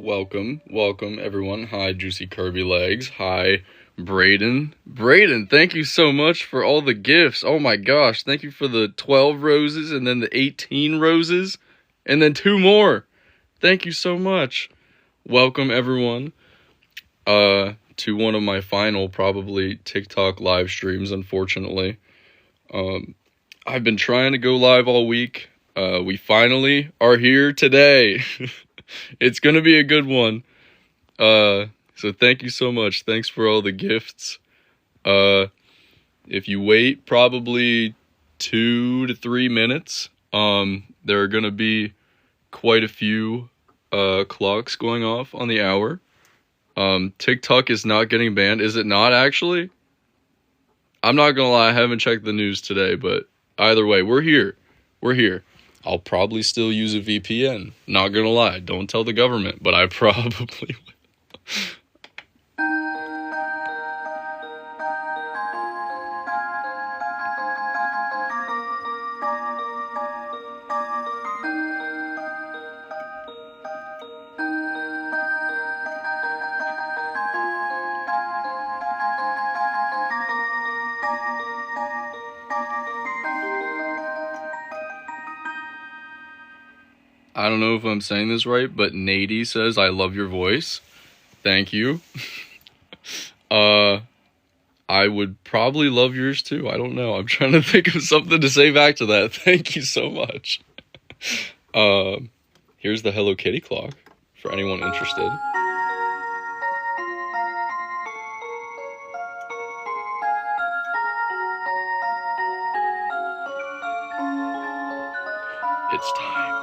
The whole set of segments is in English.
welcome everyone. Hi, Juicy Kirby Legs. Hi, Braden. Braden, thank you so much for all the gifts. Oh my gosh, thank you for the 12 roses and then the 18 roses and then 2 more. Thank you so much. Welcome everyone to one of my final probably TikTok live streams, unfortunately. I've been trying to go live all week. We finally are here today. It's gonna be a good one. So thank you so much. Thanks for all the gifts. If you wait probably 2 to 3 minutes, there are gonna be quite a few clocks going off on the hour. TikTok is not getting banned. Is it not actually? I'm not gonna lie, I haven't checked the news today, but either way, we're here. We're here. I'll probably still use a VPN. Not gonna lie, don't tell the government, but I probably will. I don't know if I'm saying this right, but Nady says, I love your voice. Thank you. I would probably love yours too. I don't know. I'm trying to think of something to say back to that. Thank you so much. Here's the Hello Kitty clock for anyone interested. It's time.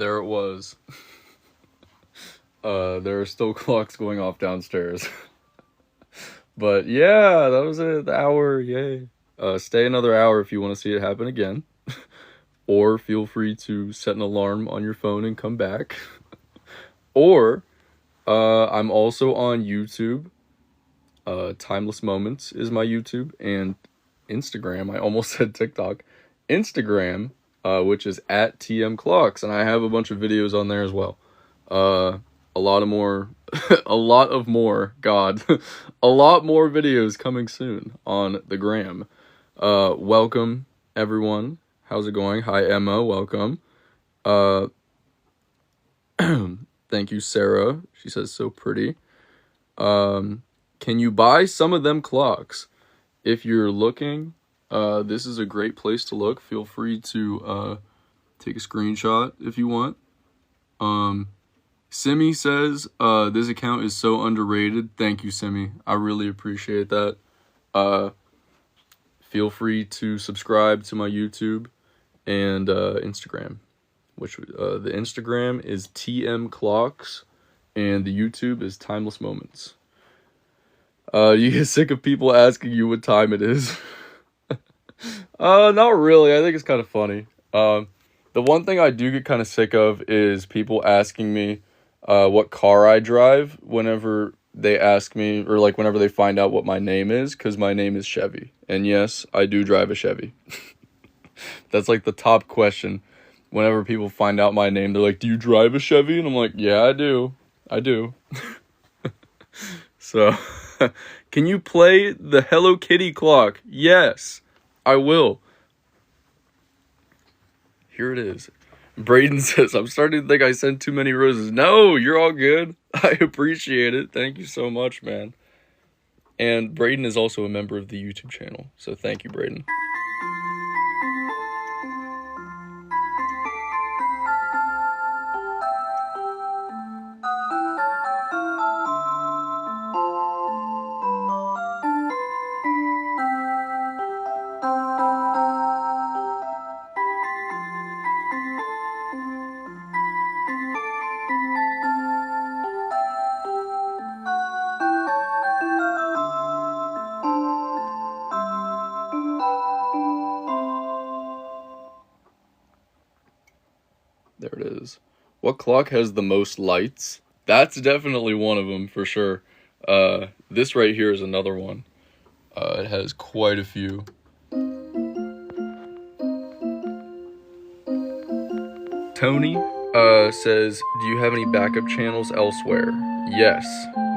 there it was. There are still clocks going off downstairs. But yeah, that was it. The hour, yay. Stay another hour if you want to see it happen again. Or feel free to set an alarm on your phone and come back. Or, I'm also on YouTube. Timeless Moments is my YouTube. And Instagram, I almost said TikTok. Instagram, which is at TM Clocks. And I have a bunch of videos on there as well. A lot of more videos coming soon on the gram. Welcome everyone. How's it going? Hi Emma, welcome. Thank you Sarah. She says so pretty. Can you buy some of them clocks? If you're looking, this is a great place to look. Feel free to take a screenshot if you want. Simi says, this account is so underrated. Thank you, Simi. I really appreciate that. Feel free to subscribe to my YouTube and Instagram, which the Instagram is TM Clocks and the YouTube is Timeless Moments. You get sick of people asking you what time it is? Not really. I think it's kind of funny. The one thing I do get kind of sick of is people asking me what car I drive whenever they ask me, or like whenever they find out what my name is, because my name is Chevy. And yes, I do drive a Chevy. That's like the top question. Whenever people find out my name, they're like, do you drive a Chevy? And I'm like, yeah, I do. I do. So, can you play the Hello Kitty clock? Yes, I will. Here it is. Braden says, I'm starting to think I sent too many roses. No, you're all good. I appreciate it. Thank you so much, man. And Braden is also a member of the YouTube channel. So thank you, Braden. There it is. What clock has the most lights? That's definitely one of them for sure. This right here is another one. It has quite a few. Tony says, do you have any backup channels elsewhere? Yes.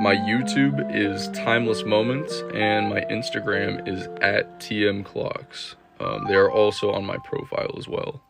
My YouTube is Timeless Moments and my Instagram is at TM Clocks. They are also on my profile as well.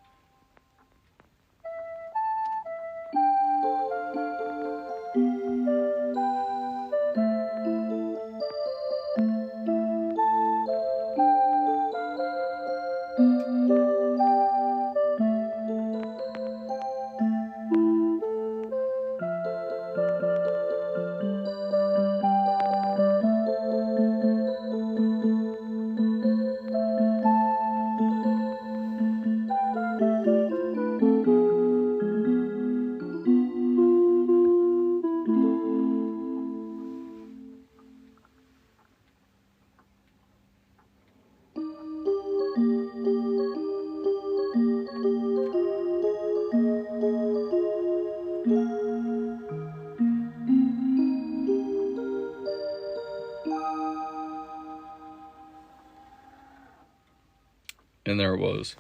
And there it was.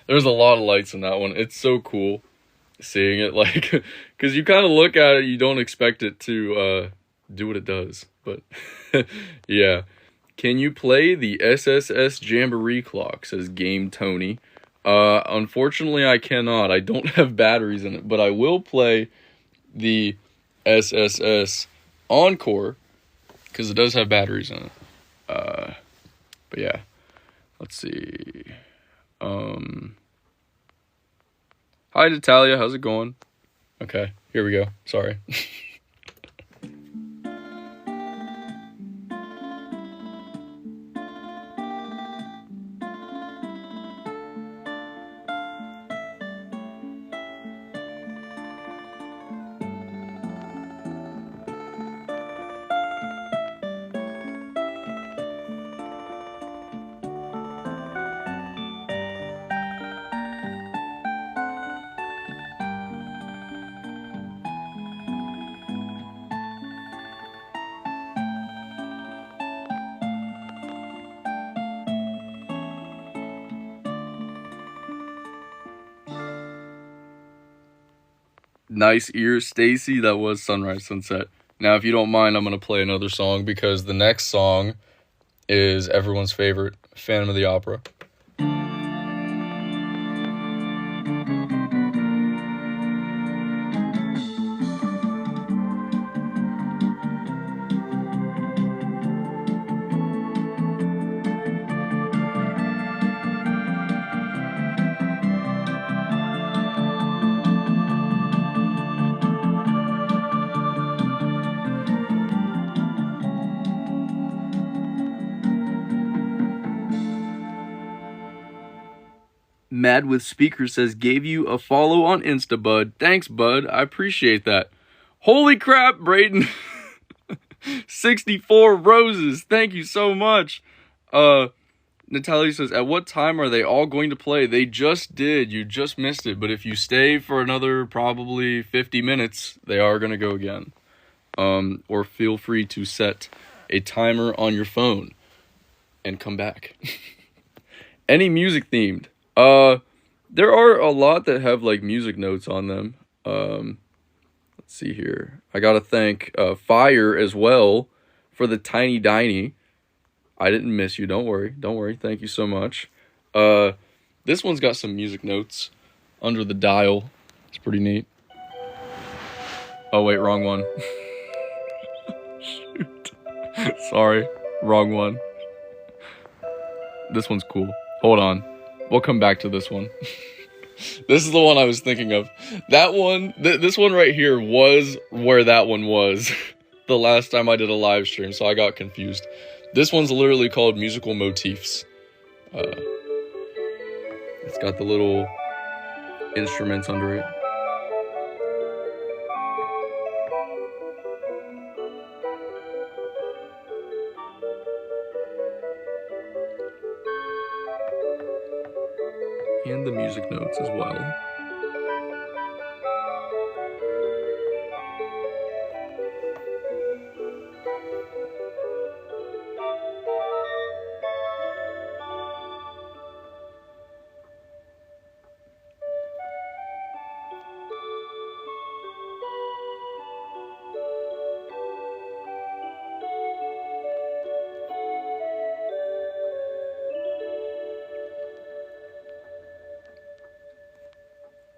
There's a lot of lights in that one. It's so cool seeing it, like, because you kind of look at it, you don't expect it to do what it does. But yeah. Can you play the SSS Jamboree clock, says Game Tony. Unfortunately, I cannot. I don't have batteries in it, but I will play the SSS Encore because it does have batteries in it. But yeah. Let's see. Hi, Natalia. How's it going? Okay, here we go. Sorry. Nice ear, Stacy. That was Sunrise Sunset. Now, if you don't mind, I'm going to play another song because the next song is everyone's favorite, Phantom of the Opera. Mad with Speaker says, gave you a follow on Insta, bud. Thanks, bud. I appreciate that. Holy crap, Braden. 64 roses. Thank you so much. Natalia says, at what time are they all going to play? They just did. You just missed it. But if you stay for another probably 50 minutes, they are going to go again. Or feel free to set a timer on your phone and come back. Any music themed? There are a lot that have like music notes on them. Let's see here. I gotta thank Fire as well for the Tiny Diny. I didn't miss you. Don't worry. Don't worry. Thank you so much. This one's got some music notes under the dial. It's pretty neat. Oh wait, wrong one. Shoot. Sorry, wrong one. This one's cool. Hold on. We'll come back to this one. This is the one I was thinking of. That one, this one right here was where that one was the last time I did a live stream, so I got confused. This one's literally called Musical Motifs. It's got the little instruments under it. And the music notes as well.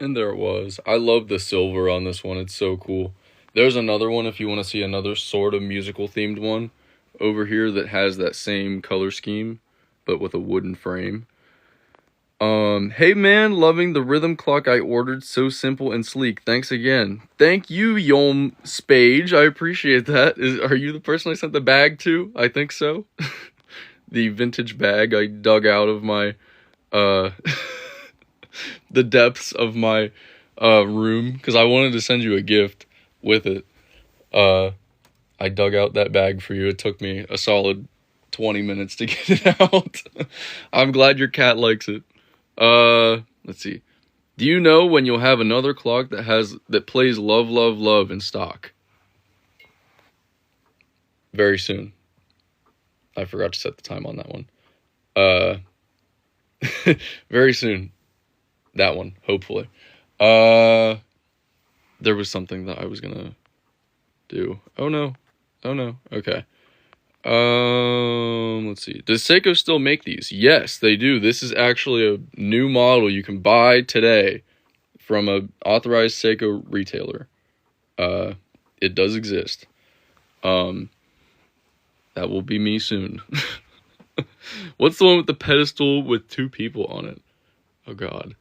And there it was. I love the silver on this one. It's so cool. There's another one if you want to see another sort of musical themed one over here that has that same color scheme, but with a wooden frame. Hey man, loving the rhythm clock I ordered. So simple and sleek. Thanks again. Thank you, Yom Spage. I appreciate that. Are you the person I sent the bag to? I think so. The vintage bag I dug out of my, the depths of my room because I wanted to send you a gift with it. I dug out that bag for you. It took me a solid 20 minutes to get it out. I'm glad your cat likes it. Let's see. Do you know when you'll have another clock that plays Love, Love, Love in stock? Very soon. I forgot to set the time on that one. Very soon. That one, hopefully. There was something that I was gonna do. Oh no. Okay. Let's see. Does Seiko still make these? Yes, they do. This is actually a new model you can buy today from a authorized Seiko retailer. It does exist. That will be me soon. What's the one with the pedestal with two people on it? Oh god.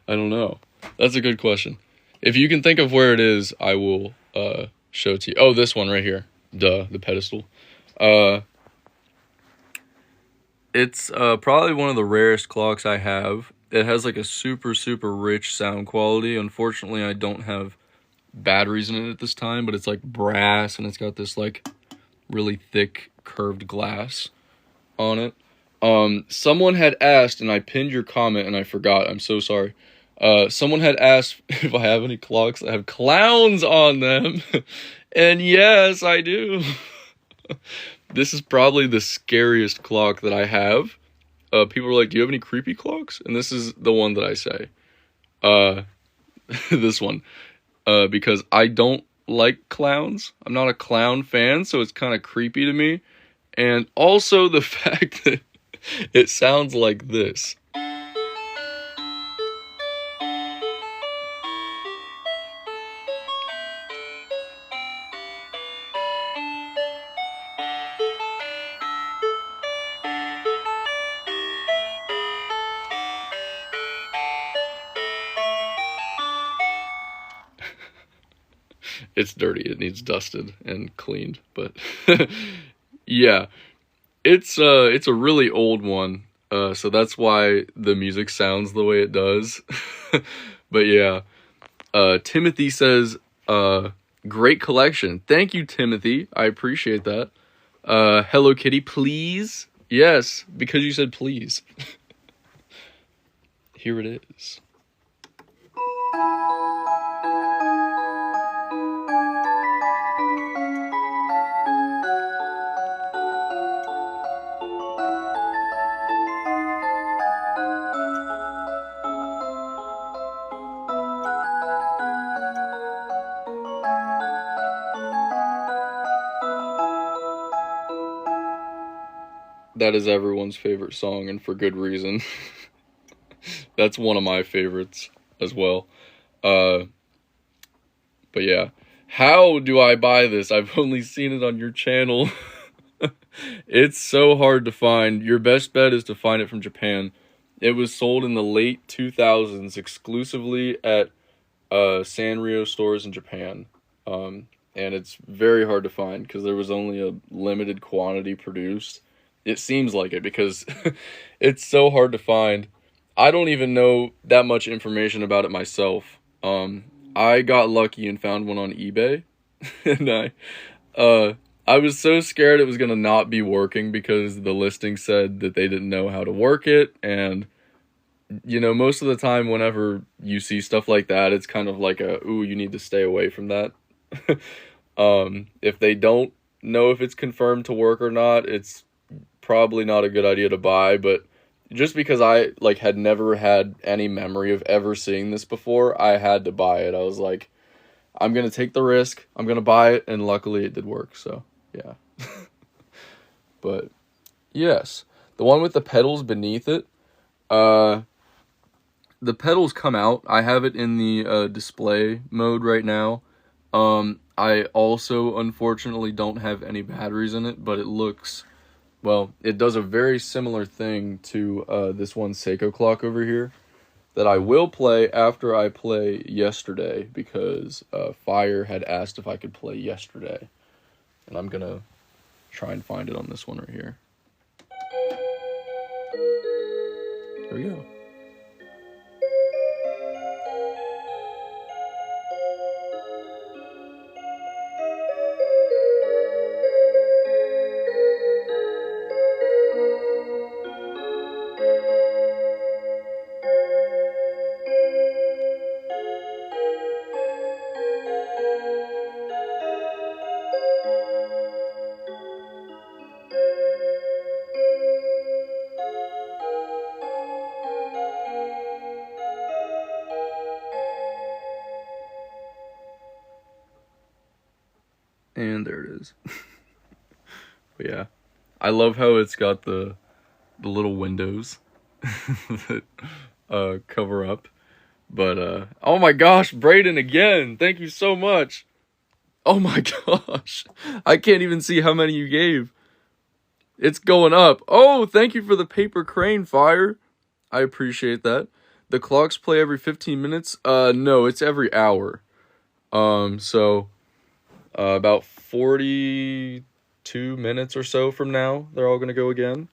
I don't know. That's a good question. If you can think of where it is, I will show it to you. Oh, this one right here. Duh, the pedestal. It's probably one of the rarest clocks I have. It has like a super, super rich sound quality. Unfortunately, I don't have batteries in it at this time, but it's like brass and it's got this like really thick curved glass on it. Someone had asked, and I pinned your comment and I forgot. I'm so sorry. Someone had asked if I have any clocks that have clowns on them. And yes, I do. This is probably the scariest clock that I have. People are like, do you have any creepy clocks? And this is the one that I say. this one, because I don't like clowns. I'm not a clown fan, so it's kind of creepy to me. And also the fact that it sounds like this. It's dirty. It needs dusted and cleaned, but yeah, it's a really old one. So that's why the music sounds the way it does. But yeah, Timothy says, great collection. Thank you, Timothy. I appreciate that. Hello Kitty, please. Yes, because you said please. Here it is. That is everyone's favorite song, and for good reason. That's one of my favorites as well. But yeah. How do I buy this? I've only seen it on your channel. It's so hard to find. Your best bet is to find it from Japan. It was sold in the late 2000s exclusively at Sanrio stores in Japan. And it's very hard to find because there was only a limited quantity produced. It seems like it because it's so hard to find. I don't even know that much information about it myself. I got lucky and found one on eBay. And I was so scared it was going to not be working because the listing said that they didn't know how to work it. And, you know, most of the time whenever you see stuff like that, it's kind of like ooh, you need to stay away from that. If they don't know if it's confirmed to work or not, it's probably not a good idea to buy. But just because I had never had any memory of ever seeing this before, I had to buy it. I was like, I'm gonna take the risk, I'm gonna buy it, and luckily it did work. So yeah. But yes, the one with the pedals beneath it, the pedals come out. I have it in the display mode right now. I also unfortunately don't have any batteries in it, but it looks, well, it does a very similar thing to this one Seiko clock over here that I will play after I play Yesterday, because Fire had asked if I could play Yesterday, and I'm gonna try and find it on this one right here. There we go. And there it is. But yeah, I love how it's got the little windows that cover up. But oh my gosh, Brayden again, thank you so much. Oh my gosh, I can't even see how many you gave. It's going up. Oh, thank you for the paper crane, Fire. I appreciate that. The clocks play every 15 minutes. No, it's every hour. So about 42 minutes or so from now, they're all gonna go again.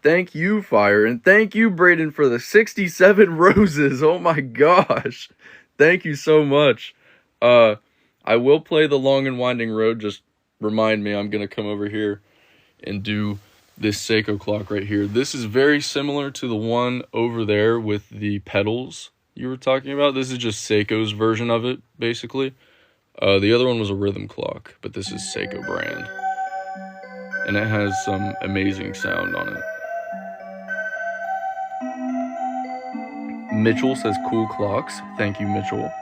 Thank you, Fire, and thank you, Brayden, for the 67 roses. Oh my gosh. Thank you so much. I will play the Long and Winding Road. Just remind me, I'm gonna come over here and do this Seiko clock right here. This is very similar to the one over there with the pedals you were talking about. This is just Seiko's version of it, basically. The other one was a rhythm clock, but this is Seiko brand. And it has some amazing sound on it. Mitchell says cool clocks. Thank you, Mitchell.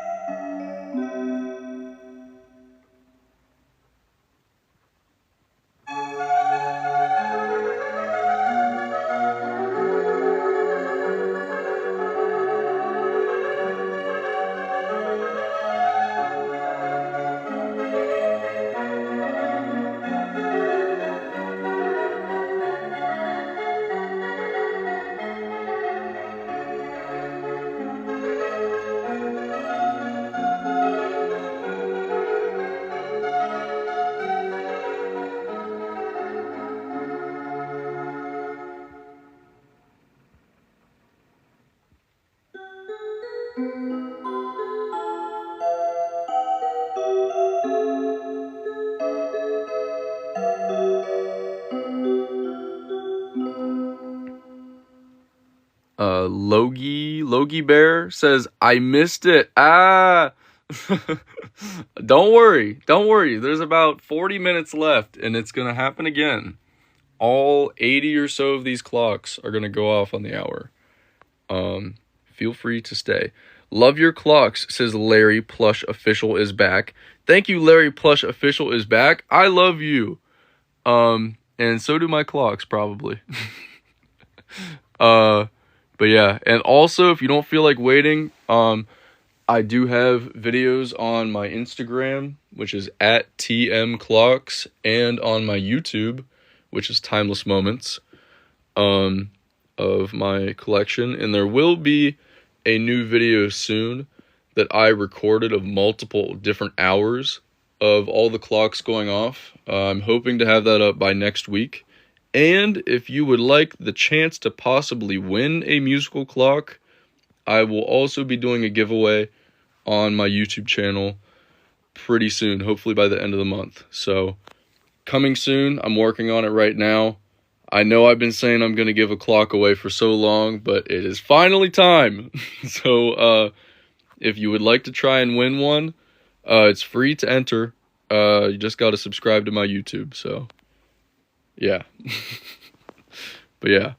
Logie Bear says, I missed it. Don't worry. There's about 40 minutes left, and it's going to happen again. All 80 or so of these clocks are going to go off on the hour. Feel free to stay. Love your clocks, says Larry Plush Official is back. Thank you, Larry Plush Official is back. I love you. And so do my clocks, probably. But yeah, and also if you don't feel like waiting, I do have videos on my Instagram, which is at TMClocks, and on my YouTube, which is Timeless Moments, of my collection. And there will be a new video soon that I recorded of multiple different hours of all the clocks going off. I'm hoping to have that up by next week. And if you would like the chance to possibly win a musical clock, I will also be doing a giveaway on my YouTube channel pretty soon, hopefully by the end of the month. So, coming soon. I'm working on it right now. I know I've been saying I'm going to give a clock away for so long, but it is finally time. So, if you would like to try and win one, it's free to enter. You just got to subscribe to my YouTube, so... yeah. But yeah.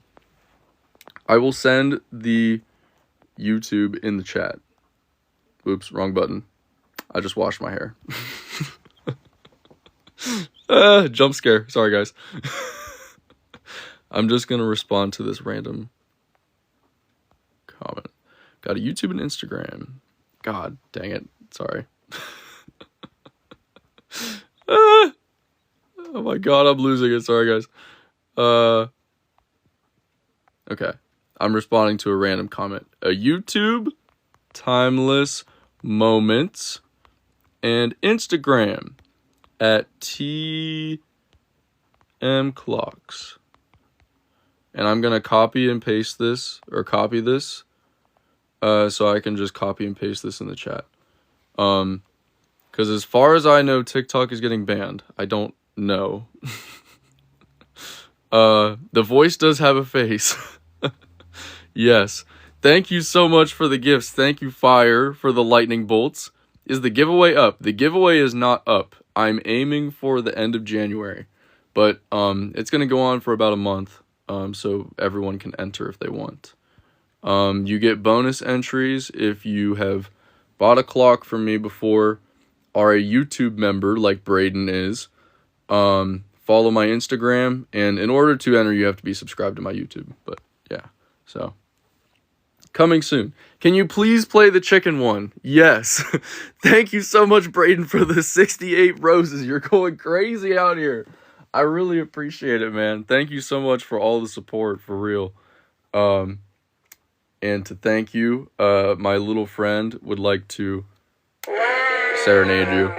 I will send the YouTube in the chat. Oops, wrong button. I just washed my hair. Jump scare. Sorry, guys. I'm just going to respond to this random comment. Got a YouTube and Instagram. God dang it. Sorry. Oh my god, I'm losing it. Sorry, guys. Okay. I'm responding to a random comment. A YouTube, Timeless Moments, and Instagram at TMClocks. And I'm going to copy and paste this, or copy this, so I can just copy and paste this in the chat. Because as far as I know, TikTok is getting banned. I don't know. The voice does have a face. Yes. Thank you so much for the gifts. Thank you, Fire, for the lightning bolts. Is the giveaway up? The giveaway is not up. I'm aiming for the end of January. But it's going to go on for about a month. So everyone can enter if they want. You get bonus entries if you have bought a clock from me before, are a YouTube member like Braden is, follow my Instagram, and in order to enter, you have to be subscribed to my YouTube. But yeah, so coming soon. Can you please play the chicken one? Yes. Thank you so much, Braden, for the 68 roses. You're going crazy out here. I really appreciate it, man. Thank you so much for all the support, for real. And to thank you, my little friend would like to serenade you.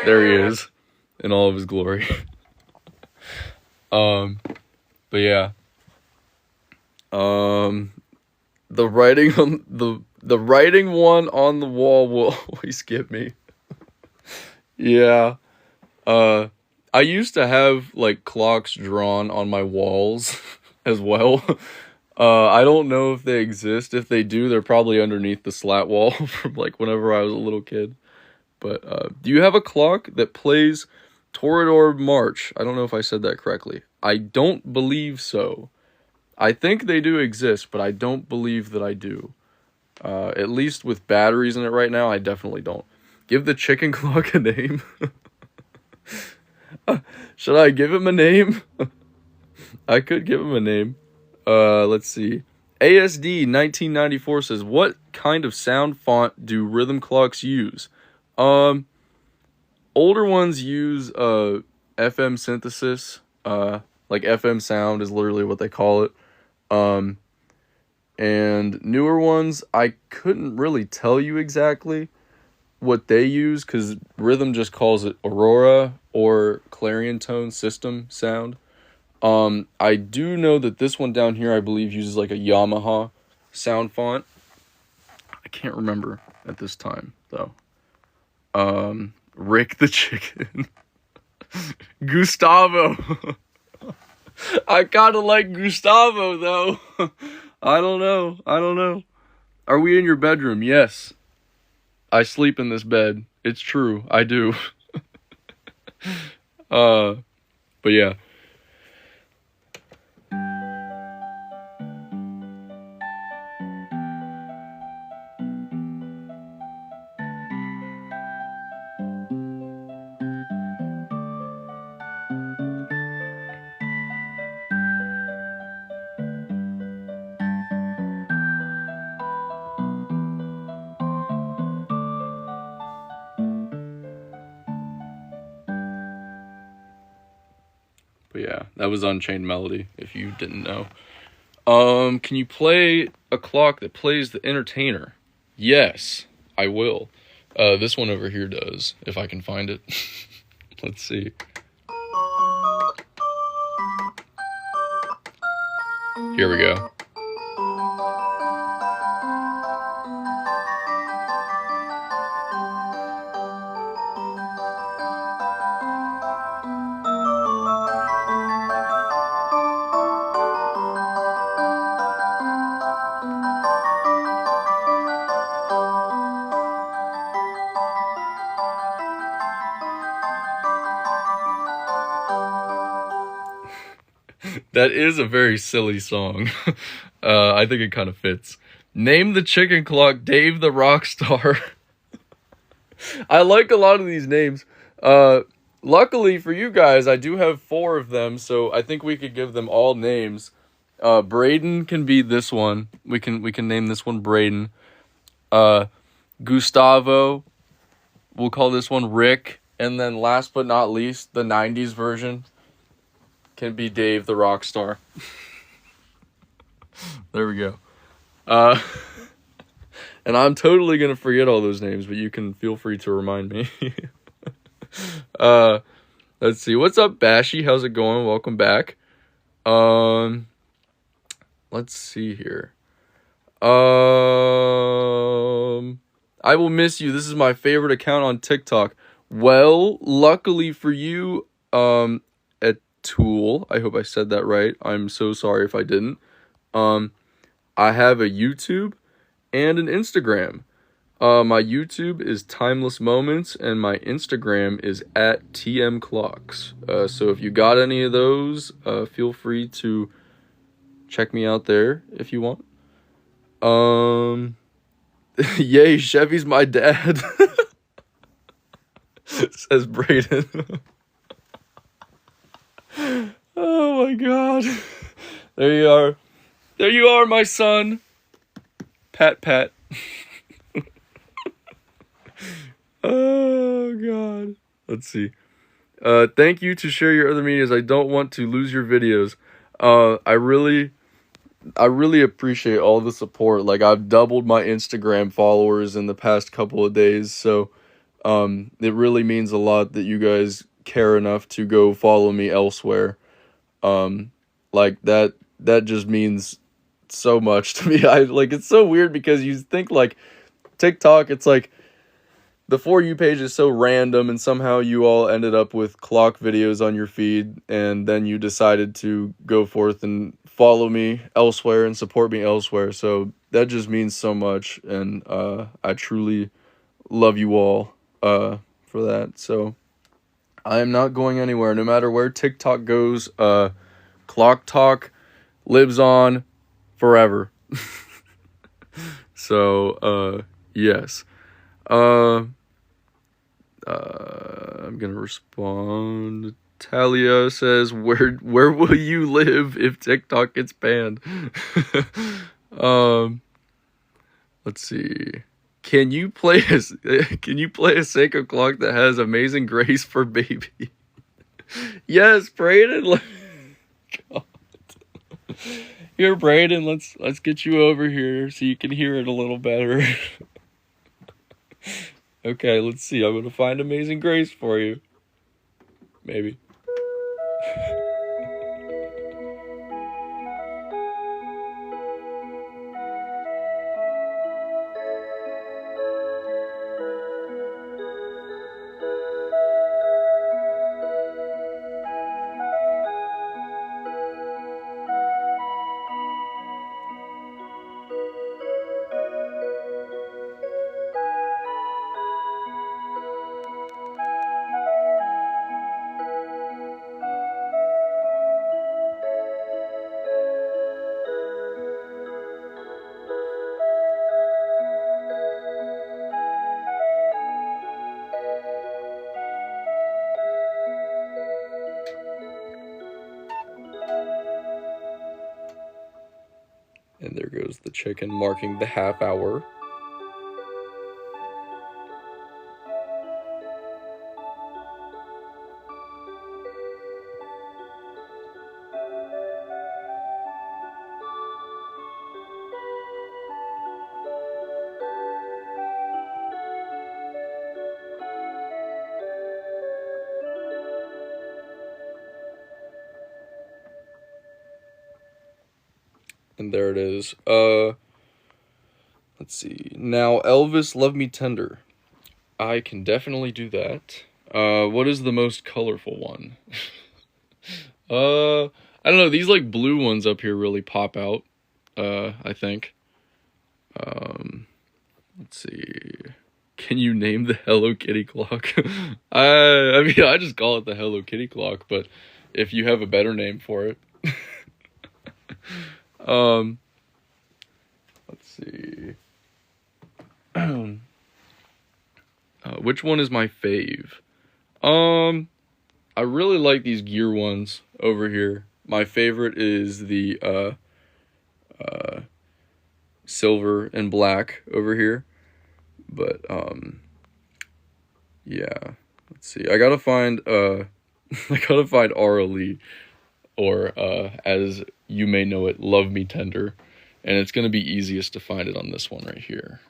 There he is, in all of his glory. But yeah. Um, the writing on the writing one on the wall will always get me. Yeah. Uh, I used to have like clocks drawn on my walls as well. I don't know if they exist. If they do, they're probably underneath the slat wall from like whenever I was a little kid. But do you have a clock that plays Toreador March? I don't know if I said that correctly. I don't believe so. I think they do exist, but I don't believe that I do. At least with batteries in it right now, I definitely don't. Give the chicken clock a name. Should I give him a name? I could give him a name. Let's see. ASD 1994 says, what kind of sound font do rhythm clocks use? Older ones use FM synthesis. Like FM sound is literally what they call it. And newer ones, I couldn't really tell you exactly what they use because Rhythm just calls it Aurora or Clarion Tone System sound. I do know that this one down here, I believe, uses like a Yamaha sound font. I can't remember at this time, though. Rick the Chicken. Gustavo. I kinda like Gustavo, though. I don't know. Are we in your bedroom? Yes. I sleep in this bed. It's true. I do. But yeah. But yeah, that was Unchained Melody, if you didn't know. Can you play a clock that plays The Entertainer? Yes, I will. This one over here does, if I can find it. Let's see. Here we go. That is a very silly song. I think it kind of fits. Name the chicken clock Dave the Rockstar. I like a lot of these names. Luckily for you guys, I do have 4 of them, so I think we could give them all names. Braden can be this one. We can name this one Braden. Gustavo, we'll call this one Rick, and then last but not least, the 90s version can be Dave the Rockstar. There we go. And I'm totally gonna forget all those names, but you can feel free to remind me. Let's see. What's up, Bashy? How's it going? Welcome back. Let's see here. I will miss you. This is my favorite account on TikTok. Well, luckily for you, at Tool, I hope I said that right. I'm so sorry if I didn't. I have a YouTube and an Instagram. My YouTube is Timeless Moments, and my Instagram is at TMClocks. So if you got any of those, feel free to check me out there if you want. Yay, Chevy's my dad. Says Braden. Oh my god. There you are. There you are, my son. Pat, pat. Oh god. Let's see. Thank you to share your other medias. I don't want to lose your videos. I really appreciate all the support. Like, I've doubled my Instagram followers in the past couple of days, so it really means a lot that you guys care enough to go follow me elsewhere. Like that just means so much to me. It's so weird because you think like TikTok, it's like the For You page is so random, and somehow you all ended up with clock videos on your feed, and then you decided to go forth and follow me elsewhere and support me elsewhere. So that just means so much, and I truly love you all for that. So I am not going anywhere, no matter where TikTok goes. Clock Talk lives on forever. So yes. I'm gonna respond. Talia says, "Where will you live if TikTok gets banned?" Let's see. Can you play a Seiko clock that has Amazing Grace for baby? Yes, Brayden. God. Here, Brayden. Let's get you over here so you can hear it a little better. Okay, let's see. I'm gonna find Amazing Grace for you. Maybe. And there goes the chicken marking the half hour. And there it is. Let's see. Now, Elvis, Love Me Tender. I can definitely do that. What is the most colorful one? I don't know. These like blue ones up here really pop out. I think. Let's see. Can you name the Hello Kitty clock? I mean, I just call it the Hello Kitty clock, but if you have a better name for it. Let's see. Which one is my fave? I really like these gear ones over here. My favorite is the silver and black over here. But yeah. Let's see. I gotta find Ara Lee, or as you may know it, Love Me Tender. And it's gonna be easiest to find it on this one right here.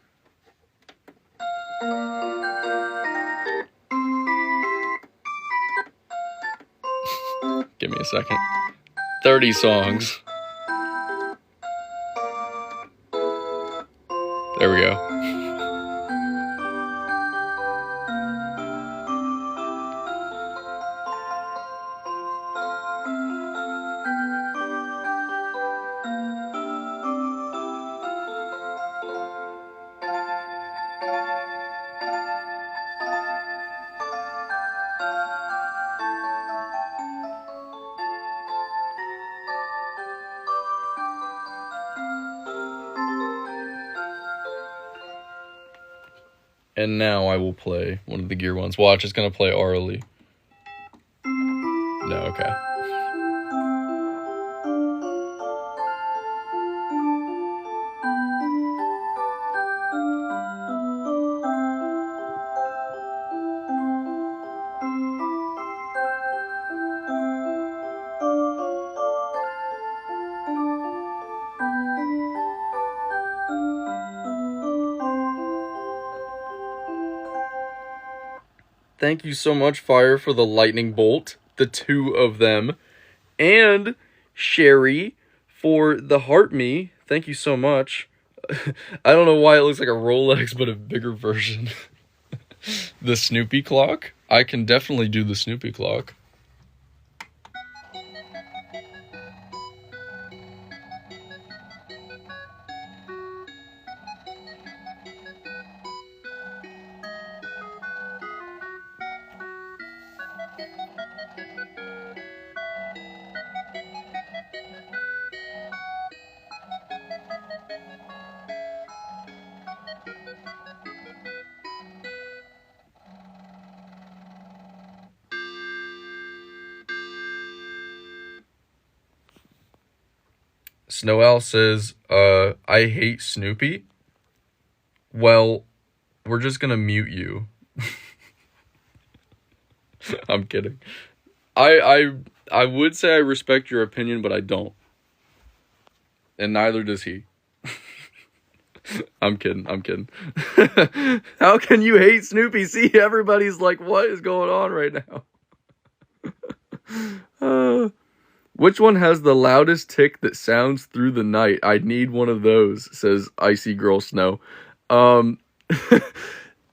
Give me a second. 30 songs. There we go. And now I will play one of the gear ones. Watch, it's gonna play Ara Lee. No, okay. Thank you so much, Fire, for the lightning bolt, the 2 of them, and Sherry for the heart me. thank you so much. I don't know why it looks like a Rolex, but a bigger version. The Snoopy clock? I can definitely do the Snoopy clock. Snow says, I hate Snoopy. Well, we're just gonna mute you. I'm kidding. I would say I respect your opinion, but I don't. And neither does he. I'm kidding. How can you hate Snoopy? See, everybody's like, what is going on right now? Which one has the loudest tick that sounds through the night? I need one of those, says Icy Girl Snow.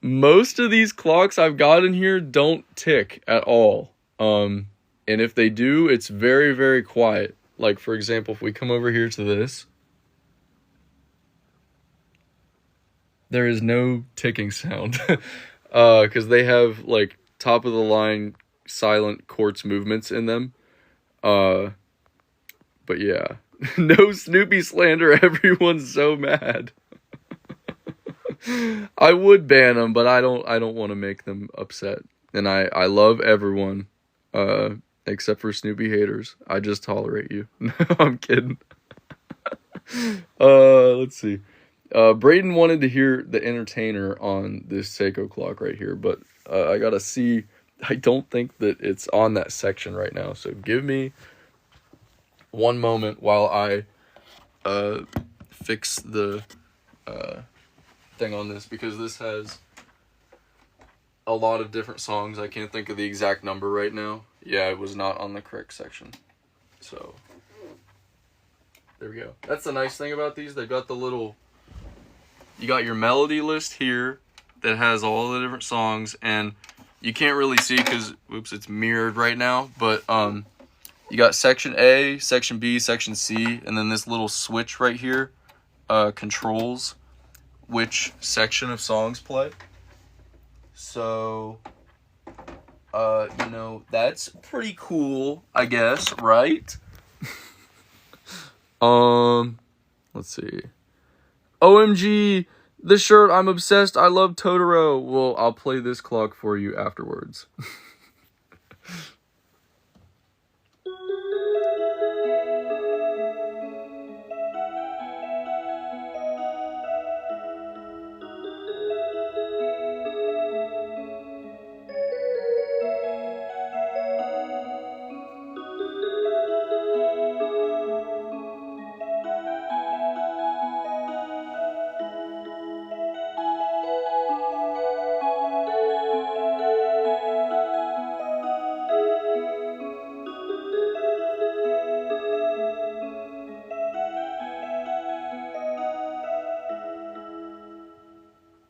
Most of these clocks I've got in here don't tick at all. And if they do, it's very, very quiet. Like, for example, if we come over here to this, there is no ticking sound. Because they have, like, top of the line silent quartz movements in them. But yeah. No Snoopy slander, everyone's so mad. I would ban them, but I don't want to make them upset. And I love everyone, except for Snoopy haters. I just tolerate you. No, I'm kidding. Let's see. Braden wanted to hear the Entertainer on this Seiko clock right here, but I gotta see. I don't think that it's on that section right now, so give me one moment while I fix the thing on this, because this has a lot of different songs. I can't think of the exact number right now. Yeah, it was not on the correct section. So, there we go. That's the nice thing about these. They've got the little... You got your melody list here that has all the different songs, and you can't really see because, whoops, it's mirrored right now, but you got section A, section B, section C, and then this little switch right here controls which section of songs play. So, you know, that's pretty cool, I guess, right? Let's see. OMG, the shirt, I'm obsessed, I love Totoro. Well, I'll play this clock for you afterwards.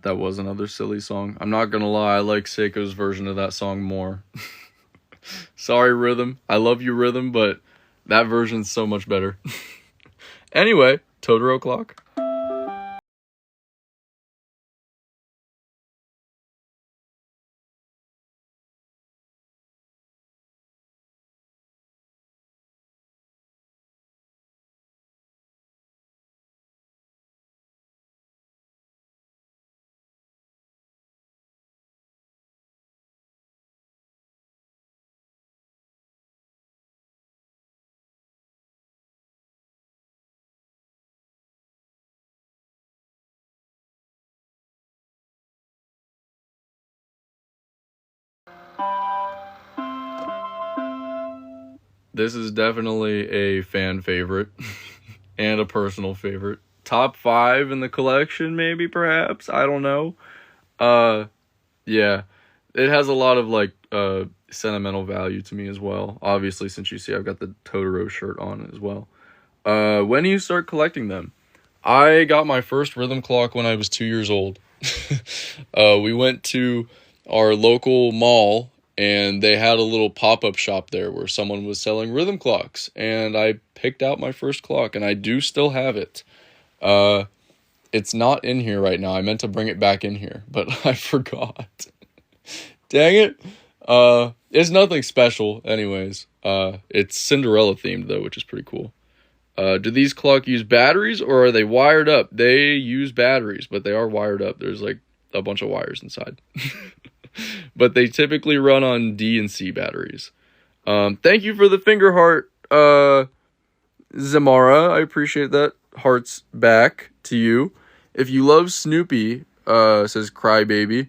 That was another silly song. I'm not gonna lie, I like Seiko's version of that song more. Sorry, Rhythm. I love you, Rhythm, but that version's so much better. Anyway, Totoro clock. This is definitely a fan favorite and a personal favorite. Top 5 in the collection, maybe, perhaps. I don't know. Yeah. It has a lot of, like, sentimental value to me as well. Obviously, since you see I've got the Totoro shirt on as well. When do you start collecting them? I got my first rhythm clock when I was 2 years old. We went to our local mall and they had a little pop-up shop there where someone was selling rhythm clocks, and I picked out my first clock and I do still have it. Uh, it's not in here right now. I meant to bring it back in here, but I forgot. Dang it. It's nothing special anyways. It's Cinderella themed though, which is pretty cool. Do these clock use batteries or are they wired up? They use batteries, but they are wired up. There's like a bunch of wires inside. But they typically run on D and C batteries. Thank you for the finger heart, Zamara. I appreciate that. Hearts back to you. If you love Snoopy, says Crybaby,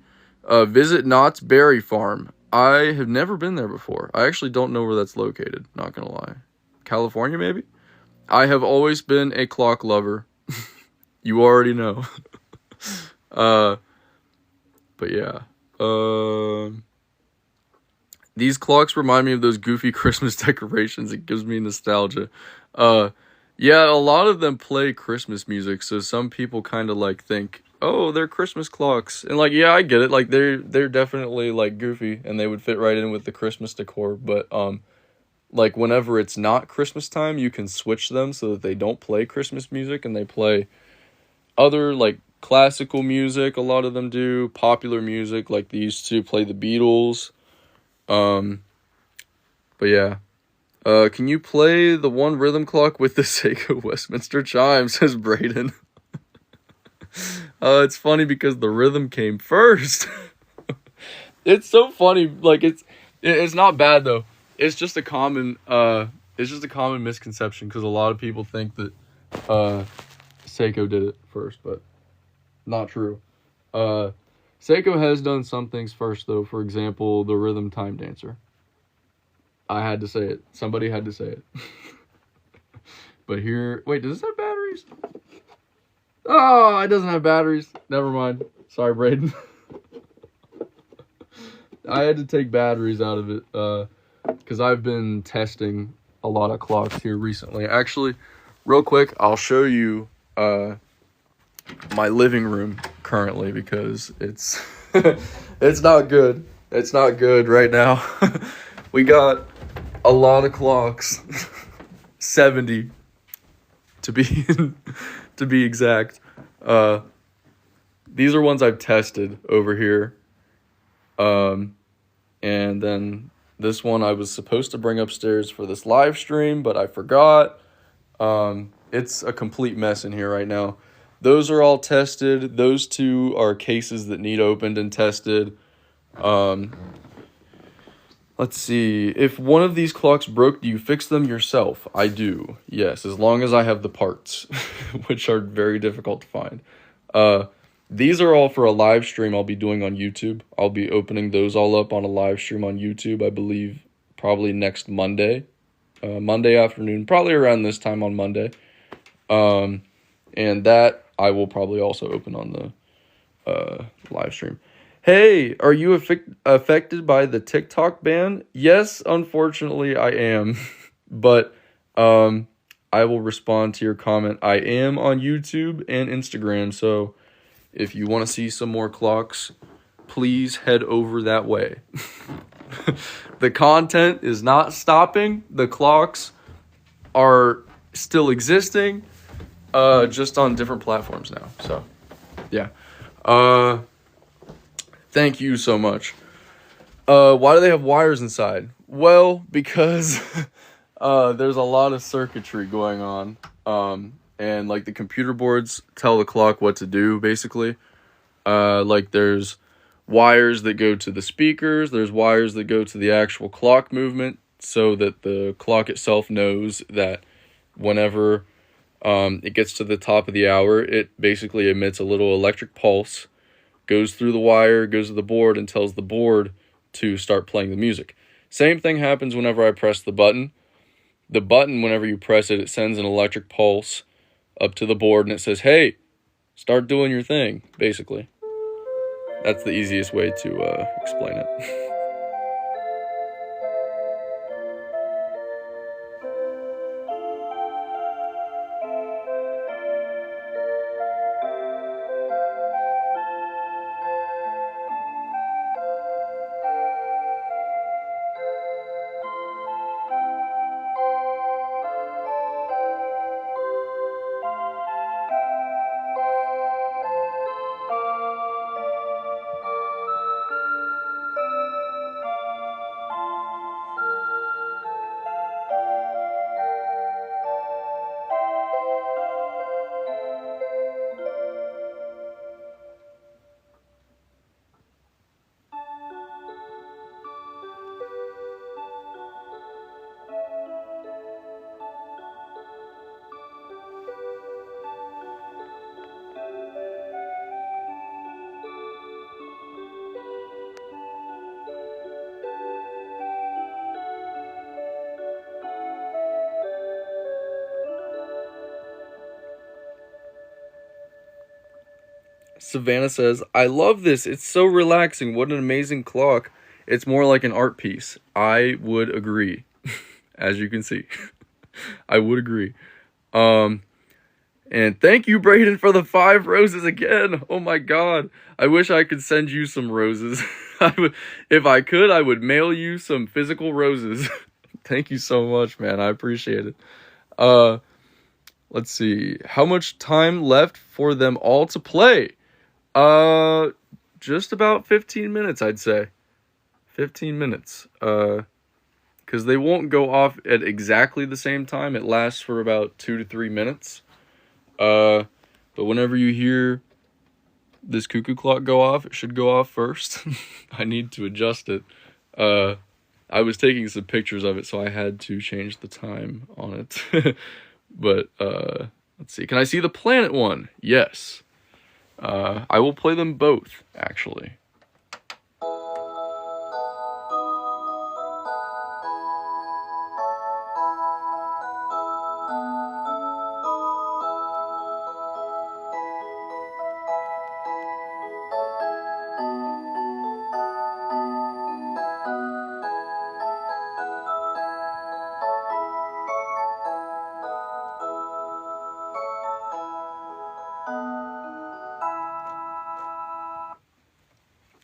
visit Knott's Berry Farm. I have never been there before. I actually don't know where that's located, not gonna lie. California, maybe? I have always been a clock lover. You already know. But yeah. These clocks remind me of those goofy Christmas decorations. It gives me nostalgia. Yeah, a lot of them play Christmas music, so some people kind of like think, oh, they're Christmas clocks. And like, yeah, I get it. Like they're definitely like goofy and they would fit right in with the Christmas decor, but like whenever it's not Christmas time, you can switch them so that they don't play Christmas music and they play other like classical music. A lot of them do popular music, like they used to play the Beatles. But yeah. Can you play the one rhythm clock with the Seiko Westminster chime, says Braden. It's funny because the rhythm came first. It's so funny. Like it's not bad though. It's just a common misconception because a lot of people think that Seiko did it first, but not true. Seiko has done some things first though. For example, the rhythm time dancer. I had to say it. Somebody had to say it. But here, wait, does this have batteries? Oh, it doesn't have batteries. Never mind. Sorry, Braden. I had to take batteries out of it because I've been testing a lot of clocks here recently. Actually, real quick, I'll show you my living room currently because it's it's not good. It's not good right now. We got a lot of clocks. 70 to be exact. These are ones I've tested over here. And then this one I was supposed to bring upstairs for this live stream, but I forgot. It's a complete mess in here right now. Those are all tested. Those two are cases that need opened and tested. Let's see. If one of these clocks broke, do you fix them yourself? I do. Yes, as long as I have the parts, which are very difficult to find. These are all for a live stream I'll be doing on YouTube. I'll be opening those all up on a live stream on YouTube, I believe, probably next Monday. Monday afternoon, probably around this time on Monday. And that I will probably also open on the live stream. Hey, are you affected by the TikTok ban? Yes, unfortunately I am. But I will respond to your comment. I am on YouTube and Instagram, so if you want to see some more clocks, please head over that way. The content is not stopping. The clocks are still existing, just on different platforms now. So, yeah. Thank you so much. Why do they have wires inside? Well, because there's a lot of circuitry going on. And like the computer boards tell the clock what to do, basically. Like there's wires that go to the speakers, there's wires that go to the actual clock movement, so that the clock itself knows that whenever it gets to the top of the hour, it basically emits a little electric pulse, goes through the wire, goes to the board, and tells the board to start playing the music. Same thing happens whenever I press the button. The button, whenever you press it, it sends an electric pulse up to the board, and it says, hey, start doing your thing, basically. That's the easiest way to explain it. Savannah says, I love this. It's so relaxing. What an amazing clock. It's more like an art piece. I would agree. As you can see. I would agree. And thank you, Braden, for the 5 roses again. Oh my god. I wish I could send you some roses. If I could, I would mail you some physical roses. Thank you so much, man. I appreciate it. Let's see. How much time left for them all to play? Just about 15 minutes, I'd say. 15 minutes. Because they won't go off at exactly the same time. It lasts for about 2 to 3 minutes. But whenever you hear this cuckoo clock go off, it should go off first. I need to adjust it. I was taking some pictures of it, so I had to change the time on it. But, let's see. Can I see the planet one? Yes. I will play them both, actually.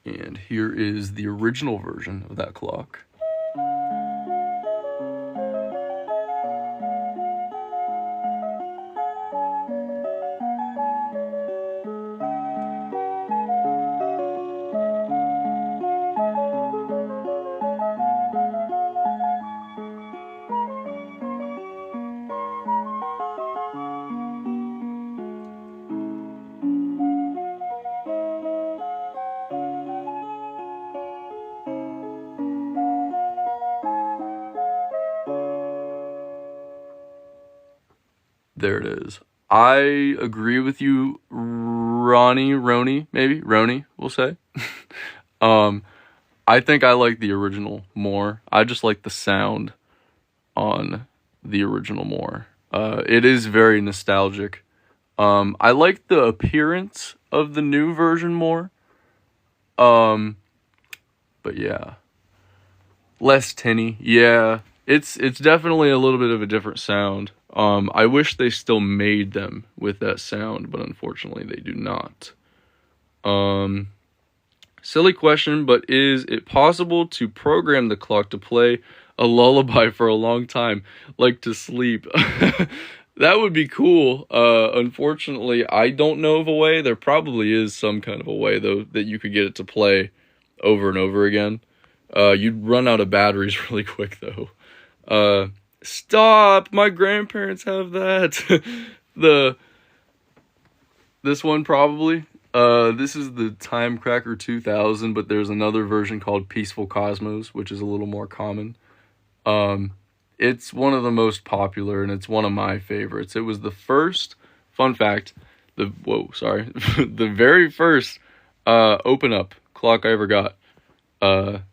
And here is the original version of that clock. There it is. I agree with you, Roni, we'll say. I think I like the original more. I just like the sound on the original more. It is very nostalgic. I like the appearance of the new version more. But yeah. Less tinny. Yeah. It's definitely a little bit of a different sound. I wish they still made them with that sound, but unfortunately they do not. Silly question, but is it possible to program the clock to play a lullaby for a long time, like to sleep? That would be cool. Unfortunately, I don't know of a way. There probably is some kind of a way, though, that you could get it to play over and over again. You'd run out of batteries really quick, though. Stop! My grandparents have that. This one probably. This is the Timecracker 2000, but there's another version called Peaceful Cosmos, which is a little more common. It's one of the most popular, and it's one of my favorites. It was the first, fun fact, the very first open up clock I ever got.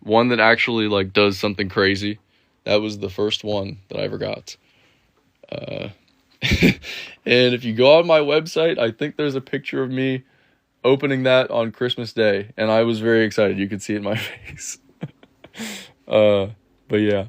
One that actually like does something crazy. That was the first one that I ever got. And if you go on my website, I think there's a picture of me opening that on Christmas Day, and I was very excited. You could see it in my face. But yeah.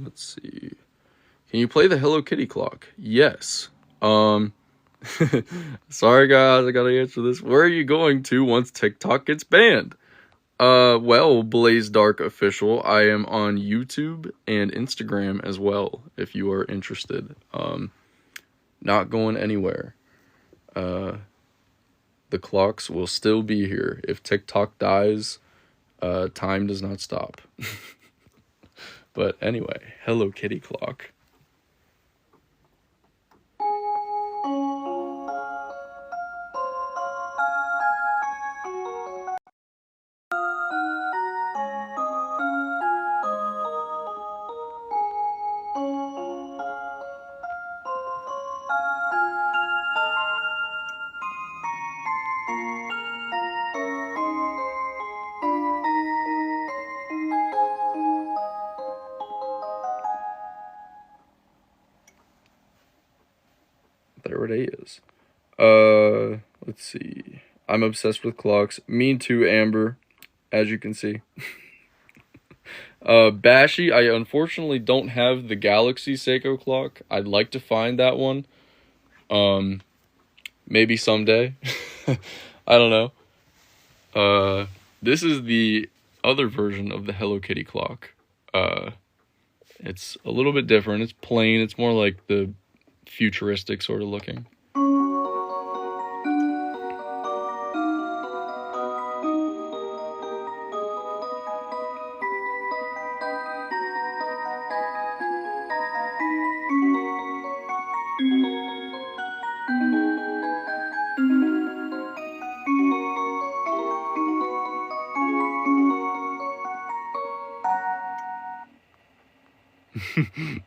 Let's see. Can you play the Hello Kitty clock? Yes. Sorry guys, I gotta answer this. Where are you going to once TikTok gets banned? Well, Blaze Dark Official, I am on YouTube and Instagram as well, if you are interested. Not going anywhere. The clocks will still be here. If TikTok dies, time does not stop. But anyway, Hello Kitty clock. Let's see. I'm obsessed with clocks. Me too, Amber, as you can see. Bashy, I unfortunately don't have the Galaxy Seiko clock. I'd like to find that one. Maybe someday. I don't know. This is the other version of the Hello Kitty clock. It's a little bit different. It's plain. It's more like the futuristic sort of looking.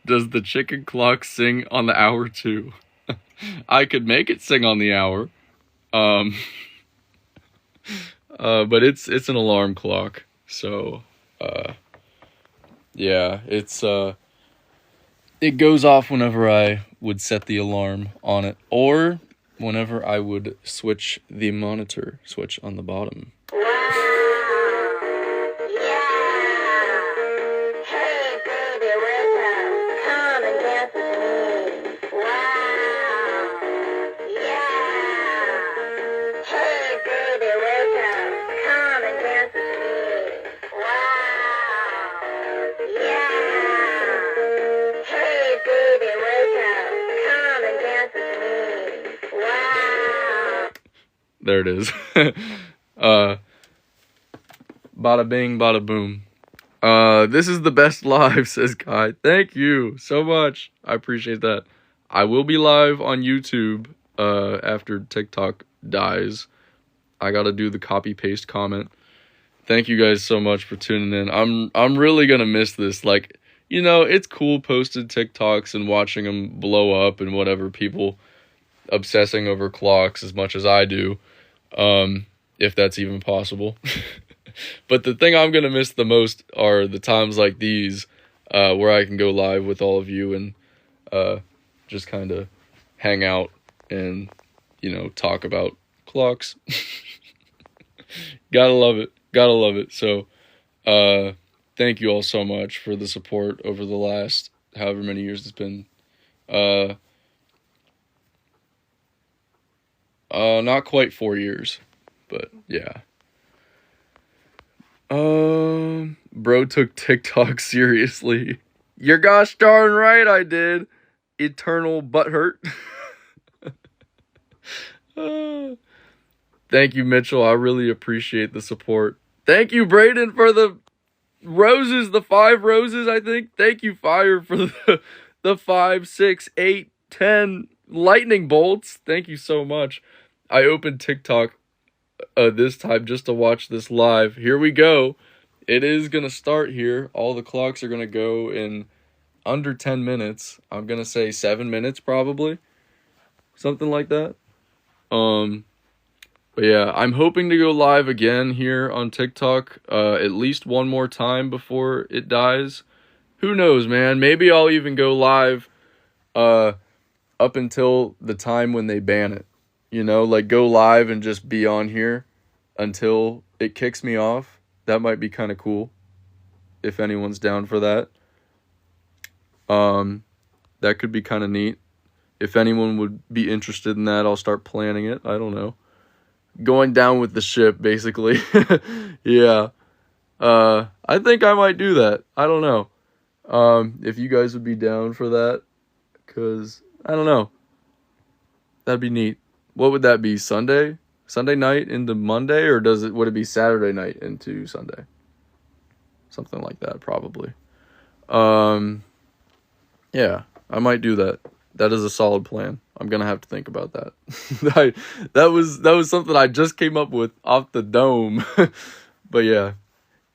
Does the chicken clock sing on the hour too? I could make it sing on the hour. But it's an alarm clock. So, yeah, it goes off whenever I would set the alarm on it, or whenever I would switch the monitor switch on the bottom. There it is. Bada bing, bada boom. This is the best live, says Kai. Thank you so much. I appreciate that. I will be live on YouTube after TikTok dies. I gotta do the copy paste comment. Thank you guys so much for tuning in. I'm really gonna miss this. Like, you know, it's cool posted TikToks and watching them blow up and whatever, people obsessing over clocks as much as I do. If that's even possible. But the thing I'm gonna miss the most are the times like these, where I can go live with all of you and just kind of hang out and, you know, talk about clocks. Gotta love it. Gotta love it. So, thank you all so much for the support over the last however many years it's been. Not quite 4 years, but yeah. Bro took TikTok seriously. You're gosh darn right I did. Eternal butthurt. Thank you, Mitchell. I really appreciate the support. Thank you, Braden, for the roses, the 5 roses, I think. Thank you, Fire, for the 5, 6, 8, 10 lightning bolts. Thank you so much. I opened TikTok this time just to watch this live. Here we go. It is going to start here. All the clocks are going to go in under 10 minutes. I'm going to say 7 minutes probably. Something like that. But yeah, I'm hoping to go live again here on TikTok at least one more time before it dies. Who knows, man? Maybe I'll even go live up until the time when they ban it. You know, like go live and just be on here until it kicks me off. That might be kind of cool if anyone's down for that. That could be kind of neat. If anyone would be interested in that, I'll start planning it. I don't know. Going down with the ship, basically. Yeah. I think I might do that. I don't know. If you guys would be down for that. Because, I don't know. That'd be neat. What would that be? Sunday? Sunday night into Monday? Or would it be Saturday night into Sunday? Something like that, probably. Yeah, I might do that. That is a solid plan. I'm gonna have to think about that. That was something I just came up with off the dome. But yeah.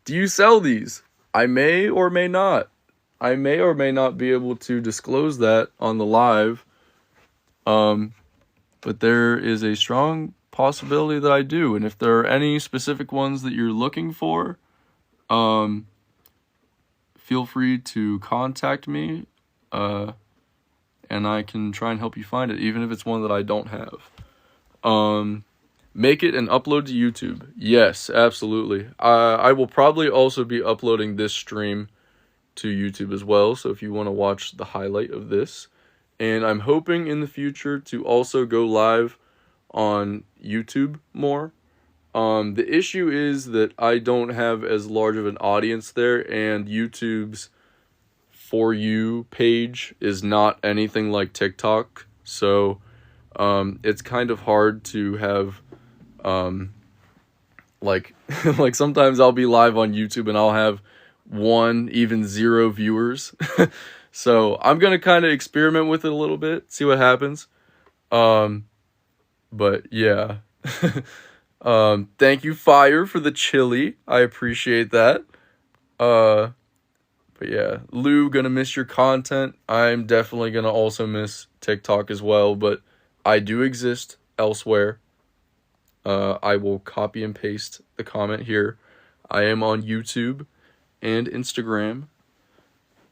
Do you sell these? I may or may not. I may or may not be able to disclose that on the live. But there is a strong possibility that I do. And if there are any specific ones that you're looking for, feel free to contact me. And I can try and help you find it, even if it's one that I don't have. Make it and upload to YouTube. Yes, absolutely. I will probably also be uploading this stream to YouTube as well, so if you want to watch the highlight of this. And I'm hoping in the future to also go live on YouTube more. The issue is that I don't have as large of an audience there, and YouTube's For You page is not anything like TikTok, so it's kind of hard to have like like sometimes I'll be live on YouTube and I'll have 1, even 0 viewers. So I'm gonna kind of experiment with it a little bit, see what happens. But yeah. Thank you, Fire, for the chili. I appreciate that. But yeah, Lou, gonna miss your content. I'm definitely gonna also miss TikTok as well, but I do exist elsewhere. I will copy and paste the comment here. I am on YouTube and Instagram.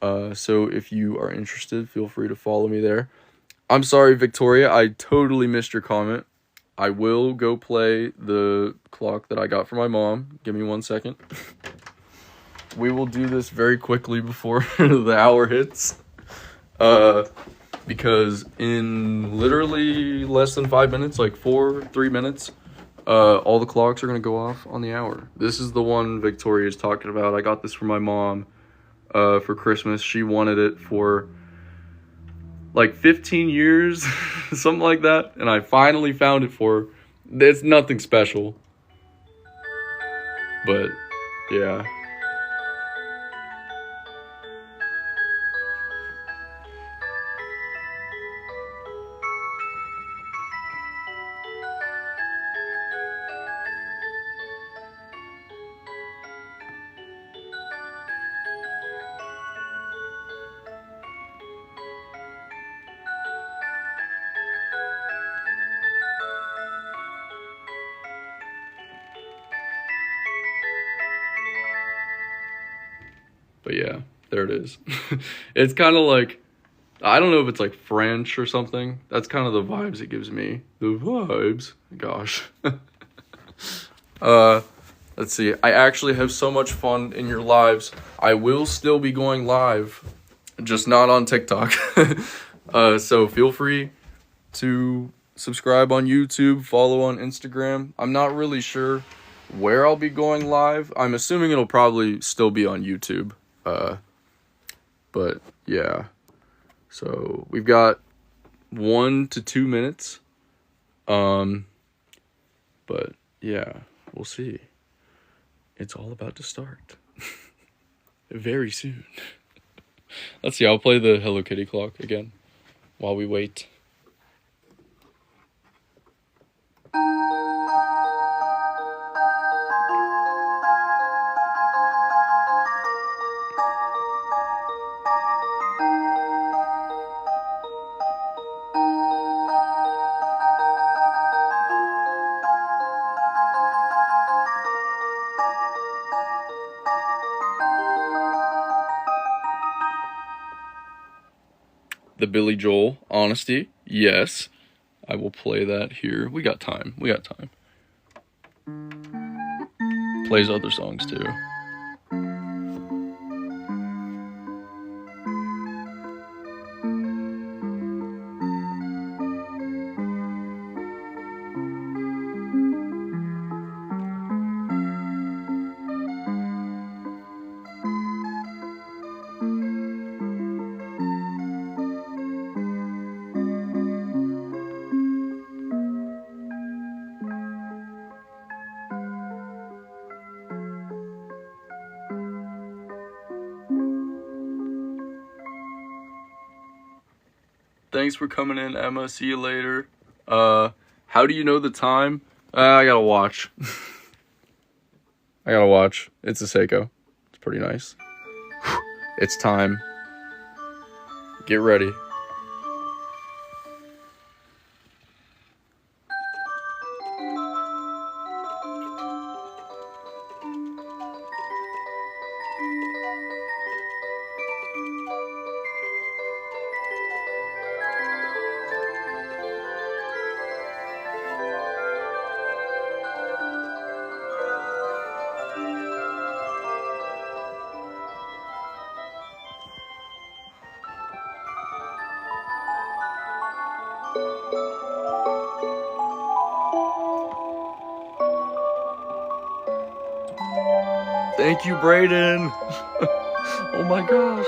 So if you are interested, feel free to follow me there. I'm sorry, Victoria, I totally missed your comment. I will go play the clock that I got from my mom. Give me 1 second. We will do this very quickly before the hour hits. Because in literally less than 5 minutes, like 3 minutes, all the clocks are going to go off on the hour. This is the one Victoria is talking about. I got this from my mom for Christmas. She wanted it for like 15 years, something like that. And I finally found it for her. It's nothing special. But, yeah. But yeah, there it is. It's kind of like, I don't know if it's like French or something. That's kind of the vibes it gives me. The vibes. Gosh. Let's see. I actually have so much fun in your lives. I will still be going live, just not on TikTok. So feel free to subscribe on YouTube, follow on Instagram. I'm not really sure where I'll be going live. I'm assuming it'll probably still be on YouTube. But yeah. So we've got 1 to 2 minutes. But yeah, we'll see. It's all about to start. Very soon. Let's see, I'll play the Hello Kitty clock again while we wait. The Billy Joel, Honesty, yes. I will play that here. We got time. Plays other songs too. Thanks for coming in, Emma. See you later. How do you know the time? I gotta watch. It's a Seiko. It's pretty nice. It's time. Get ready. Thank you, Braden. Oh my gosh.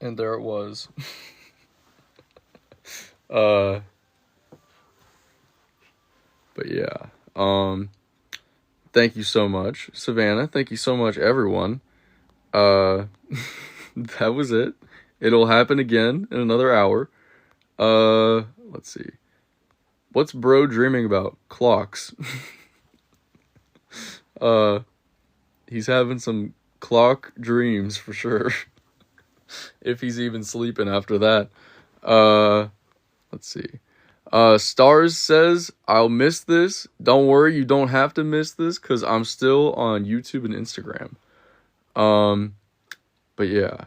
And there it was. But yeah. Thank you so much, Savannah. Thank you so much, everyone. That was it. It'll happen again in another hour. Let's see. What's bro dreaming about? Clocks. He's having some clock dreams for sure. If he's even sleeping after that. Let's see. Stars says, I'll miss this. Don't worry, you don't have to miss this because I'm still on YouTube and Instagram. But yeah.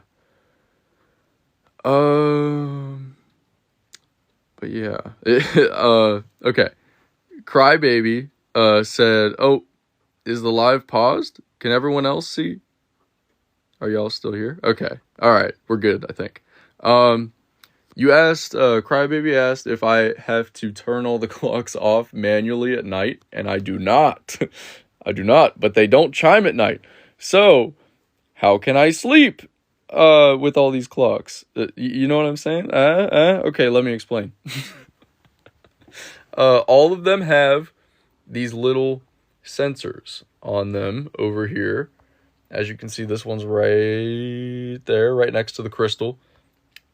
But yeah. Okay. Crybaby said, oh, is the live paused? Can everyone else see? Are y'all still here? Okay. All right. We're good, I think. You asked, Crybaby asked if I have to turn all the clocks off manually at night, and I do not. I do not, but they don't chime at night. So, how can I sleep with all these clocks? You know what I'm saying? Okay, let me explain. All of them have these little sensors on them over here. As you can see, this one's right there, right next to the crystal.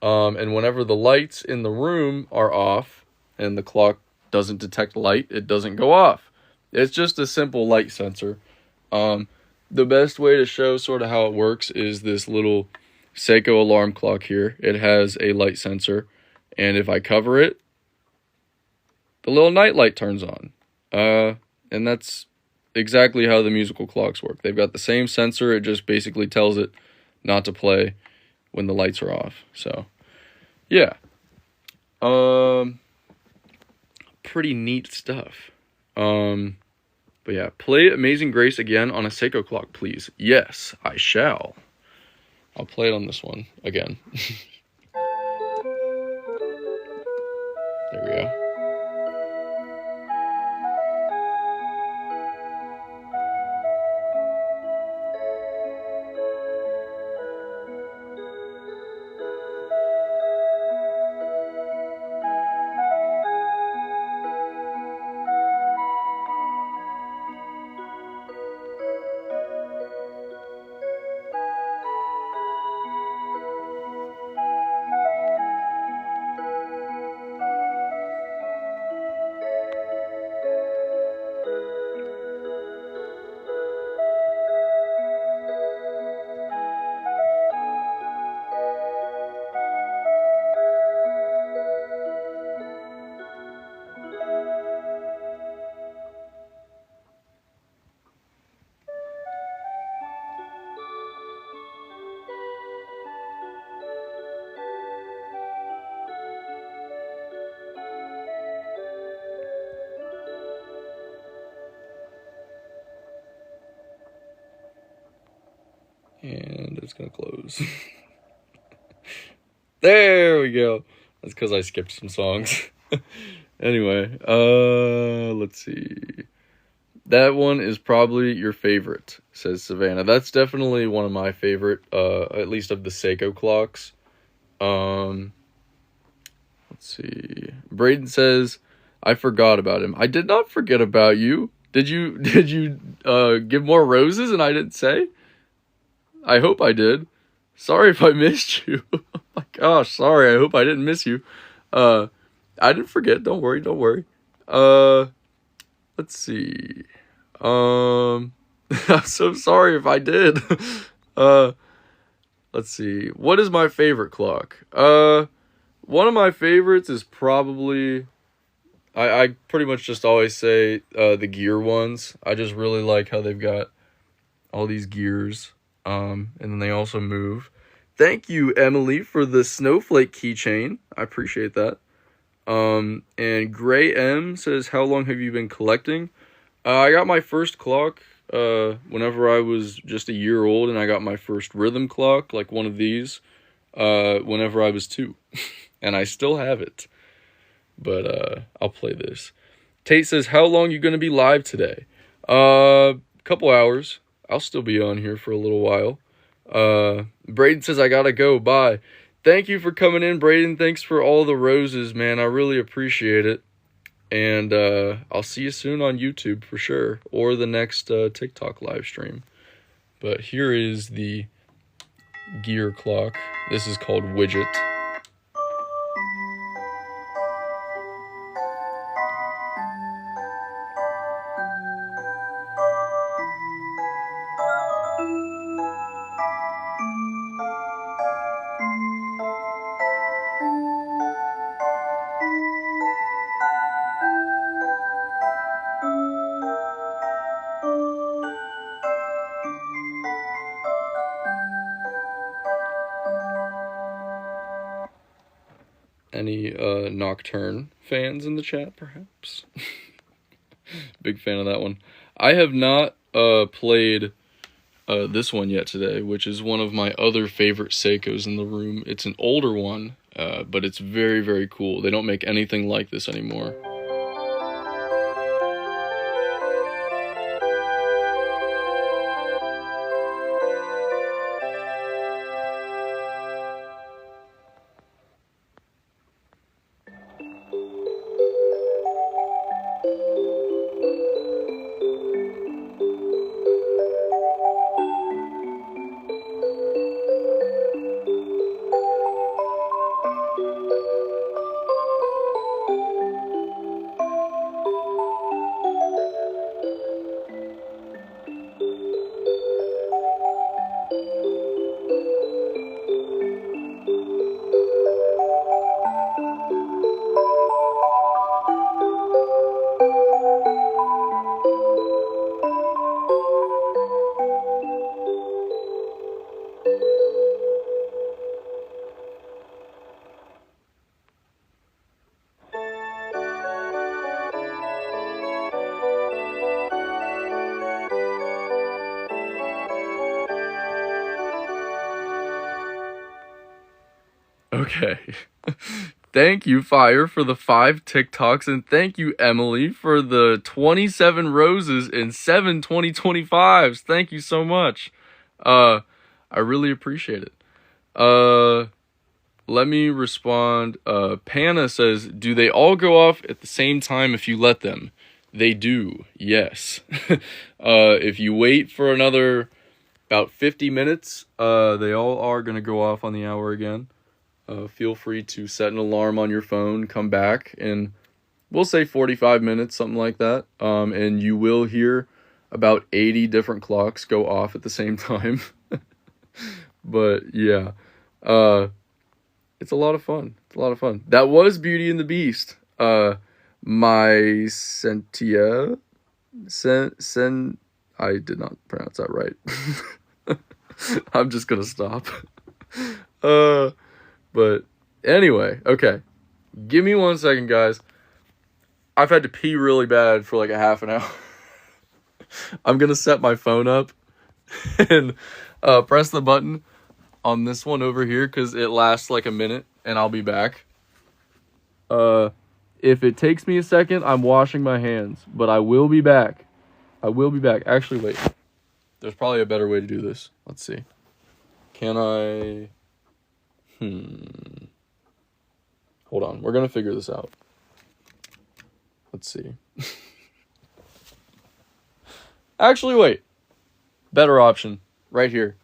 And whenever the lights in the room are off and the clock doesn't detect light, it doesn't go off. It's just a simple light sensor. The best way to show sort of how it works is this little Seiko alarm clock here. It has a light sensor, and if I cover it, the little night light turns on. And that's exactly how the musical clocks work. They've got the same sensor. It just basically tells it not to play when the lights are off. So, yeah. Pretty neat stuff. But yeah, play Amazing Grace again on a Seiko clock, please. Yes, I shall. I'll play it on this one again. There we go. And it's gonna close. There we go. That's because I skipped some songs. Anyway, let's see. That one is probably your favorite, says Savannah. That's definitely one of my favorite, at least of the Seiko clocks. Let's see. Braden says, I forgot about him. I did not forget about you. Did you give more roses and I didn't say? I hope I did. Sorry if I missed you. Oh my gosh, sorry. I hope I didn't miss you. I didn't forget. Don't worry. Let's see. I'm so sorry if I did. Let's see. What is my favorite clock? One of my favorites is probably, I pretty much just always say the gear ones. I just really like how they've got all these gears. And then they also move. Thank you, Emily, for the snowflake keychain. I appreciate that. And Gray M says, how long have you been collecting? I got my first clock whenever I was just a year old, and I got my first rhythm clock, like one of these, whenever I was 2. And I still have it. But I'll play this. Tate says, how long you going to be live today? Couple hours. I'll still be on here for a little while. Braden says, I gotta go. Bye. Thank you for coming in, Braden. Thanks for all the roses, man. I really appreciate it. And I'll see you soon on YouTube for sure. Or the next TikTok live stream. But here is the gear clock. This is called Widget. Any Nocturne fans in the chat, perhaps? Big fan of that one. I have not played this one yet today, which is one of my other favorite Seikos in the room. It's an older one, but it's very, very cool. They don't make anything like this anymore. Okay. Thank you, Fire, for the 5 TikToks, and thank you, Emily, for the 27 roses and 7 2025s. Thank you so much. I really appreciate it. Let me respond. Panna says, do they all go off at the same time if you let them? They do, yes. If you wait for another about 50 minutes, they all are going to go off on the hour again. Feel free to set an alarm on your phone, come back, and we'll say 45 minutes, something like that. And you will hear about 80 different clocks go off at the same time. But yeah, it's a lot of fun. It's a lot of fun. That was Beauty and the Beast. My Sentia, I did not pronounce that right. I'm just gonna stop. But anyway, okay. Give me 1 second, guys. I've had to pee really bad for like a half an hour. I'm gonna set my phone up and press the button on this one over here because it lasts like a minute, and I'll be back. If it takes me a second, I'm washing my hands, but I will be back. I will be back. Actually, wait. There's probably a better way to do this. Let's see. Can I... Hold on. We're going to figure this out. Let's see. Actually, wait. Better option. Right here.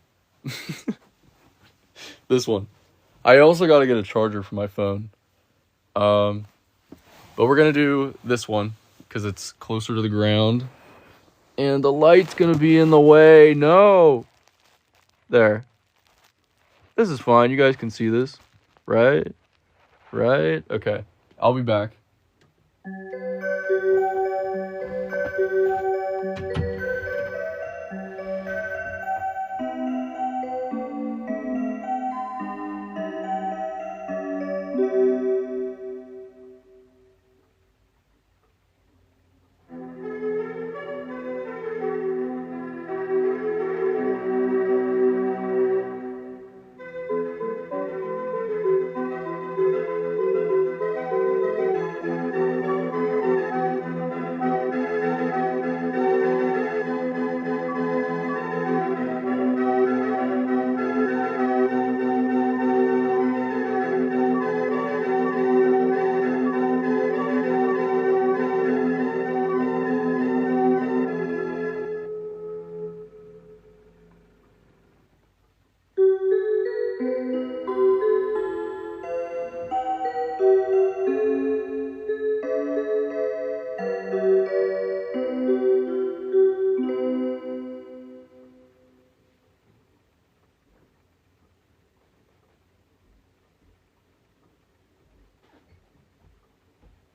This one. I also got to get a charger for my phone. But we're going to do this one because it's closer to the ground. And the light's going to be in the way. No. There. This is fine. You guys can see this. Right? Right? Okay. I'll be back.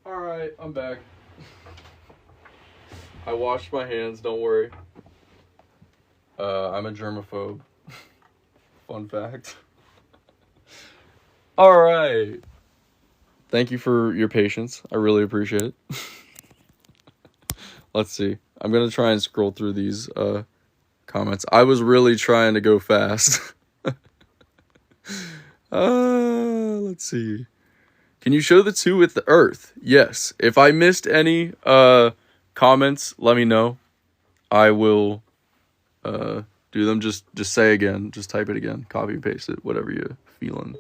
Alright, I'm back. I washed my hands, don't worry. I'm a germaphobe. Fun fact. Alright. Thank you for your patience. I really appreciate it. Let's see. I'm gonna try and scroll through these comments. I was really trying to go fast. Let's see. Can you show the 2 with the Earth? Yes. If I missed any comments, let me know. I will do them. Just say again. Just type it again. Copy and paste it. Whatever you're feeling.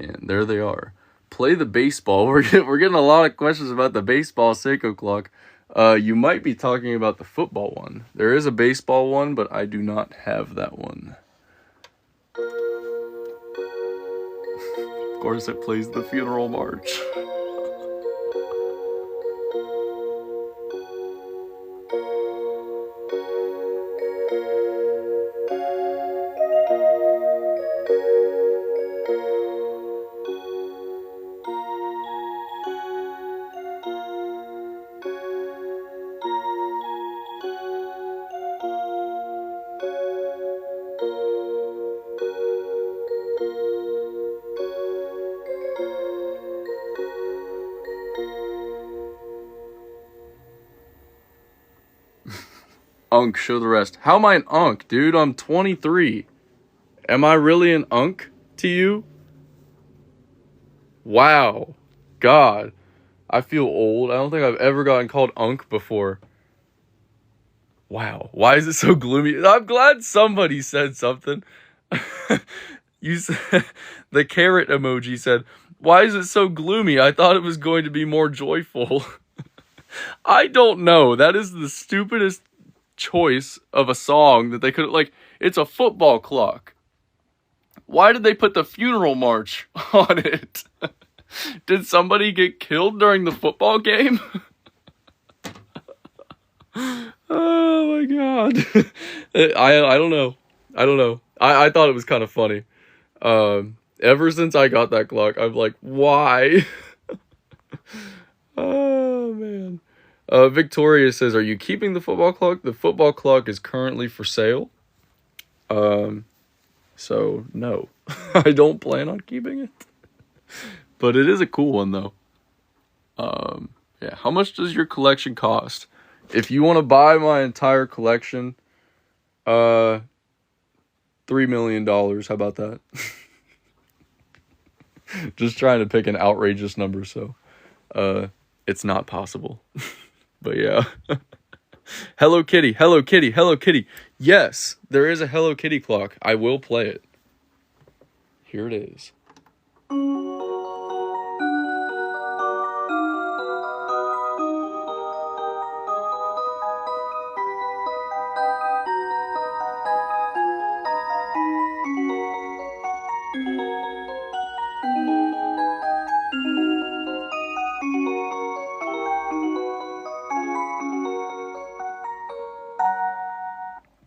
And there they are. Play the baseball. We're getting a lot of questions about the baseball Seiko clock. You might be talking about the football one. There is a baseball one, but I do not have that one. Of course, it plays the funeral march. Unk, show the rest. How am I an unk, dude? I'm 23. Am I really an unk to you? Wow. God. I feel old. I don't think I've ever gotten called unk before. Wow. Why is it so gloomy? I'm glad somebody said something. You said, the carrot emoji said, why is it so gloomy? I thought it was going to be more joyful. I don't know. That is the stupidest choice of a song that they could, like, it's a football clock. Why did they put the funeral march on it? Did somebody get killed during the football game? Oh my god. I don't know. I thought it was kind of funny. Ever since I got that clock, I'm like, why? Oh man. Victoria says, are you keeping the football clock? The football clock is currently for sale. So no. I don't plan on keeping it. But it is a cool one though. Yeah, how much does your collection cost? If you want to buy my entire collection, $3 million. How about that? Just trying to pick an outrageous number, so it's not possible. But yeah. Hello Kitty, Hello Kitty, Hello Kitty. Yes, there is a Hello Kitty clock. I will play it. Here it is.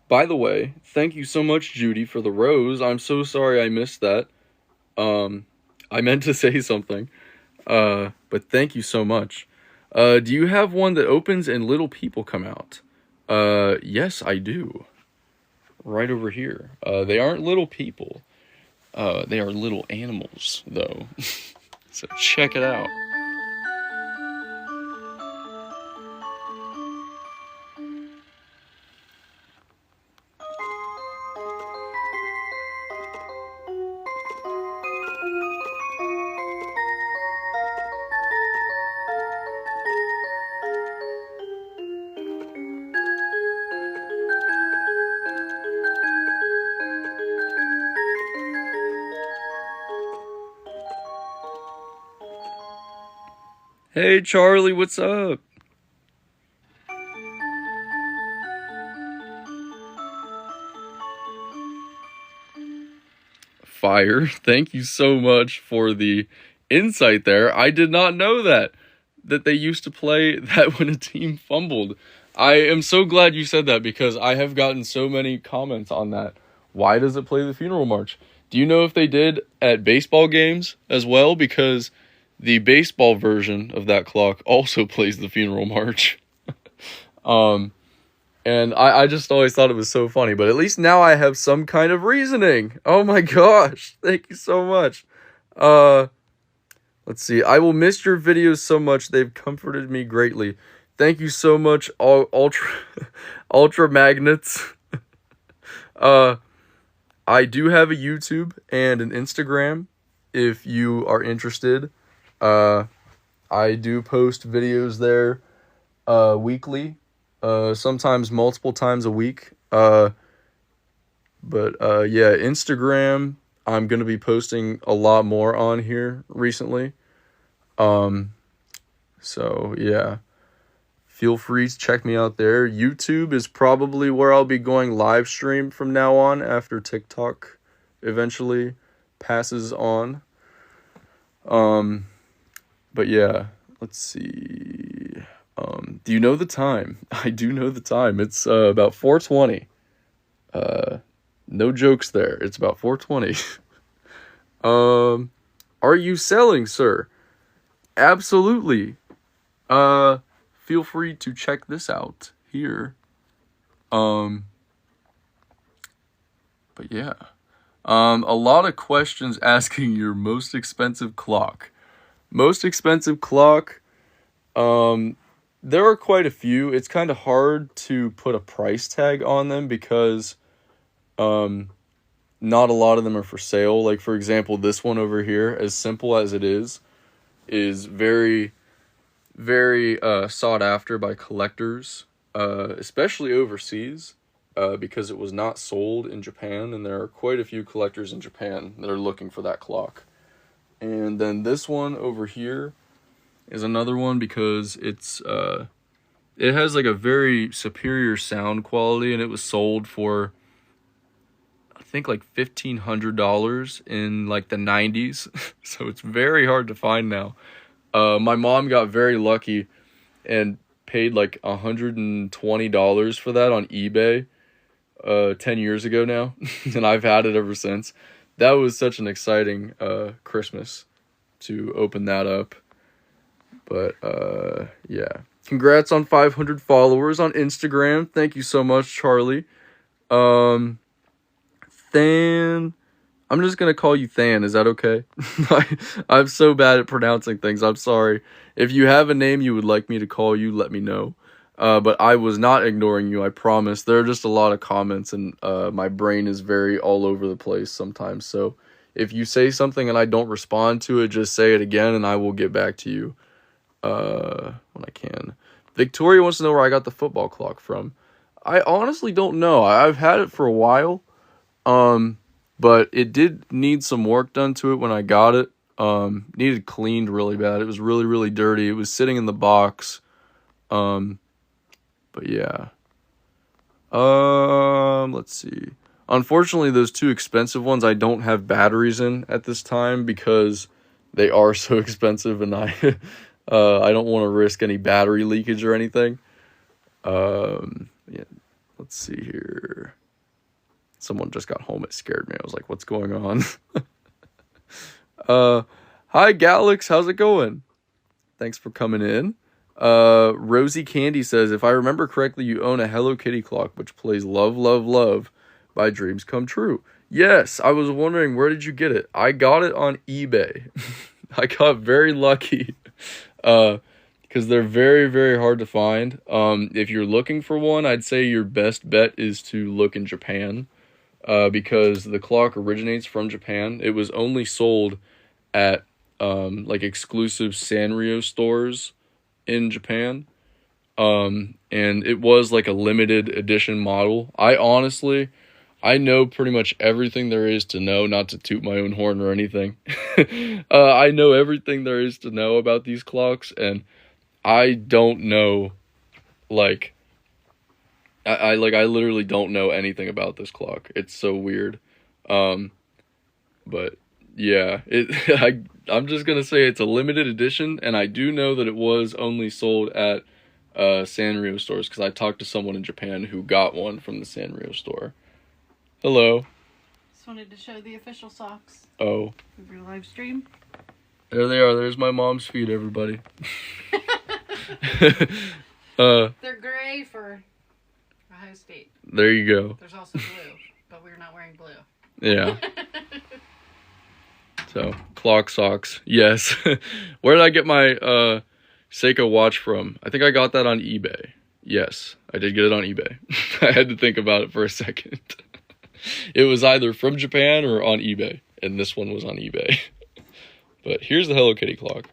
By the way, thank you so much, Judy, for the rose. I'm so sorry I missed that. I meant to say something. But thank you so much. Do you have one that opens and little people come out? Yes, I do. Right over here. They aren't little people. They are little animals, though. So check it out. Hey, Charlie, what's up? Fire, thank you so much for the insight there. I did not know that they used to play that when a team fumbled. I am so glad you said that because I have gotten so many comments on that. Why does it play the funeral march? Do you know if they did at baseball games as well? Because the baseball version of that clock also plays the funeral march. And I just always thought it was so funny. But at least now I have some kind of reasoning. Oh my gosh. Thank you so much. Let's see. I will miss your videos so much. They've comforted me greatly. Thank you so much, Ultra Magnets. I do have a YouTube and an Instagram if you are interested. I do post videos there weekly, sometimes multiple times a week. But yeah, Instagram, I'm going to be posting a lot more on here recently. So yeah, feel free to check me out there. YouTube is probably where I'll be going live stream from now on after TikTok eventually passes on. But yeah, let's see. Do you know the time? I do know the time. It's about 4:20. No jokes there. It's about 4:20. Are you selling, sir? Absolutely. Feel free to check this out here. But yeah. A lot of questions asking your most expensive clock. Most expensive clock, there are quite a few. It's kind of hard to put a price tag on them because, not a lot of them are for sale. Like, for example, this one over here, as simple as it is very, very sought after by collectors, especially overseas, because it was not sold in Japan, and there are quite a few collectors in Japan that are looking for that clock. And then this one over here is another one because it's it has like a very superior sound quality, and it was sold for I think like $1,500 in like the 90s. So it's very hard to find now. My mom got very lucky and paid like $120 for that on eBay 10 years ago now. And I've had it ever since. That was such an exciting Christmas to open that up. But yeah. Congrats on 500 followers on Instagram. Thank you so much, Charlie. Than, I'm just gonna call you Than. Is that okay? I'm so bad at pronouncing things. I'm sorry. If you have a name you would like me to call you, let me know. But I was not ignoring you, I promise. There are just a lot of comments, and my brain is very all over the place sometimes. So if you say something and I don't respond to it, just say it again, and I will get back to you when I can. Victoria wants to know where I got the football clock from. I honestly don't know. I've had it for a while. But it did need some work done to it when I got it. Needed cleaned really bad. It was really, really dirty. It was sitting in the box. But yeah. Let's see. Unfortunately, those two expensive ones I don't have batteries in at this time because they are so expensive, and I don't want to risk any battery leakage or anything. Yeah. Let's see here. Someone just got home. It scared me. I was like, what's going on? Hi, Galax. How's it going? Thanks for coming in. Rosie Candy says, if I remember correctly, you own a Hello Kitty clock, which plays Love, Love, Love by Dreams Come True. Yes, I was wondering, where did you get it? I got it on eBay. I got very lucky. Because they're very, very hard to find. If you're looking for one, I'd say your best bet is to look in Japan. Because the clock originates from Japan. It was only sold at like exclusive Sanrio stores in Japan. And it was like a limited edition model. I know pretty much everything there is to know, not to toot my own horn or anything. I know everything there is to know about these clocks, and I don't know, like, I literally don't know anything about this clock. It's so weird. But yeah, I'm just gonna say it's a limited edition, and I do know that it was only sold at Sanrio stores because I talked to someone in Japan who got one from the Sanrio store. Hello. Just wanted to show the official socks Oh. of your live stream. There they are. There's my mom's feet, everybody. They're gray for Ohio State. There you go. There's also blue, but we're not wearing blue. Yeah. So, clock socks. Yes. Where did I get my Seiko watch from? I think I got that on eBay. Yes, I did get it on eBay. I had to think about it for a second. It was either from Japan or on eBay, and this one was on eBay. But here's the Hello Kitty clock.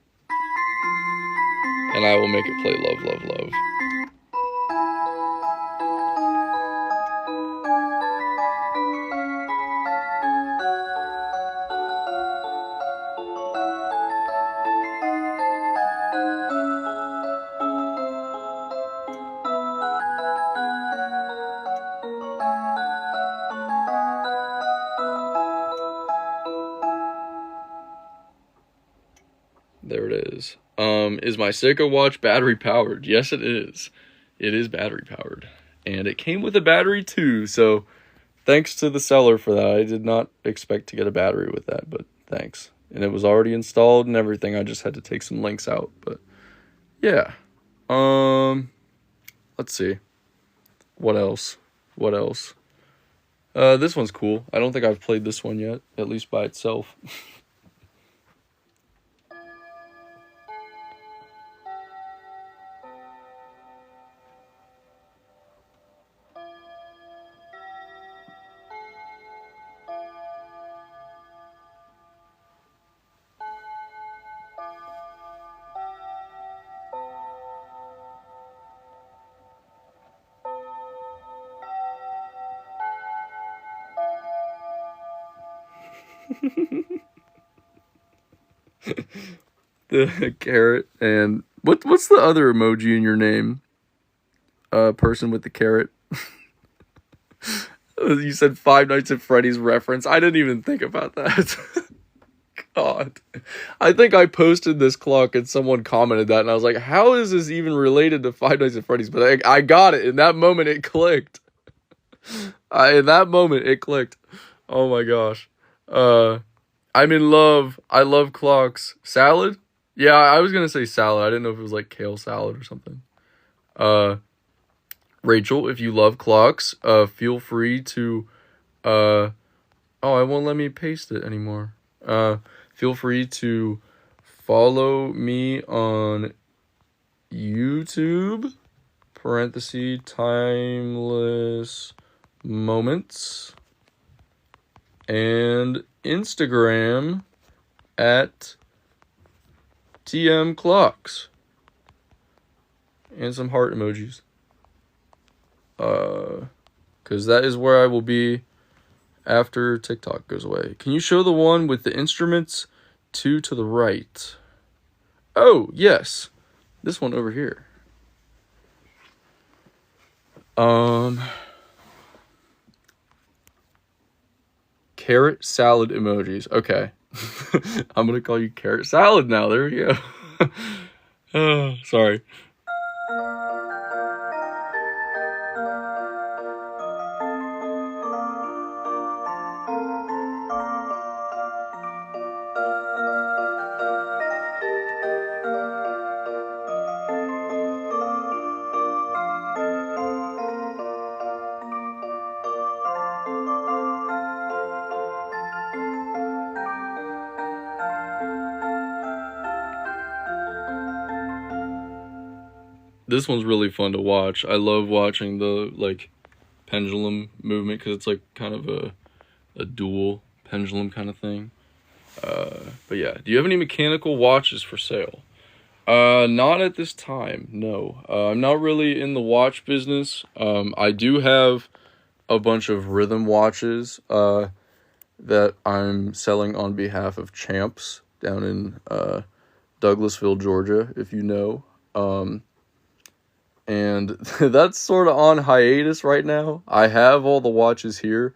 And I will make it play Love, Love, Love. There it is. Is my Seiko watch battery powered? Yes, it is. It is battery powered. And it came with a battery too, so thanks to the seller for that. I did not expect to get a battery with that, but thanks. And it was already installed and everything. I just had to take some links out, but yeah. Let's see. What else? This one's cool. I don't think I've played this one yet, at least by itself. The carrot and what's the other emoji in your name? Person with the carrot. You said Five Nights at Freddy's reference. I didn't even think about that. God. I think I posted this clock and someone commented that and I was like, how is this even related to Five Nights at Freddy's? But I got it. In that moment it clicked. In that moment it clicked. Oh my gosh. I'm in love. I love clocks. Salad? Yeah, I was gonna say salad. I didn't know if it was like kale salad or something. Rachel, if you love clocks, feel free to, oh, it won't let me paste it anymore. Feel free to follow me on YouTube, parenthesis, timeless moments, and Instagram at TM Clocks. And some heart emojis. Because that is where I will be after TikTok goes away. Can you show the one with the instruments two to the right? Oh, yes. This one over here. Carrot salad emojis. Okay. I'm gonna call you carrot salad now. There we go. Oh, sorry. This one's really fun to watch. I love watching the like pendulum movement because it's like kind of a dual pendulum kind of thing. But yeah, do you have any mechanical watches for sale? Not at this time, no. I'm not really in the watch business. I do have a bunch of rhythm watches that I'm selling on behalf of Champs down in Douglasville, Georgia, if you know. And that's sort of on hiatus right now. I have all the watches here,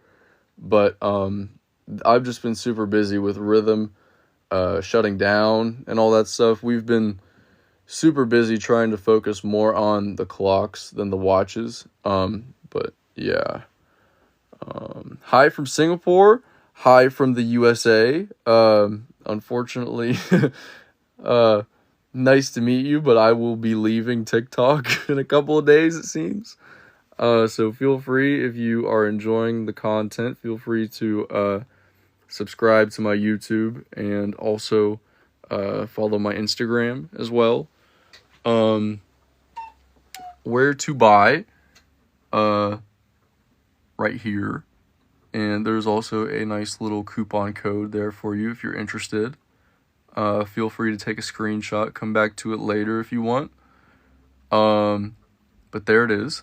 but I've just been super busy with rhythm shutting down and all that stuff. We've been super busy trying to focus more on the clocks than the watches. But yeah. Hi from Singapore. Hi from the USA. Unfortunately, nice to meet you, but I will be leaving TikTok in a couple of days, it seems. So feel free, if you are enjoying the content, feel free to subscribe to my YouTube and also follow my Instagram as well. Where to buy, right here. And there's also a nice little coupon code there for you if you're interested. Feel free to take a screenshot, come back to it later if you want. But there it is.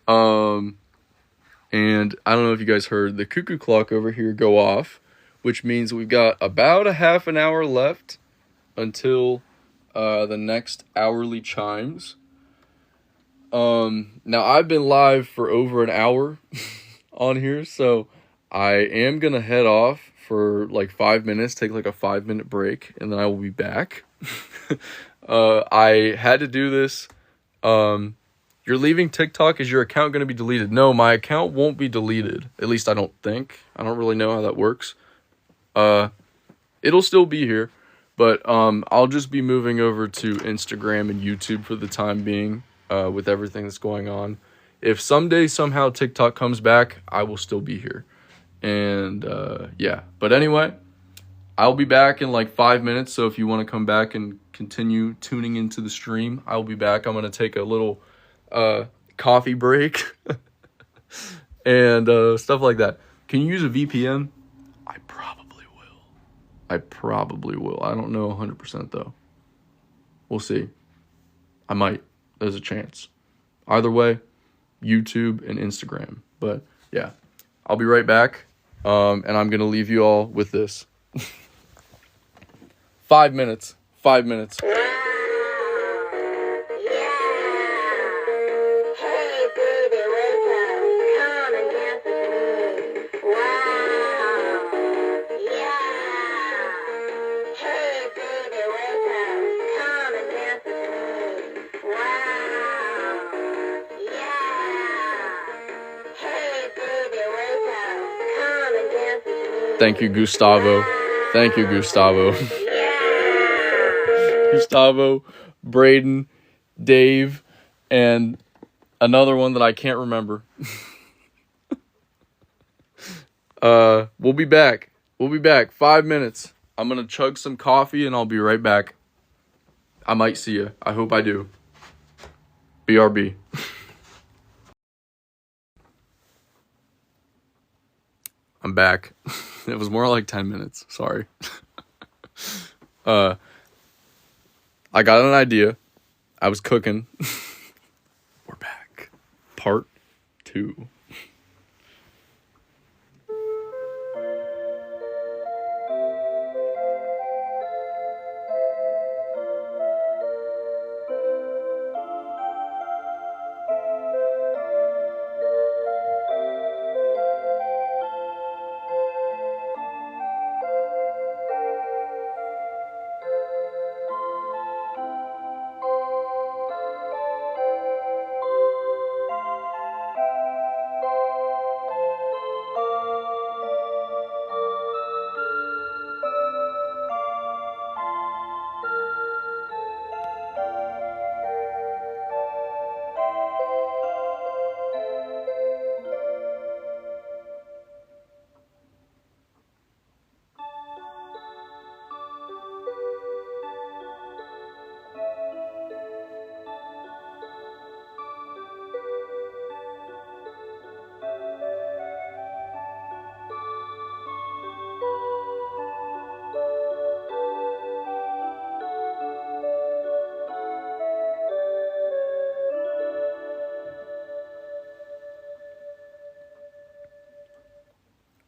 And I don't know if you guys heard the cuckoo clock over here go off, which means we've got about a half an hour left until the next hourly chimes. Now I've been live for over an hour on here, so I am gonna head off for like 5 minutes, take like a 5-minute break, and then I will be back. I had to do this. You're leaving TikTok. Is your account going to be deleted? No, my account won't be deleted. At least I don't think. I don't really know how that works. It'll still be here, but I'll just be moving over to Instagram and YouTube for the time being, with everything that's going on. If someday somehow TikTok comes back, I will still be here. And yeah, but anyway, I'll be back in like 5 minutes. So if you want to come back and continue tuning into the stream, I'll be back. I'm going to take a little coffee break and stuff like that. Can you use a VPN? I probably will. I don't know 100% though. We'll see. I might. There's a chance. Either way, YouTube and Instagram. But yeah, I'll be right back. And I'm going to leave you all with this. 5 minutes. 5 minutes. Thank you, Gustavo. Thank you, Gustavo. Gustavo, Braden, Dave, and another one that I can't remember. We'll be back. 5 minutes. I'm going to chug some coffee and I'll be right back. I might see you. I hope I do. BRB. I'm back. It was more like 10 minutes. Sorry. I got an idea. I was cooking. We're back. Part 2.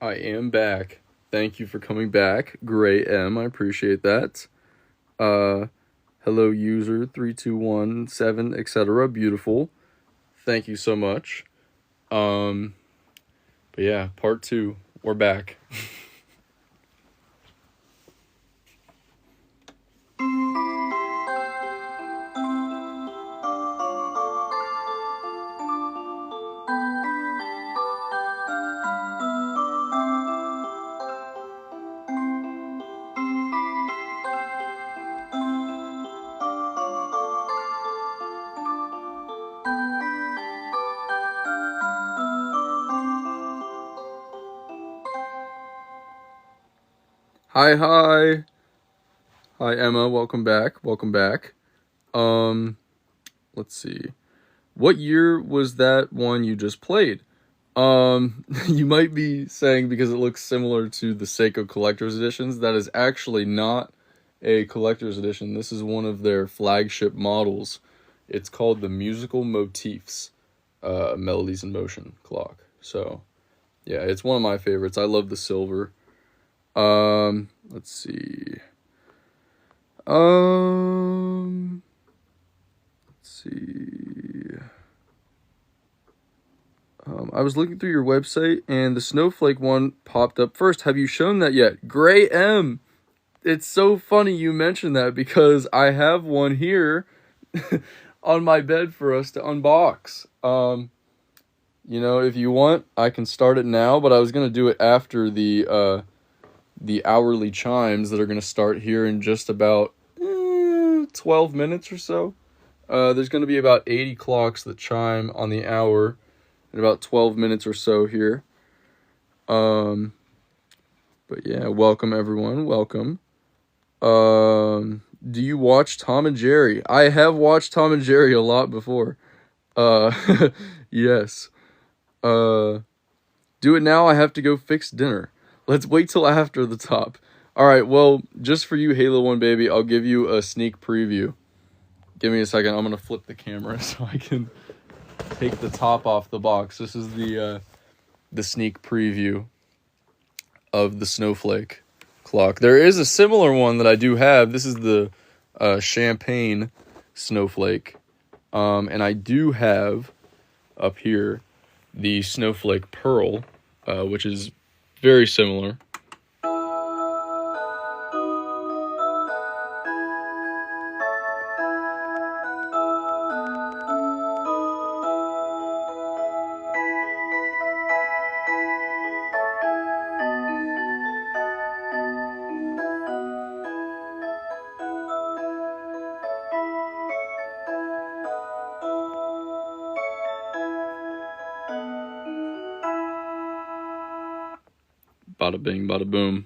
I am back. Thank you for coming back. Gray M, I appreciate that. Hello user 3217, etc. Beautiful. Thank you so much. But yeah, part 2. We're back. Hi. Hi, Emma. Welcome back. Let's see. What year was that one you just played? You might be saying because it looks similar to the Seiko Collector's Editions. That is actually not a Collector's Edition. This is one of their flagship models. It's called the Musical Motifs, Melodies in Motion clock. So, yeah, it's one of my favorites. I love the silver. Let's see. Let's see. I was looking through your website and the snowflake one popped up first. Have you shown that yet? Gray M. It's so funny you mentioned that because I have one here on my bed for us to unbox. You know, if you want, I can start it now, but I was going to do it after the hourly chimes that are going to start here in just about 12 minutes or so. There's going to be about 80 clocks that chime on the hour in about 12 minutes or so here. But yeah, welcome everyone, welcome. Do you watch Tom and Jerry? I have watched Tom and Jerry a lot before. Yes. Do it now, I have to go fix dinner. Let's wait till after the top. Alright, well, just for you, Halo 1 baby, I'll give you a sneak preview. Give me a second, I'm gonna flip the camera so I can take the top off the box. This is the sneak preview of the snowflake clock. There is a similar one that I do have. This is the champagne snowflake. And I do have up here the snowflake pearl, which is very similar. Bada bing, bada boom.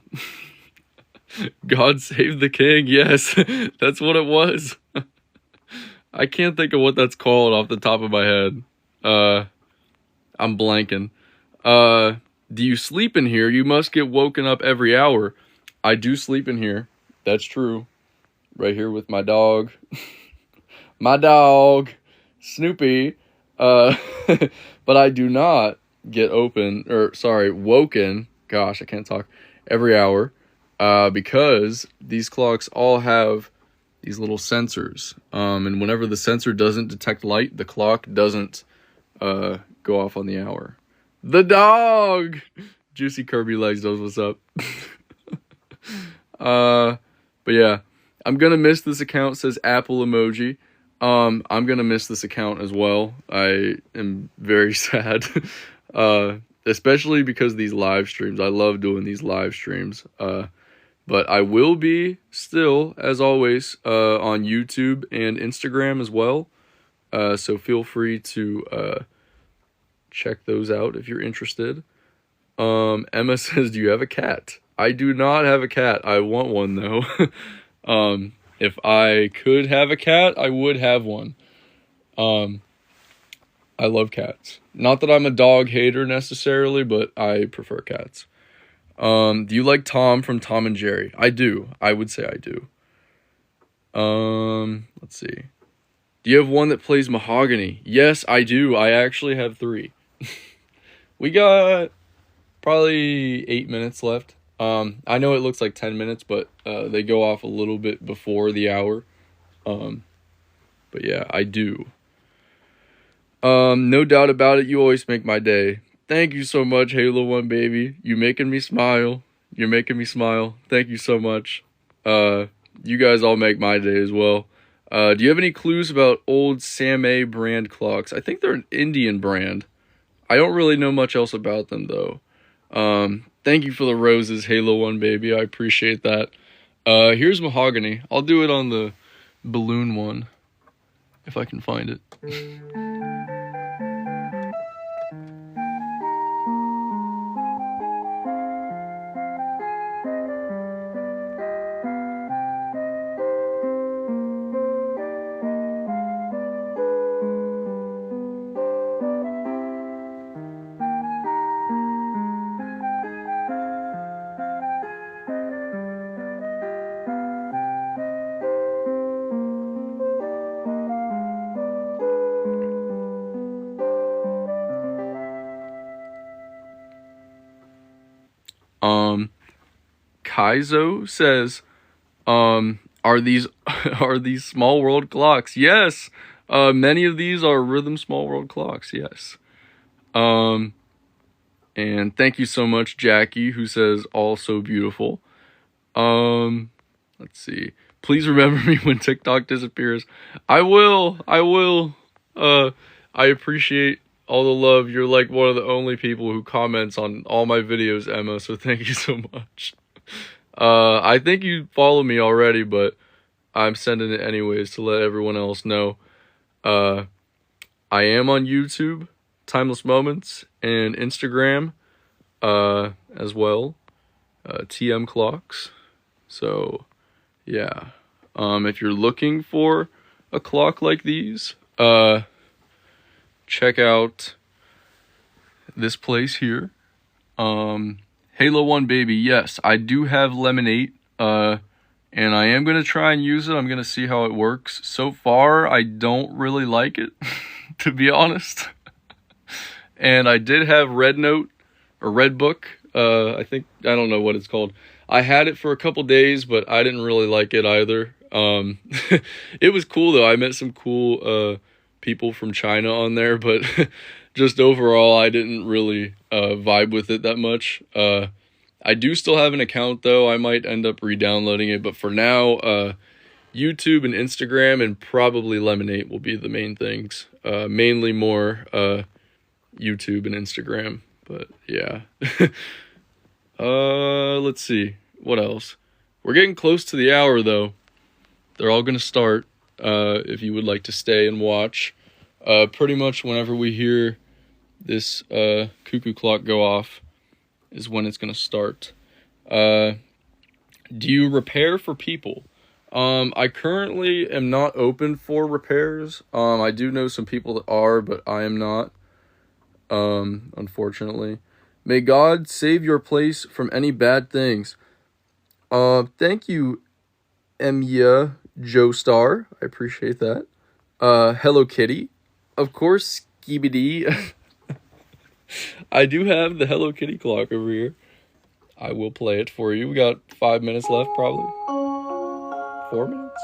God save the king. Yes, that's what it was. I can't think of what that's called off the top of my head. I'm blanking. Do you sleep in here? You must get woken up every hour. I do sleep in here. That's true. Right here with my dog. My dog, Snoopy. But I do not get woken. Gosh, I can't talk. Every hour. Because these clocks all have these little sensors. And whenever the sensor doesn't detect light, the clock doesn't go off on the hour. The dog! Juicy Kirby Legs knows what's up. But yeah, I'm gonna miss this account, says Apple emoji. I'm gonna miss this account as well. I am very sad. Especially because these live streams. I love doing these live streams. But I will be still, as always, on YouTube and Instagram as well. So feel free to check those out if you're interested. Emma says, do you have a cat? I do not have a cat. I want one, though. If I could have a cat, I would have one. I love cats. Not that I'm a dog hater necessarily, but I prefer cats. Do you like Tom from Tom and Jerry? I do. I would say I do. Let's see. Do you have one that plays mahogany? Yes, I do. I actually have 3. We got probably 8 minutes left. I know it looks like 10 minutes, but they go off a little bit before the hour. But yeah, I do. No doubt about it, you always make my day. Thank you so much, Halo 1 baby. You making me smile. You're making me smile. Thank you so much. You guys all make my day as well. Do you have any clues about old Samay brand clocks? I think they're an Indian brand. I don't really know much else about them, though. Thank you for the roses, Halo 1 baby. I appreciate that. Here's mahogany. I'll do it on the balloon one, if I can find it. Kaizo says, are these Small World clocks? Yes. Many of these are Rhythm Small World clocks. Yes. And thank you so much, Jackie, who says all so beautiful. Let's see. Please remember me when TikTok disappears. I will. I appreciate all the love. You're like one of the only people who comments on all my videos, Emma, so thank you so much. I think you follow me already, but I'm sending it anyways to let everyone else know. I am on YouTube, Timeless Moments, and Instagram, as well, TM Clocks. So, yeah. If you're looking for a clock like these, check out this place here. Halo 1 Baby, yes, I do have Lemonade, and I am going to try and use it. I'm going to see how it works. So far, I don't really like it, to be honest. And I did have Red Note, or Red Book, I don't know what it's called. I had it for a couple days, but I didn't really like it either. It was cool, though. I met some cool people from China on there, but just overall, I didn't really vibe with it that much. I do still have an account, though. I might end up re-downloading it, but for now, YouTube and Instagram and probably Lemonade will be the main things. Mainly more YouTube and Instagram, but yeah. Let's see. What else? We're getting close to the hour, though. They're all going to start, if you would like to stay and watch. Pretty much whenever we hear this cuckoo clock go off is when it's going to start. Do you repair for people? I currently am not open for repairs. I do know some people that are, but I am not, unfortunately. May God save your place from any bad things. Thank you, Emya Joestar. I appreciate that. Hello Kitty. Of course, Skibidi. I do have the Hello Kitty clock over here. I will play it for you. We got 5 minutes left, probably. 4 minutes?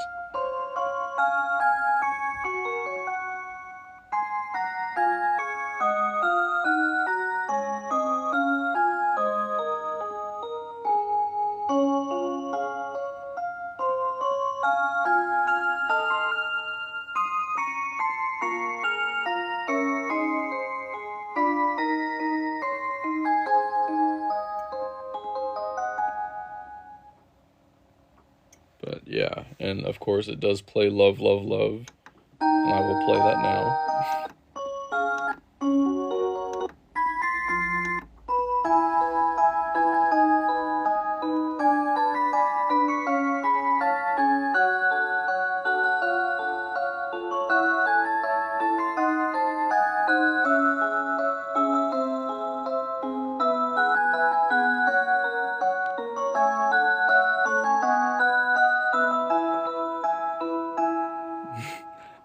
But yeah, and of course it does play Love, Love, Love. And I will play that now.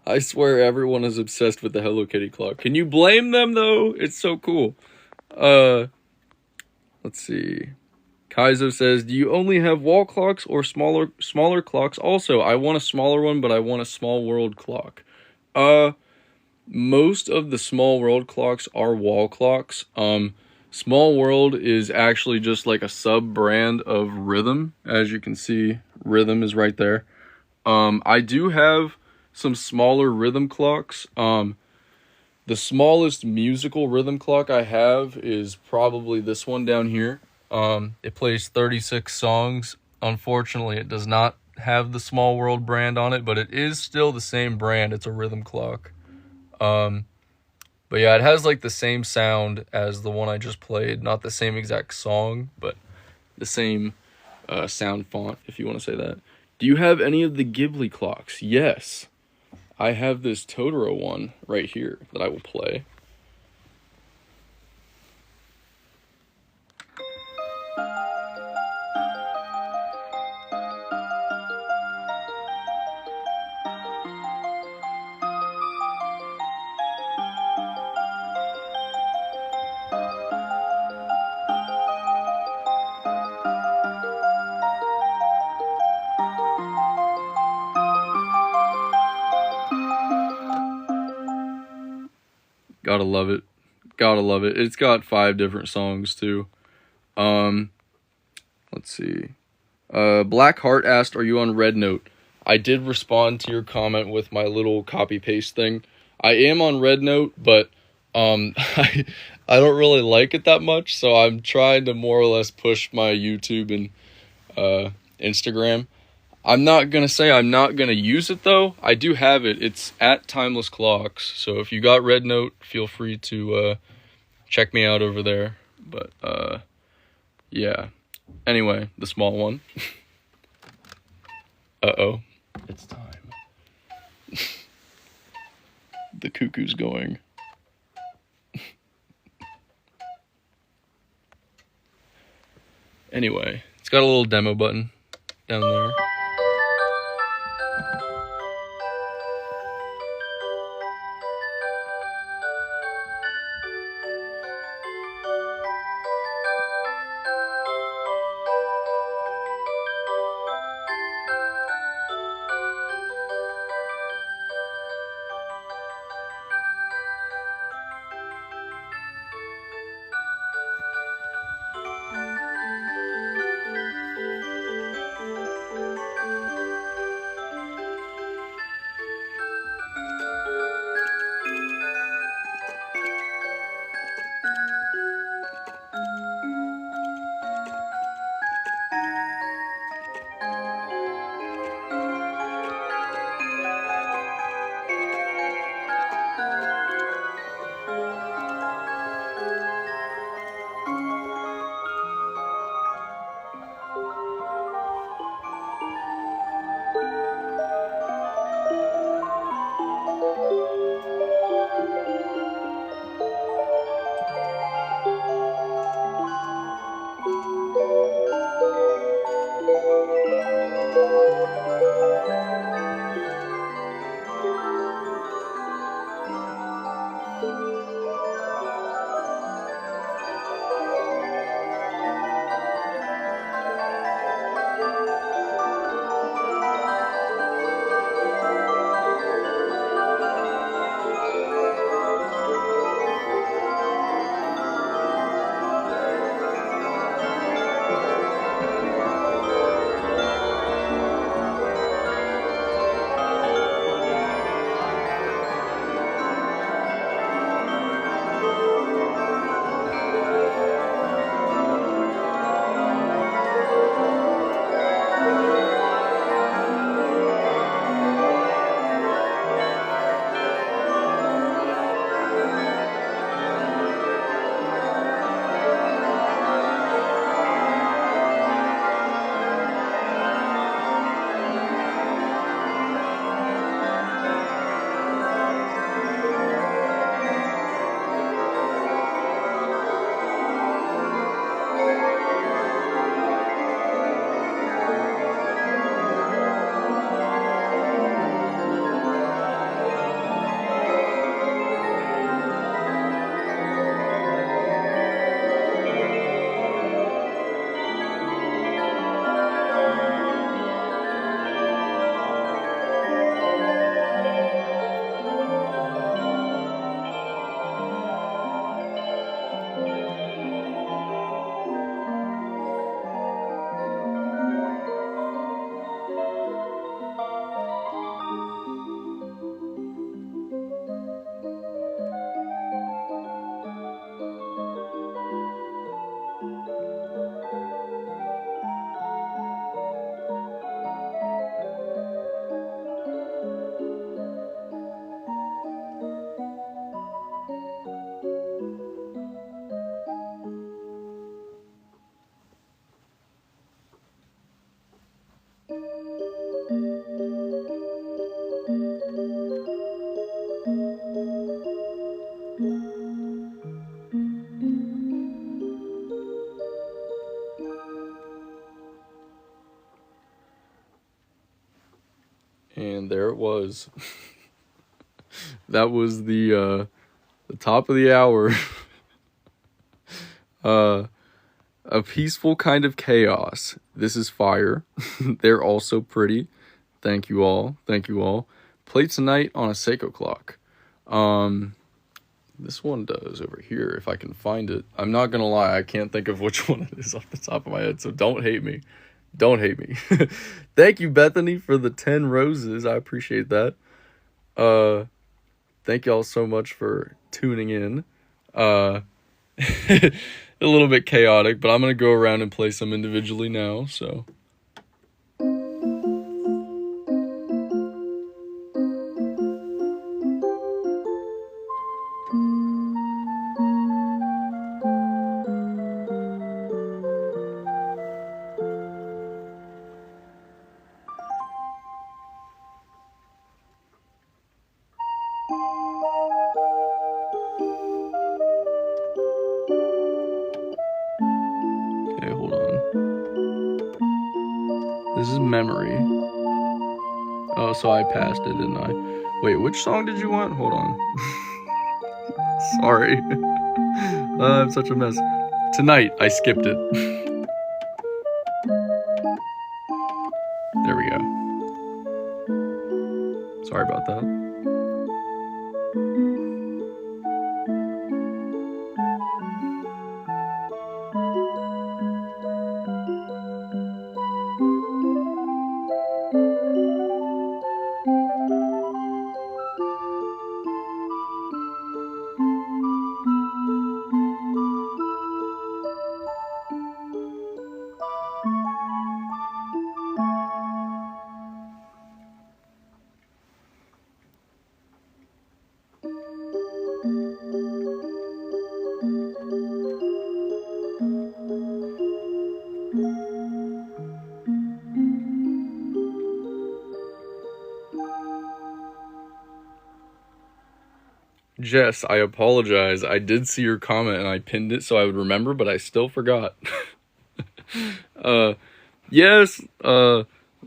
I swear everyone is obsessed with the Hello Kitty clock. Can you blame them, though? It's so cool. Let's see. Kaizo says, do you only have wall clocks or smaller clocks? Also, I want a smaller one, but I want a Small World clock. Most of the Small World clocks are wall clocks. Small World is actually just like a sub-brand of Rhythm. As you can see, Rhythm is right there. I do have some smaller rhythm clocks. The smallest musical rhythm clock I have is probably this one down here. It plays 36 songs. Unfortunately, it does not have the Small World brand on it, but it is still the same brand. It's a rhythm clock. But yeah, it has like the same sound as the one I just played. Not the same exact song, but the same sound font, if you want to say that. Do you have any of the Ghibli clocks? Yes. I have this Totoro one right here that I will play. Gotta love it. Gotta love it. It's got 5 different songs too. Let's see. Blackheart asked, "Are you on Red Note?" I did respond to your comment with my little copy paste thing. I am on Red Note, but I don't really like it that much, so I'm trying to more or less push my YouTube and Instagram. I'm not gonna say I'm not gonna use it though. I do have it. It's at Timeless Clocks. So if you got Red Note, feel free to check me out over there. But yeah. Anyway, the small one. Uh-oh. It's time. The cuckoo's going. Anyway, it's got a little demo button down there. And there it was. That was the top of the hour. A peaceful kind of chaos. This is fire. They're also pretty. Thank you all. Thank you all. Played tonight on a Seiko clock. This one does over here, if I can find it. I'm not gonna lie, I can't think of which one it is off the top of my head, so don't hate me. Don't hate me. Thank you, Bethany, for the 10 roses. I appreciate that. Thank y'all so much for tuning in. A little bit chaotic, but I'm gonna go around and play some individually now, so. Okay, hold on. This is Memory. Oh, so I passed it, didn't I? Wait, which song did you want? Hold on. Sorry. I'm such a mess. Tonight, I skipped it. There we go. Sorry about that. Jess, I apologize. I did see your comment and I pinned it so I would remember, but I still forgot. Yes,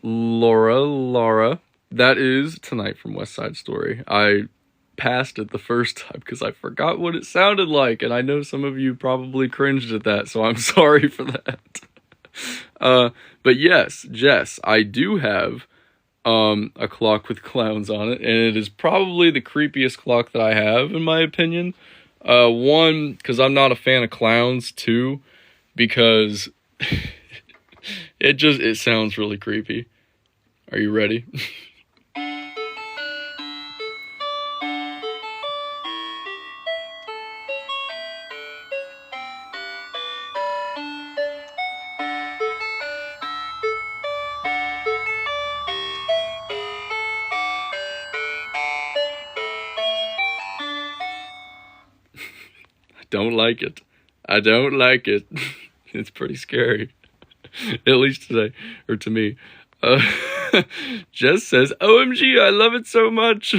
Laura, that is Tonight from West Side Story. I passed it the first time because I forgot what it sounded like, and I know some of you probably cringed at that, so I'm sorry for that. But yes, Jess, I do have a clock with clowns on it, and it is probably the creepiest clock that I have, in my opinion. One, because I'm not a fan of clowns. Two, because it sounds really creepy. Are you ready? Don't like it. I don't like it. It's pretty scary. At least today, or to me. Jess says, OMG, I love it so much.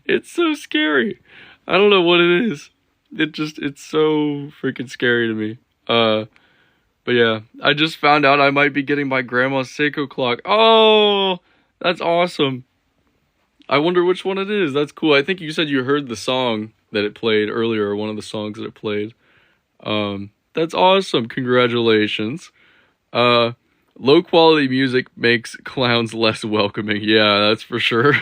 It's so scary. I don't know what it is. It's so freaking scary to me. But yeah, I just found out I might be getting my grandma's Seiko clock. Oh, that's awesome. I wonder which one it is. That's cool. I think you said you heard the song that it played earlier, or one of the songs that it played. That's awesome. Congratulations. Low quality music makes clowns less welcoming. Yeah, that's for sure.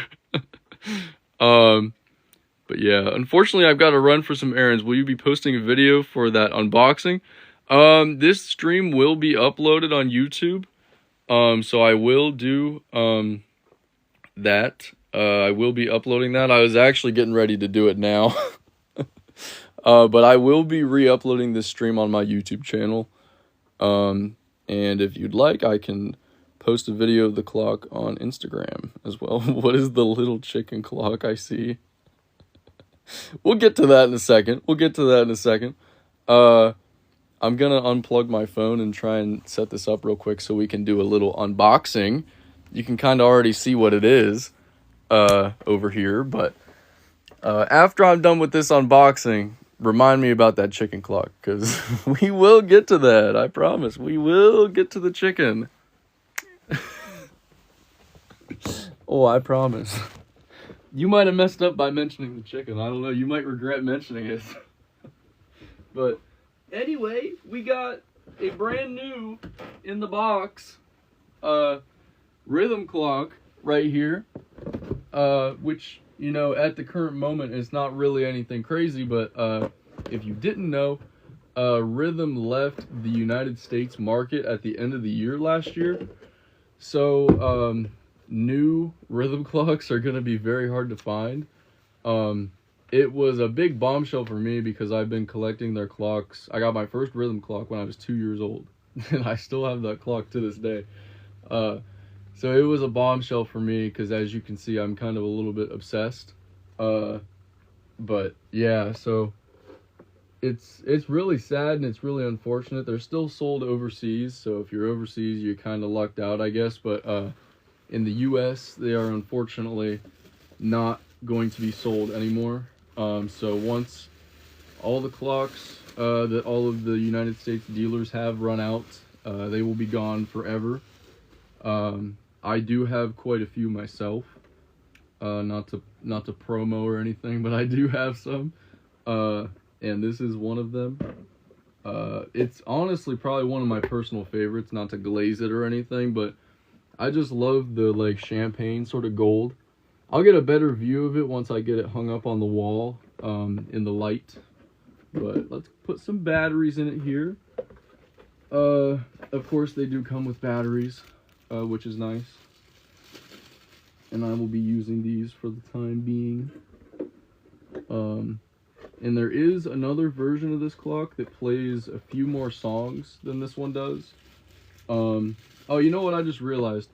But yeah, unfortunately I've got to run for some errands. Will you be posting a video for that unboxing? This stream will be uploaded on YouTube. So I will do, that. I will be uploading that. I was actually getting ready to do it now. But I will be re-uploading this stream on my YouTube channel. And if you'd like, I can post a video of the clock on Instagram as well. What is the little chicken clock I see? We'll get to that in a second. I'm gonna unplug my phone and try and set this up real quick so we can do a little unboxing. You can kind of already see what it is over here, but after I'm done with this unboxing, remind me about that chicken clock, because we will get to that. I promise. We will get to the chicken. Oh, I promise. You might have messed up by mentioning the chicken. I don't know. You might regret mentioning it. But anyway, we got a brand new in the box rhythm clock right here, which you know, at the current moment, it's not really anything crazy, but if you didn't know, Rhythm left the United States market at the end of the year last year. So, new Rhythm clocks are going to be very hard to find. It was a big bombshell for me because I've been collecting their clocks. I got my first Rhythm clock when I was 2 years old, and I still have that clock to this day. So it was a bombshell for me because, as you can see, I'm kind of a little bit obsessed. But yeah, so it's really sad and it's really unfortunate. They're still sold overseas, so if you're overseas, you're kind of lucked out, I guess. But in the U.S., they are unfortunately not going to be sold anymore. So once all the clocks that all of the United States dealers have run out, they will be gone forever. I do have quite a few myself, not to promo or anything, but I do have some, and this is one of them. It's honestly probably one of my personal favorites, not to glaze it or anything, but I just love the like champagne sort of gold. I'll get a better view of it once I get it hung up on the wall, in the light, but let's put some batteries in it here. Of course they do come with batteries, which is nice, and I will be using these for the time being. And there is another version of this clock that plays a few more songs than this one does. Oh, you know what I just realized?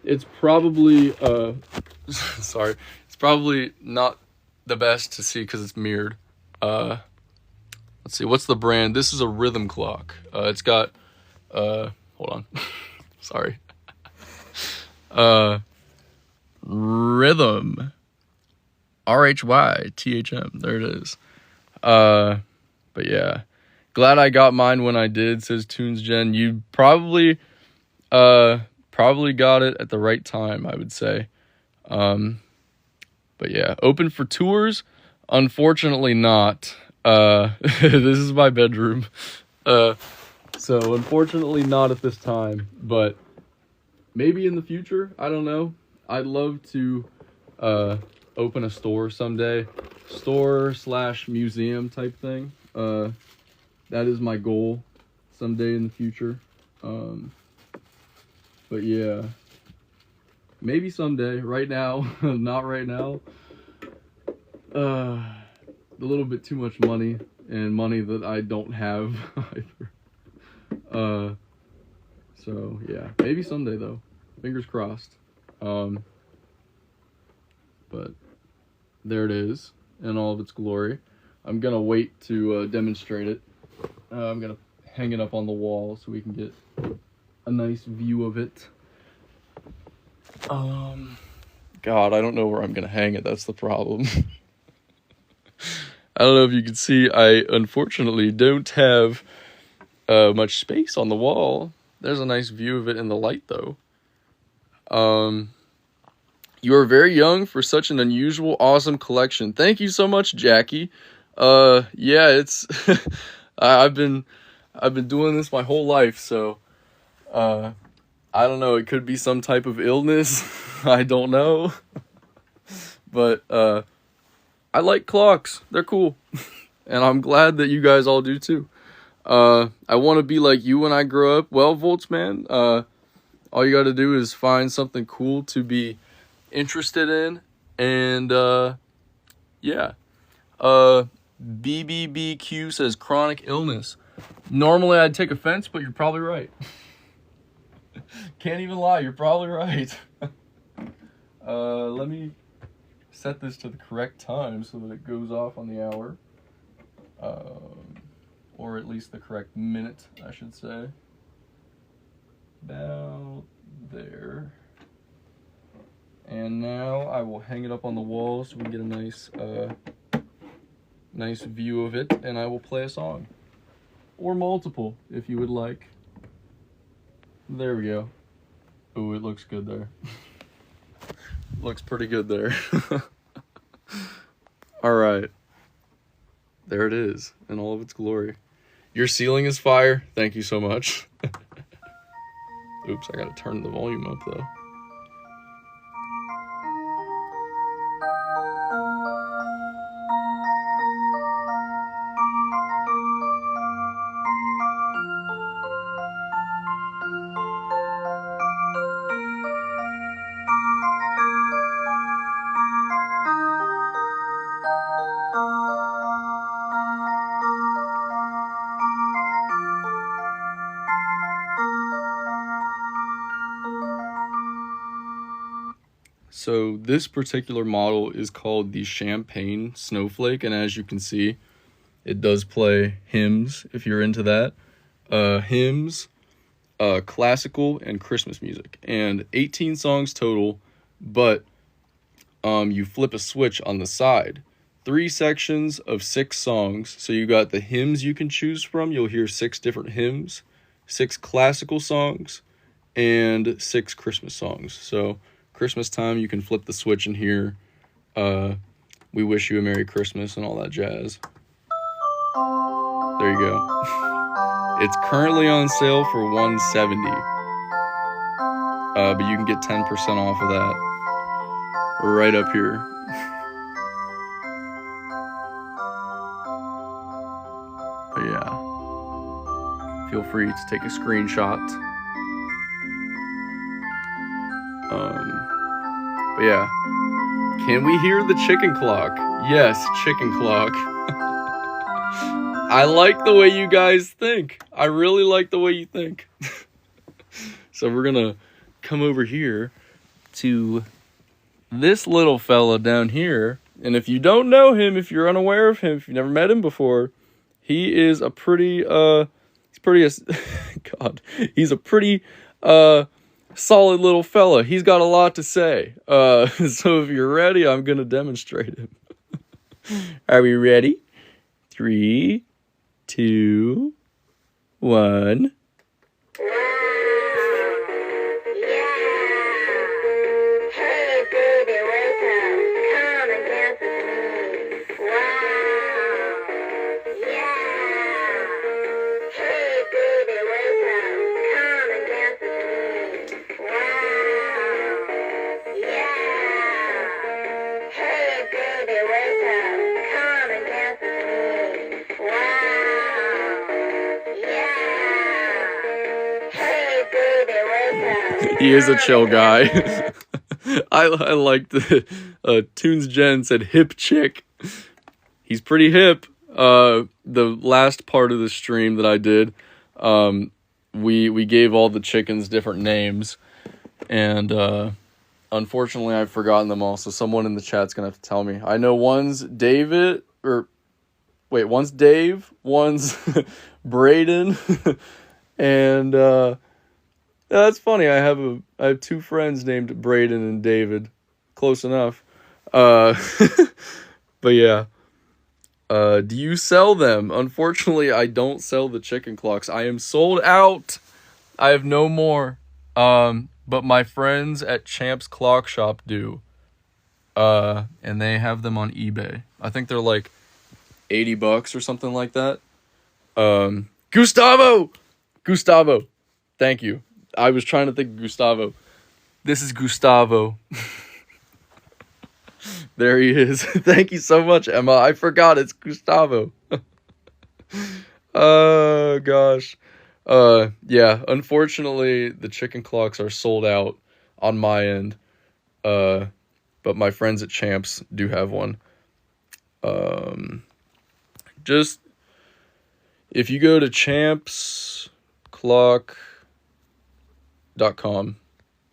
It's probably, sorry, it's probably not the best to see because it's mirrored. Let's see, what's the brand? This is a Rhythm clock. It's got, hold on, sorry. Rhythm, RHYTHM, there it is. But yeah, glad I got mine when I did, says Tunes Gen. You probably got it at the right time, I would say. But yeah, open for tours? Unfortunately not. This is my bedroom. So unfortunately not at this time, but maybe in the future, I don't know. I'd love to open a store someday. Store/museum type thing. That is my goal someday in the future. But yeah, maybe someday. Right now, not right now. A little bit too much money, and money that I don't have either. So yeah, maybe someday though. Fingers crossed. But there it is in all of its glory. I'm gonna wait to demonstrate it. I'm gonna hang it up on the wall so we can get a nice view of it. God, I don't know where I'm gonna hang it. That's the problem. I don't know if you can see. I unfortunately don't have much space on the wall. There's a nice view of it in the light, though. You are very young for such an unusual, awesome collection. Thank you so much, Jackie. Yeah, it's I've been doing this my whole life, so I don't know, it could be some type of illness. I don't know. But I like clocks. They're cool. And I'm glad that you guys all do too. I want to be like you when I grow up. Well, Volts man, all you got to do is find something cool to be interested in, and yeah. BBBQ says chronic illness. Normally I'd take offense, but you're probably right. Can't even lie, you're probably right. Let me set this to the correct time so that it goes off on the hour, or at least the correct minute, I should say. About there. And now I will hang it up on the wall so we can get a nice view of it, and I will play a song. Or multiple, if you would like. There we go. Ooh, it looks good there. Looks pretty good there. Alright. There it is, in all of its glory. Your ceiling is fire. Thank you so much. Oops, I gotta turn the volume up, though. So this particular model is called the Champagne Snowflake, and as you can see, it does play hymns if you're into that. Hymns, classical, and Christmas music. And 18 songs total, but you flip a switch on the side. 3 sections of 6 songs. So you got the hymns you can choose from. You'll hear 6 different hymns, 6 classical songs, and 6 Christmas songs. So Christmas time, you can flip the switch and hear We Wish You a Merry Christmas and all that jazz. There you go. It's currently on sale for $170. But you can get 10% off of that right up here. But yeah, feel free to take a screenshot. But yeah, can we hear the chicken clock? Yes, chicken clock. I like the way you guys think. I really like the way you think. So we're gonna come over here to this little fella down here. And if you don't know him, if you're unaware of him, if you've never met him before, he is a pretty, he's a pretty, solid little fella. He's got a lot to say. So if you're ready, I'm gonna demonstrate him. Are we ready? 3, 2, 1. He is a chill guy. I like the Tunes Gen said hip chick. He's pretty hip. The last part of the stream that I did, we gave all the chickens different names, and unfortunately I've forgotten them all. So someone in the chat's gonna have to tell me. I know one's David, one's Dave, one's Braden, and that's funny. I have 2 friends named Braden and David. Close enough. But yeah. Do you sell them? Unfortunately, I don't sell the chicken clocks. I am sold out. I have no more. But my friends at Champ's Clock Shop do. And they have them on eBay. I think they're like $80 or something like that. Gustavo! Thank you. I was trying to think of Gustavo. This is Gustavo. There he is. Thank you so much, Emma. I forgot it's Gustavo. Oh, gosh. Yeah, unfortunately, the chicken clocks are sold out on my end. But my friends at Champs do have one. Just, if you go to champsclock.com,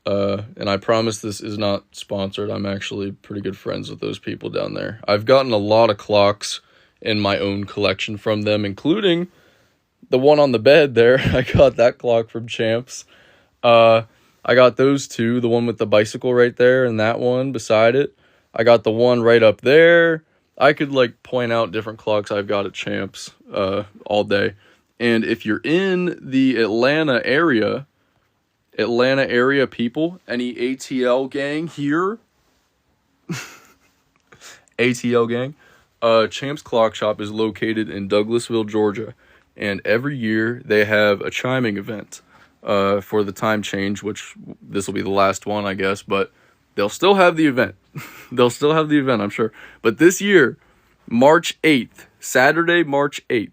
and I promise this is not sponsored. I'm actually pretty good friends with those people down there. I've gotten a lot of clocks in my own collection from them, including the one on the bed there. I got that clock from Champs. I got those 2, the one with the bicycle right there and that one beside it. I got the one right up there. I could like point out different clocks I've got at Champs all day. And if you're in the Atlanta area people, any ATL gang here? ATL gang? Champ's Clock Shop is located in Douglasville, Georgia. And every year they have a chiming event for the time change, which this will be the last one, I guess. But they'll still have the event. I'm sure. But this year, March 8th, Saturday, March 8th,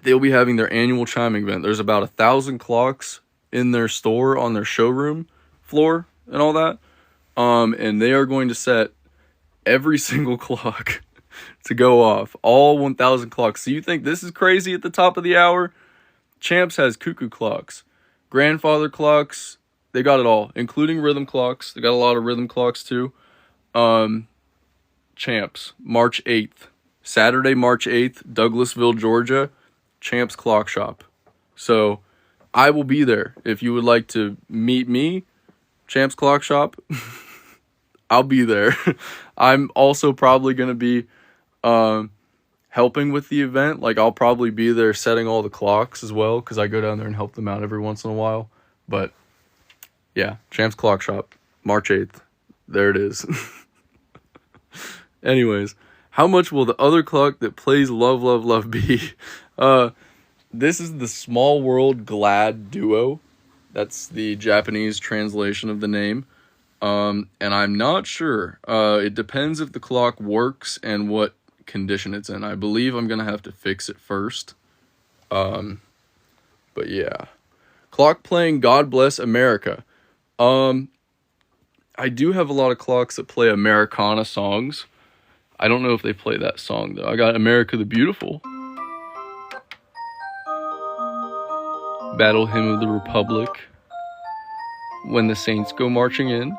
they'll be having their annual chiming event. There's about 1,000 clocks in their store on their showroom floor and all that. And they are going to set every single clock to go off. All 1,000 clocks. So you think this is crazy at the top of the hour? Champs has cuckoo clocks, grandfather clocks, They got it all, including rhythm clocks. They got a lot of rhythm clocks too. Champs, March 8th. Saturday, March 8th, Douglasville, Georgia. Champs Clock Shop. So I will be there. If you would like to meet me, Champs Clock Shop, I'll be there. I'm also probably going to be helping with the event. Like, I'll probably be there setting all the clocks as well, because I go down there and help them out every once in a while. But yeah, Champs Clock Shop, March 8th. There it is. Anyways, how much will the other clock that plays Love, Love, Love be? This is the Small World Glad Duo. That's the Japanese translation of the name. And I'm not sure. It depends if the clock works and what condition it's in. I believe I'm going to have to fix it first. But yeah. Clock playing God Bless America. I do have a lot of clocks that play Americana songs. I don't know if they play that song, though. I got America the Beautiful. Battle Hymn of the Republic. When the Saints Go Marching In.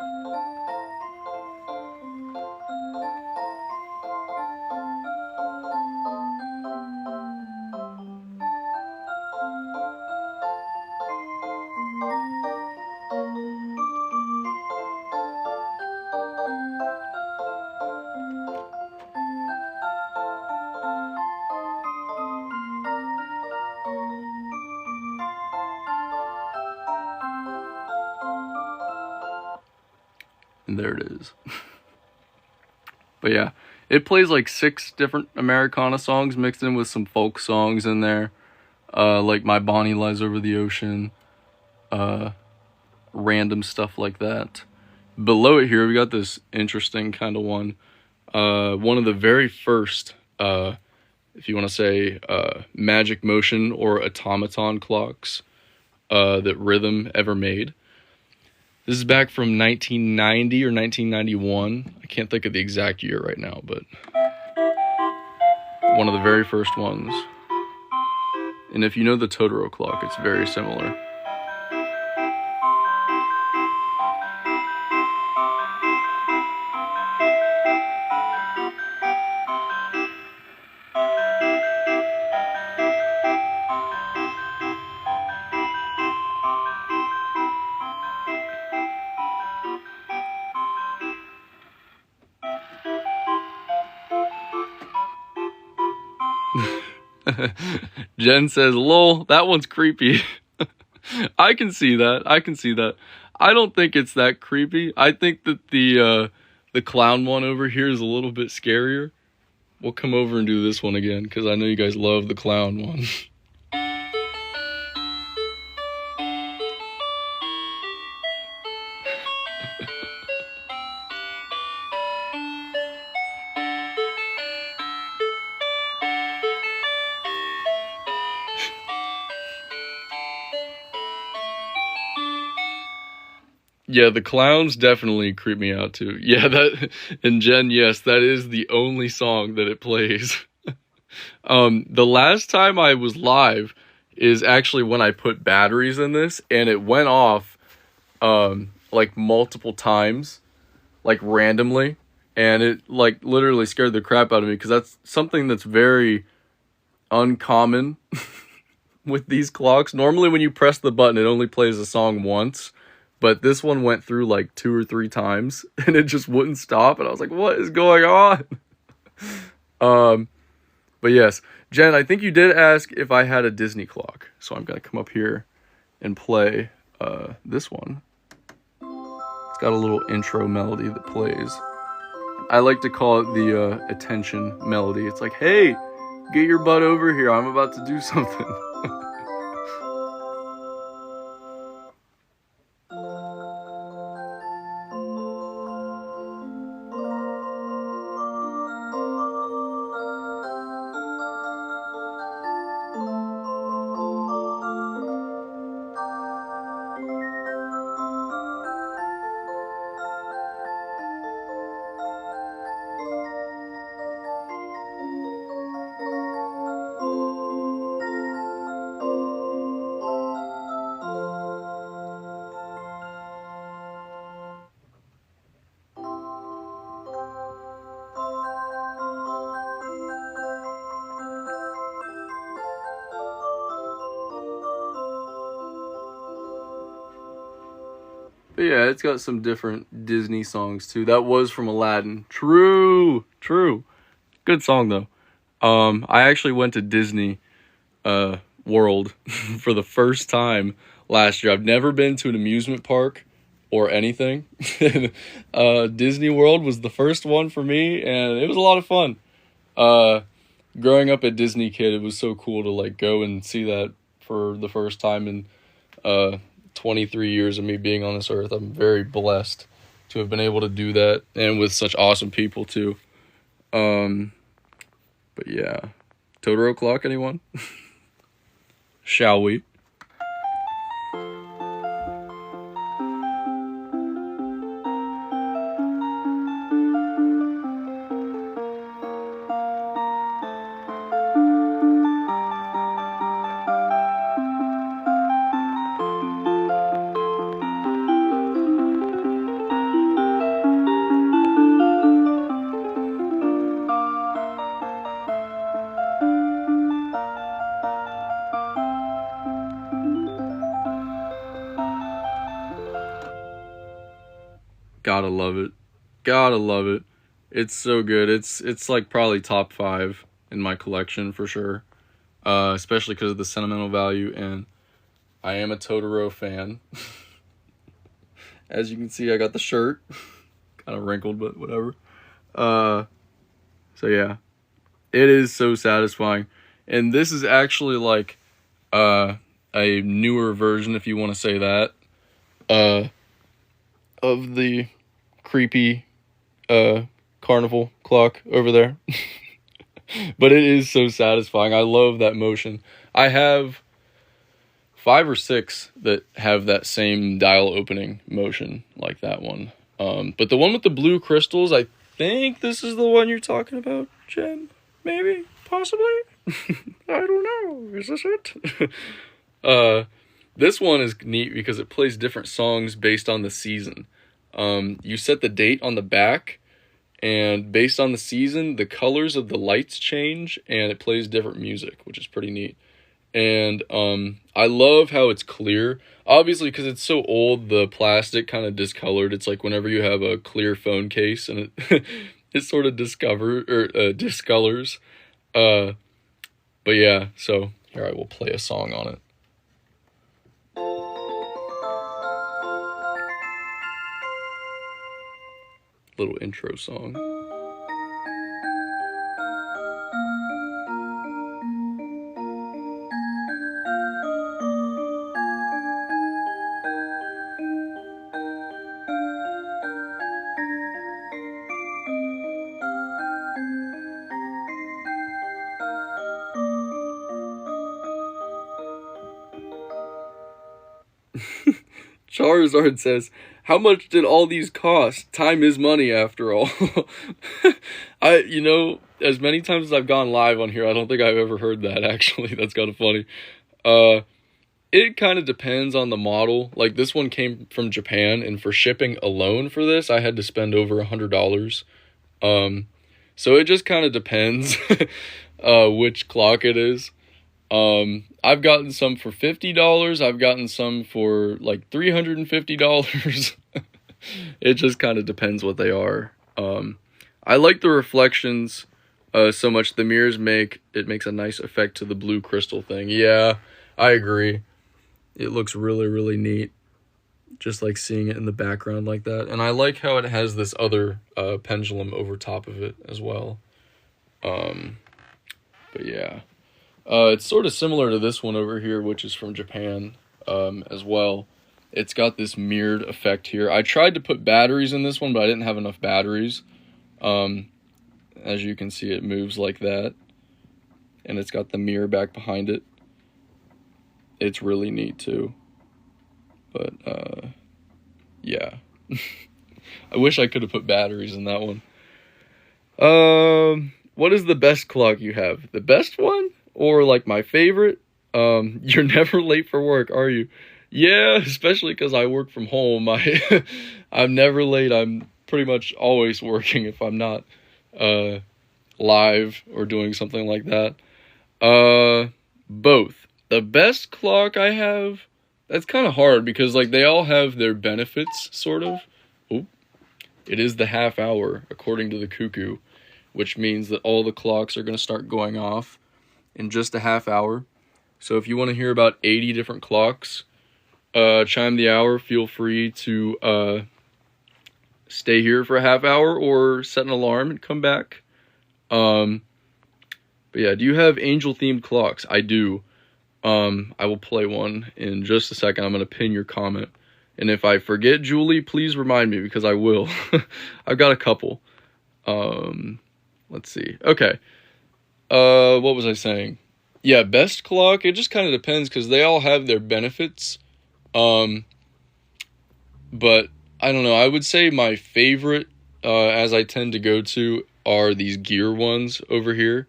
And there it is. But yeah, it plays like 6 different Americana songs mixed in with some folk songs in there. Like My Bonnie Lies Over the Ocean. Random stuff like that. Below it here, we got this interesting kind of one. One of the very first, if you want to say, magic motion or automaton clocks that Rhythm ever made. This is back from 1990 or 1991. I can't think of the exact year right now, but one of the very first ones. And if you know the Totoro clock, it's very similar. Jen says, lol, that one's creepy. I can see that. I don't think it's that creepy. I think that the clown one over here is a little bit scarier. We'll come over and do this one again, because I know you guys love the clown one. Yeah, the clowns definitely creep me out too. Yeah, that, and Jen, yes, that is the only song that it plays. The last time I was live is actually when I put batteries in this, and it went off, like multiple times, like randomly, and it like literally scared the crap out of me, because that's something that's very uncommon with these clocks. Normally when you press the button, it only plays a song once. But this one went through like 2 or 3 times, and it just wouldn't stop. And I was like, what is going on? But yes, Jen, I think you did ask if I had a Disney clock. So I'm going to come up here and play this one. It's got a little intro melody that plays. I like to call it the attention melody. It's like, hey, get your butt over here. I'm about to do something. But yeah, it's got some different Disney songs too. That was from Aladdin. True. Good song though. I actually went to Disney World for the first time last year. I've never been to an amusement park or anything. Disney World was the first one for me, and it was a lot of fun. Growing up a Disney kid, it was so cool to like go and see that for the first time in 23 years of me being on this earth. I'm very blessed to have been able to do that, and with such awesome people too. But yeah, Totoro clock, anyone? Shall we? Gotta love it. Gotta love it. It's so good. It's like probably top 5 in my collection for sure. Especially because of the sentimental value, and I am a Totoro fan. As you can see, I got the shirt. Kind of wrinkled, but whatever. So yeah. It is so satisfying. And this is actually like a newer version, if you want to say that, of the creepy carnival clock over there. But it is so satisfying. I love that motion. I have 5 or 6 that have that same dial opening motion like that one. But the one with the blue crystals, I think this is the one you're talking about, Jen. Maybe, possibly. I don't know. Is this it? This one is neat because it plays different songs based on the season. You set the date on the back, and based on the season, the colors of the lights change, and it plays different music, which is pretty neat. And I love how it's clear. Obviously, because it's so old, the plastic kind of discolored. It's like whenever you have a clear phone case, and it it sort of discolors. But yeah, so here I will play a song on it. Little intro song. Charizard says, "How much did all these cost? Time is money after all." As many times as I've gone live on here, I don't think I've ever heard that, actually. That's kind of funny. It kind of depends on the model. Like, this one came from Japan, and for shipping alone for this, I had to spend over $100. So it just kind of depends which clock it is. I've gotten some for $50. I've gotten some for like $350. It just kind of depends what they are. I like the reflections so much. The mirrors makes a nice effect to the blue crystal thing. Yeah, I agree. It looks really, really neat. Just like seeing it in the background like that. And I like how it has this other pendulum over top of it as well. But yeah. It's sort of similar to this one over here, which is from Japan as well. It's got this mirrored effect here. I tried to put batteries in this one, but I didn't have enough batteries. As you can see, it moves like that. And it's got the mirror back behind it. It's really neat too. But, yeah. I wish I could have put batteries in that one. What is the best clock you have? The best one? Or like my favorite? You're never late for work, are you? Yeah, especially because I work from home. I'm never late. I'm pretty much always working if I'm not live or doing something like that. Both. The best clock I have That's kind of hard because like they all have their benefits, sort of. Oh, it is the half hour according to the cuckoo, which means that all the clocks are going to start going off in just a half hour. So if you want to hear about 80 different clocks chime the hour, feel free to stay here for a half hour or set an alarm and come back. But yeah, do you have angel themed clocks? I do. I will play one in just a second. I'm going to pin your comment. And if I forget, Julie, please remind me because I will. I've got a couple. Let's see. Okay. What was I saying? Yeah, best clock, it just kind of depends because they all have their benefits. But I don't know. I would say my favorite, as I tend to go to, are these gear ones over here.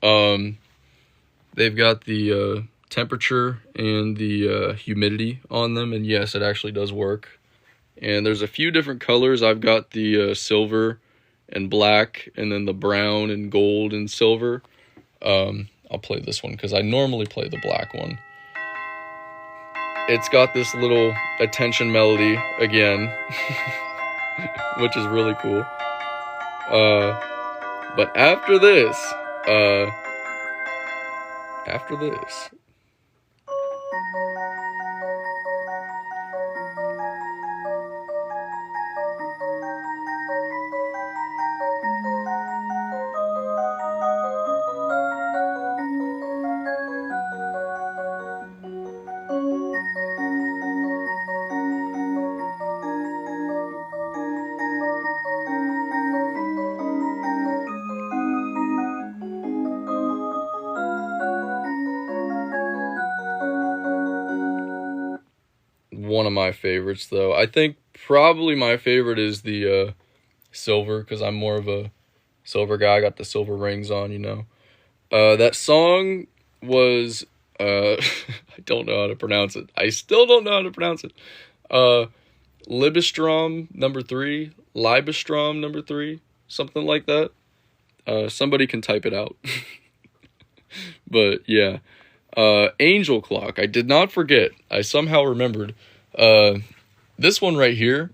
They've got the temperature and the humidity on them, and yes, it actually does work. And there's a few different colors. I've got the silver and black, and then the brown and gold and silver. I'll play this one because I normally play the black one. It's got this little attention melody again, which is really cool. But after this, one of my favorites, though. I think probably my favorite is the silver, because I'm more of a silver guy. I got the silver rings on, you know. That song was, I don't know how to pronounce it. I still don't know how to pronounce it. Libestrom number 3, Libestrom number 3, something like that. Somebody can type it out. But yeah. Angel Clock. I did not forget. I somehow remembered. This one right here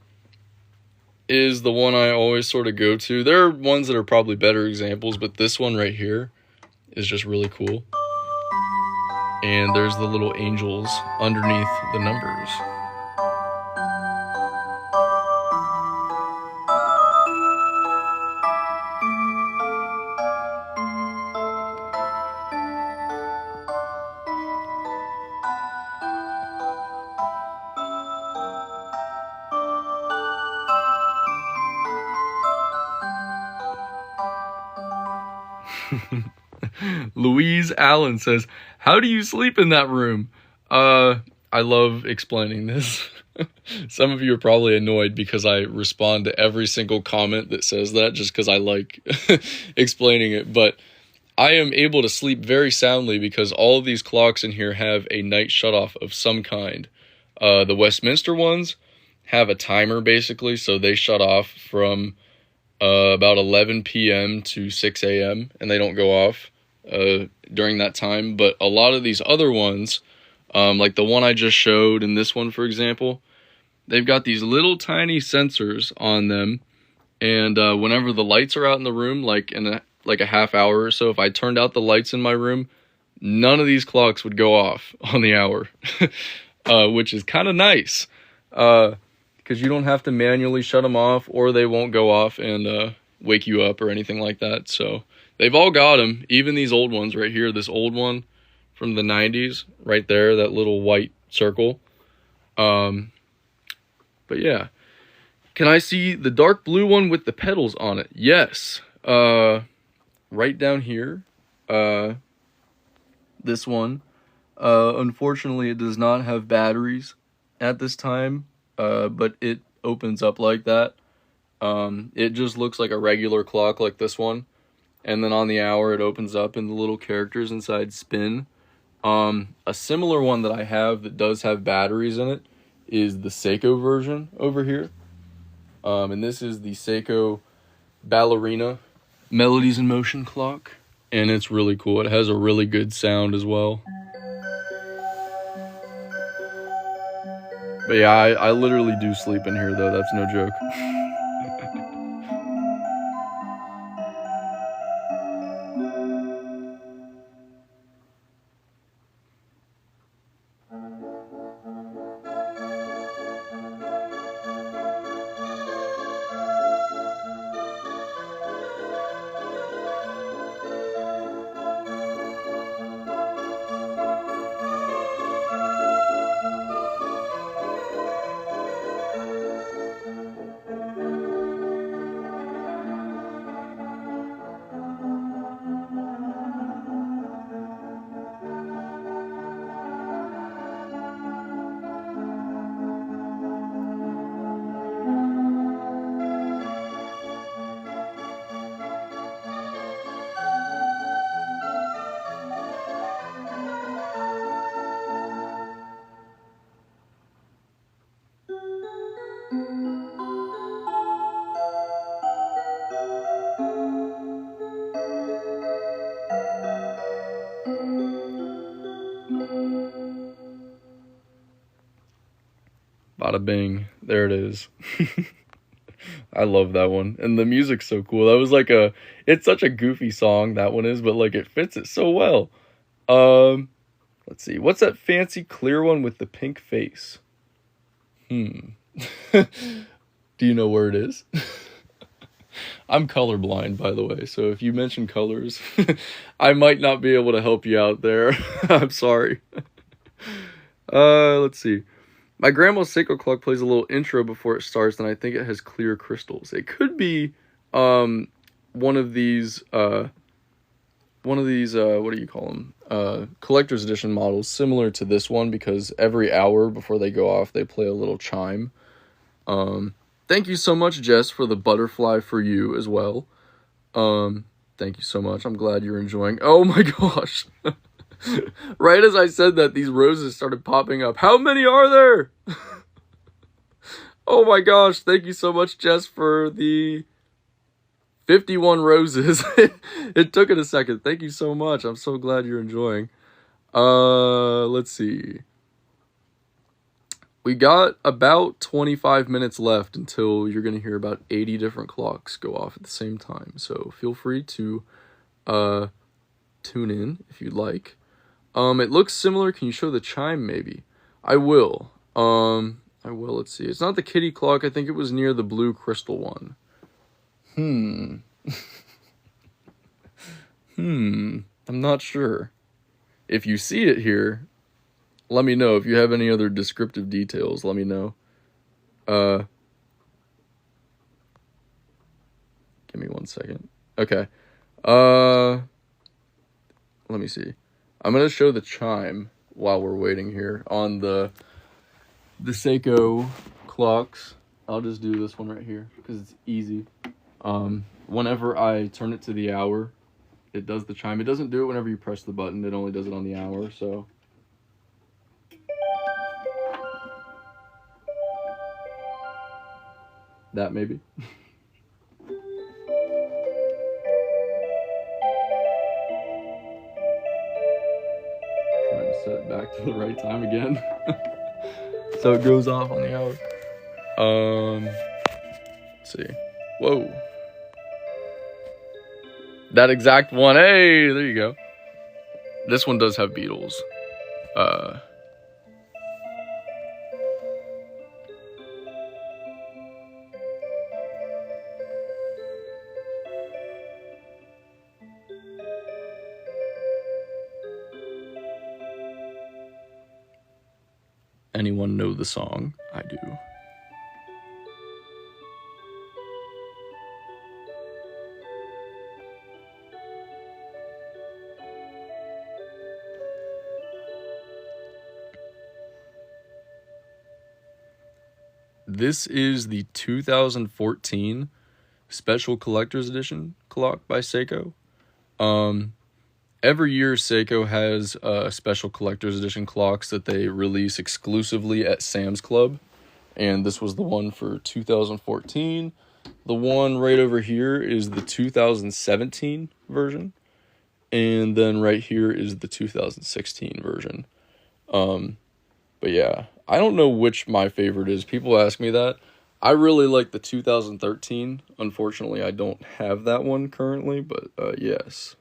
is the one I always sort of go to. There are ones that are probably better examples, but this one right here is just really cool. And there's the little angels underneath the numbers. Louise Allen says, "How do you sleep in that room?" I love explaining this. Some of you are probably annoyed because I respond to every single comment that says that just because I like explaining it. But I am able to sleep very soundly because all of these clocks in here have a night shutoff of some kind. The Westminster ones have a timer basically, so they shut off from about 11 p.m. to 6 a.m. and they don't go off during that time. But a lot of these other ones, like the one I just showed and this one, for example, they've got these little tiny sensors on them. And whenever the lights are out in the room, like in a half hour or so, if I turned out the lights in my room, none of these clocks would go off on the hour, which is kind of nice. Because you don't have to manually shut them off, or they won't go off and wake you up or anything like that. So they've all got them, even these old ones right here. This old one from the 90s, right there, that little white circle. But yeah. Can I see the dark blue one with the pedals on it? Yes. Right down here. This one. Unfortunately, it does not have batteries at this time. But it opens up like that. It just looks like a regular clock like this one. And then on the hour, it opens up and the little characters inside spin. A similar one that I have that does have batteries in it is the Seiko version over here. And this is the Seiko Ballerina Melodies in Motion clock. And it's really cool. It has a really good sound as well. But yeah, I literally do sleep in here, though. That's no joke. Bada bing. There it is. I love that one. And the music's so cool. That was like it's such a goofy song, that one is, but like it fits it so well. Let's see. What's that fancy clear one with the pink face? Do you know where it is? I'm colorblind, by the way, so if you mention colors, I might not be able to help you out there. I'm sorry. Let's see. My grandma's Seiko clock plays a little intro before it starts, and I think it has clear crystals. It could be one of these what do you call them? Collector's edition models, similar to this one, because every hour before they go off, they play a little chime. Thank you so much, Jess, for the butterfly for you as well. Thank you so much. I'm glad you're enjoying. Oh my gosh. Right as I said that, these roses started popping up. How many are there? Oh my gosh. Thank you so much, Jess, for the 51 roses. It took it a second. Thank you so much. I'm so glad you're enjoying. Let's see. We got about 25 minutes left until you're going to hear about 80 different clocks go off at the same time. So feel free to tune in if you'd like. It looks similar. Can you show the chime maybe? I will. Let's see. It's not the kitty clock. I think it was near the blue crystal one. I'm not sure. If you see it here, let me know. If you have any other descriptive details, let me know. Give me 1 second. Okay. Let me see. I'm going to show the chime while we're waiting here on the Seiko clocks. I'll just do this one right here because it's easy. Whenever I turn it to the hour, it does the chime. It doesn't do it whenever you press the button. It only does it on the hour, so... that maybe. Trying to set it back to the right time again. So it goes off on the hour. Let's see. Whoa. That exact one. Hey, there you go. This one does have Beatles. Anyone know the song? I do. This is the 2014 Special Collector's Edition clock by Seiko. Every year, Seiko has special collector's edition clocks that they release exclusively at Sam's Club. And this was the one for 2014. The one right over here is the 2017 version. And then right here is the 2016 version. But yeah, I don't know which my favorite is. People ask me that. I really like the 2013. Unfortunately, I don't have that one currently, but yes.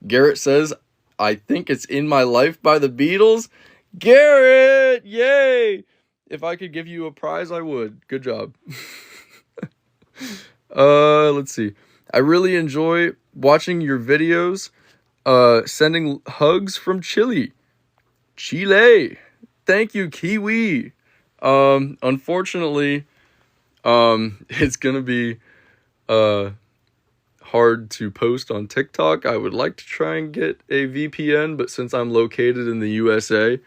Garrett says, I think it's In My Life by the Beatles. Garrett! Yay! If I could give you a prize, I would. Good job. Let's see. I really enjoy watching your videos. Sending hugs from Chile. Chile. Thank you, Kiwi. Unfortunately, it's gonna be hard to post on TikTok. I would like to try and get a VPN, but since I'm located in the USA,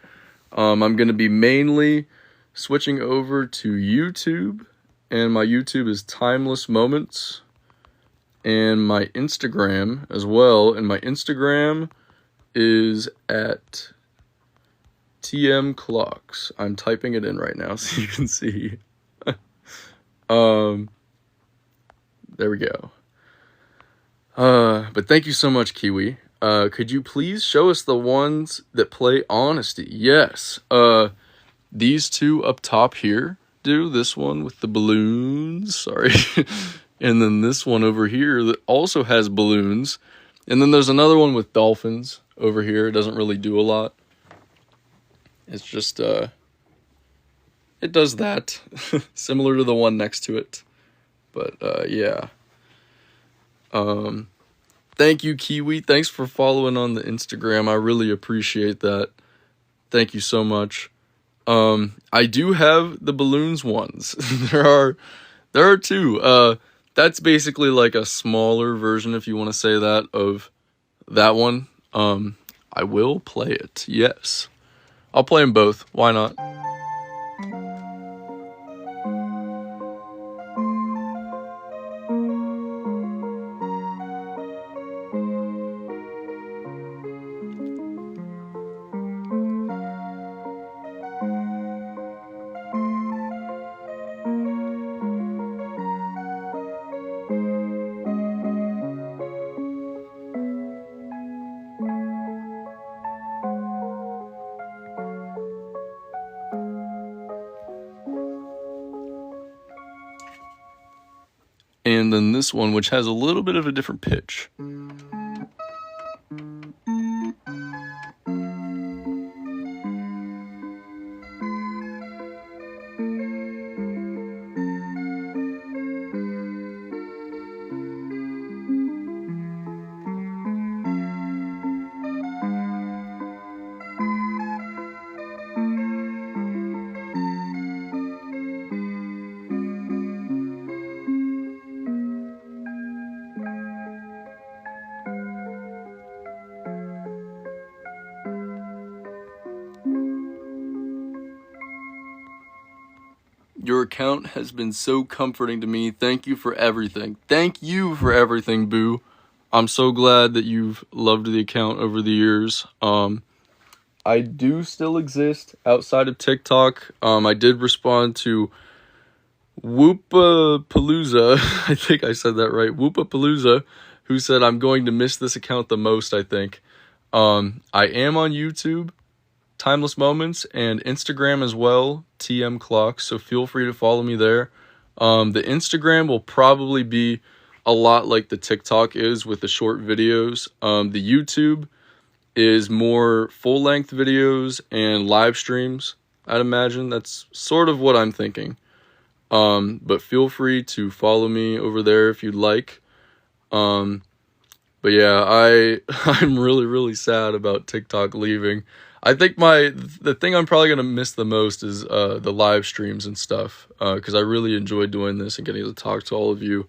I'm gonna be mainly switching over to YouTube, and my YouTube is Timeless Moments, and my Instagram as well, and my Instagram is at TM Clocks. I'm typing it in right now so you can see. There we go. But thank you so much, Kiwi. Could you please show us the ones that play Honesty? Yes. These two up top here do. This one with the balloons. Sorry. And then this one over here that also has balloons. And then there's another one with dolphins over here. It doesn't really do a lot. It's just, it does that. Similar to the one next to it. But, yeah. Thank you, Kiwi. Thanks for following on the Instagram. I really appreciate that. Thank you so much. I do have the balloons ones. There are two. That's basically like a smaller version, if you want to say that, of that one. I will play it. Yes. I'll play them both. Why not? And then this one, which has a little bit of a different pitch. Your account has been so comforting to me. Thank you for everything. Thank you for everything, Boo. I'm so glad that you've loved the account over the years. I do still exist outside of TikTok. I did respond to Whoopapalooza. I think I said that right. Whoopapalooza, who said I'm going to miss this account the most, I think. I am on YouTube, Timeless Moments, and Instagram as well, TM Clocks, so feel free to follow me there. The Instagram will probably be a lot like the TikTok is with the short videos. The YouTube is more full-length videos and live streams, I'd imagine. That's sort of what I'm thinking. But feel free to follow me over there if you'd like. But yeah, I'm really, really sad about TikTok leaving. I think the thing I'm probably going to miss the most is the live streams and stuff, because I really enjoy doing this and getting to talk to all of you.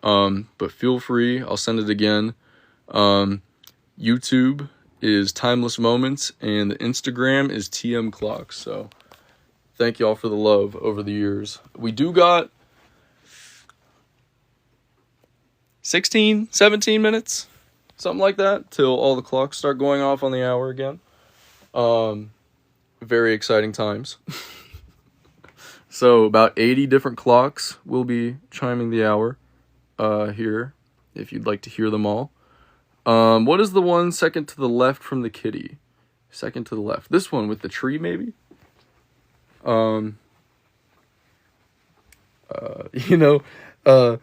But feel free, I'll send it again. YouTube is Timeless Moments, and the Instagram is TM Clocks. So thank y'all for the love over the years. We do got 16, 17 minutes, something like that, till all the clocks start going off on the hour again. Very exciting times. So about 80 different clocks will be chiming the hour here, if you'd like to hear them all. What is the one second to the left from the kitty? Second to the left. This one with the tree, maybe? Um, you know, uh,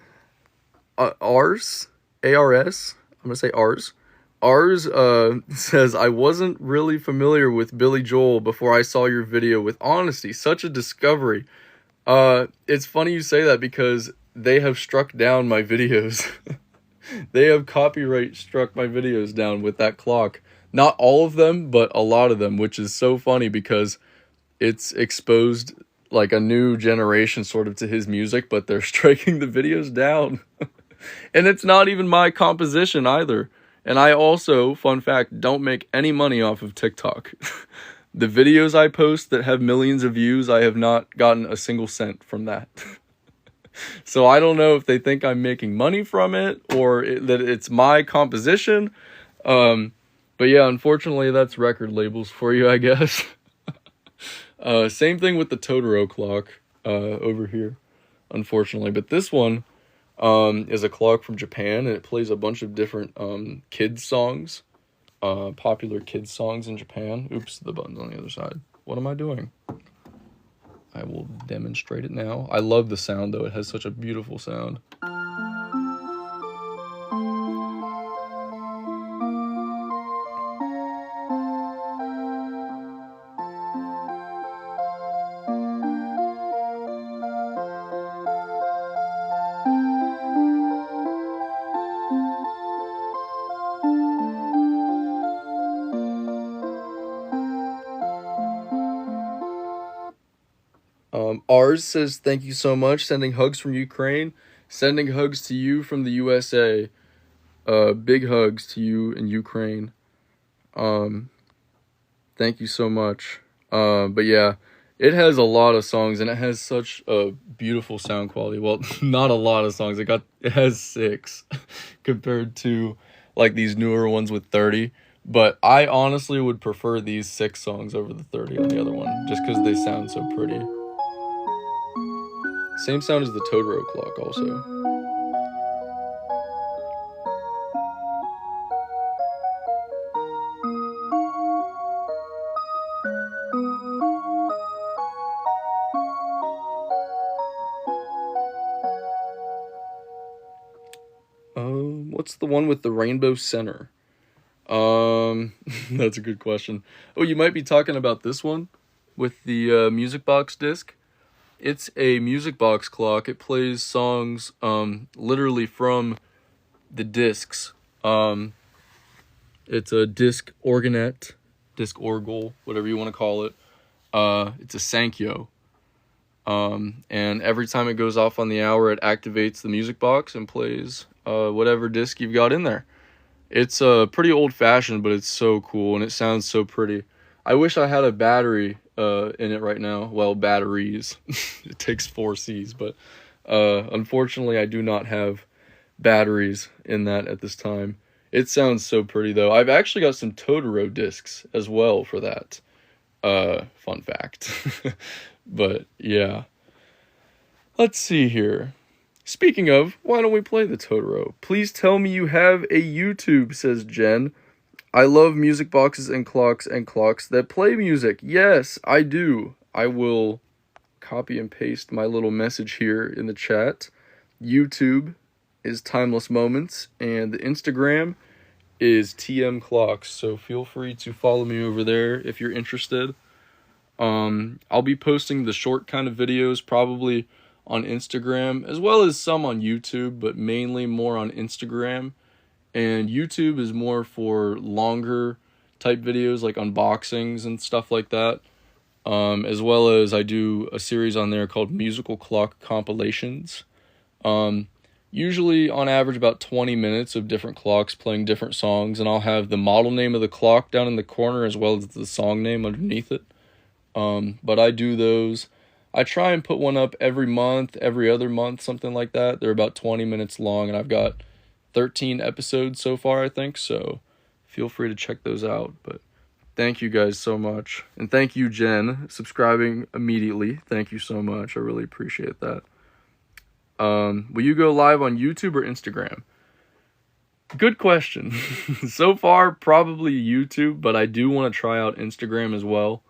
Ars, ARS, I'm gonna say Ars. Ars says, I wasn't really familiar with Billy Joel before I saw your video with Honesty. Such a discovery. It's funny you say that because they have struck down my videos. They have copyright struck my videos down with that clock. Not all of them, but a lot of them, which is so funny because it's exposed like a new generation sort of to his music, but they're striking the videos down. And it's not even my composition either. And I also, fun fact, don't make any money off of TikTok. The videos I post that have millions of views, I have not gotten a single cent from that. So I don't know if they think I'm making money from it or that it's my composition. But yeah, unfortunately, that's record labels for you, I guess. Same thing with the Totoro clock over here, unfortunately. But this one is a clock from Japan, and it plays a bunch of different kids songs, popular kids songs in Japan. Oops, the button's on the other side. What am I doing? I will demonstrate it now. I love the sound, though. It has such a beautiful sound. Ours says, thank you so much. Sending hugs from Ukraine. Sending hugs to you from the USA. Big hugs to you in Ukraine. Thank you so much. But yeah, it has a lot of songs, and it has such a beautiful sound quality. Well, not a lot of songs. It has 6 compared to like these newer ones with 30. But I honestly would prefer these 6 songs over the 30 on the other one, just because they sound so pretty. Same sound as the Totoro clock also. What's the one with the rainbow center? That's a good question. Oh, you might be talking about this one with the music box disc. It's a music box clock. It plays songs literally from the discs. It's a disc organette, disc orgel, whatever you want to call it. It's a Sankyo. And every time it goes off on the hour, it activates the music box and plays whatever disc you've got in there. It's pretty old-fashioned, but it's so cool, and it sounds so pretty. I wish I had a battery in it right now. Well, batteries. It takes 4 C's, but unfortunately, I do not have batteries in that at this time. It sounds so pretty, though. I've actually got some Totoro discs as well for that. Fun fact. But, yeah. Let's see here. Speaking of, why don't we play the Totoro? Please tell me you have a YouTube, says Jen. I love music boxes and clocks that play music. Yes, I do. I will copy and paste my little message here in the chat. YouTube is Timeless Moments, and the Instagram is TM Clocks. So feel free to follow me over there if you're interested. I'll be posting the short kind of videos probably on Instagram, as well as some on YouTube, but mainly more on Instagram. And YouTube is more for longer type videos, like unboxings and stuff like that. As well as I do a series on there called Musical Clock Compilations. Usually on average about 20 minutes of different clocks playing different songs, and I'll have the model name of the clock down in the corner as well as the song name underneath it. But I do those. I try and put one up every month, every other month, something like that. They're about 20 minutes long, and I've got 13 episodes so far, I think, so feel free to check those out. But thank you guys so much. And thank you, Jen, subscribing immediately. Thank you so much. I really appreciate that. Will you go live on YouTube or Instagram? Good question. So far, probably YouTube, but I do want to try out Instagram as well.